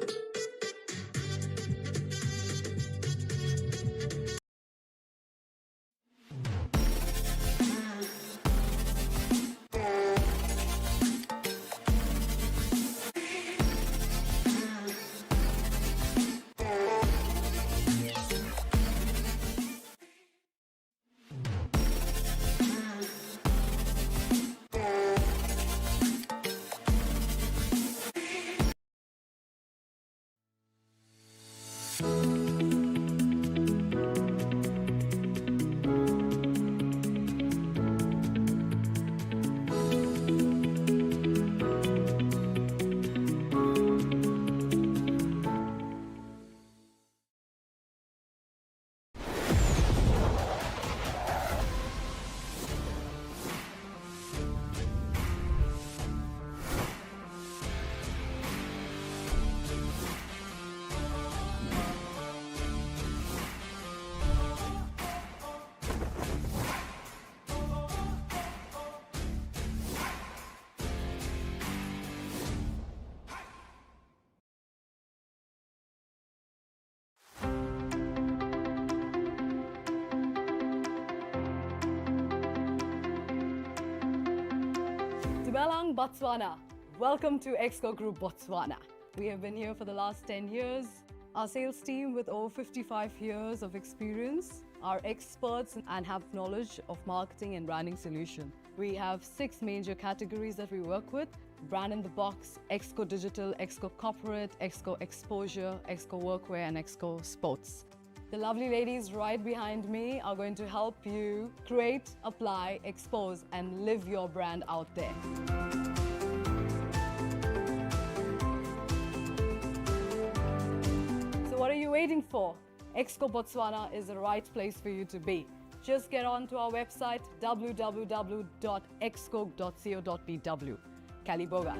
morning, Botswana. Welcome to Exco Group Botswana. We have been here for the last 10 years. Our sales team with over 55 years of experience are experts and have knowledge of marketing and branding solution. We have 6 major categories that we work with: Brand in the Box, Exco Digital, Exco Corporate, Exco Exposure, Exco Workwear and Exco Sports. The lovely ladies right behind me are going to help you create, apply, expose and live your brand out there. So what are you waiting for? Exco Botswana is the right place for you to be. Just get on to our website www.exco.co.bw. Kaliboga.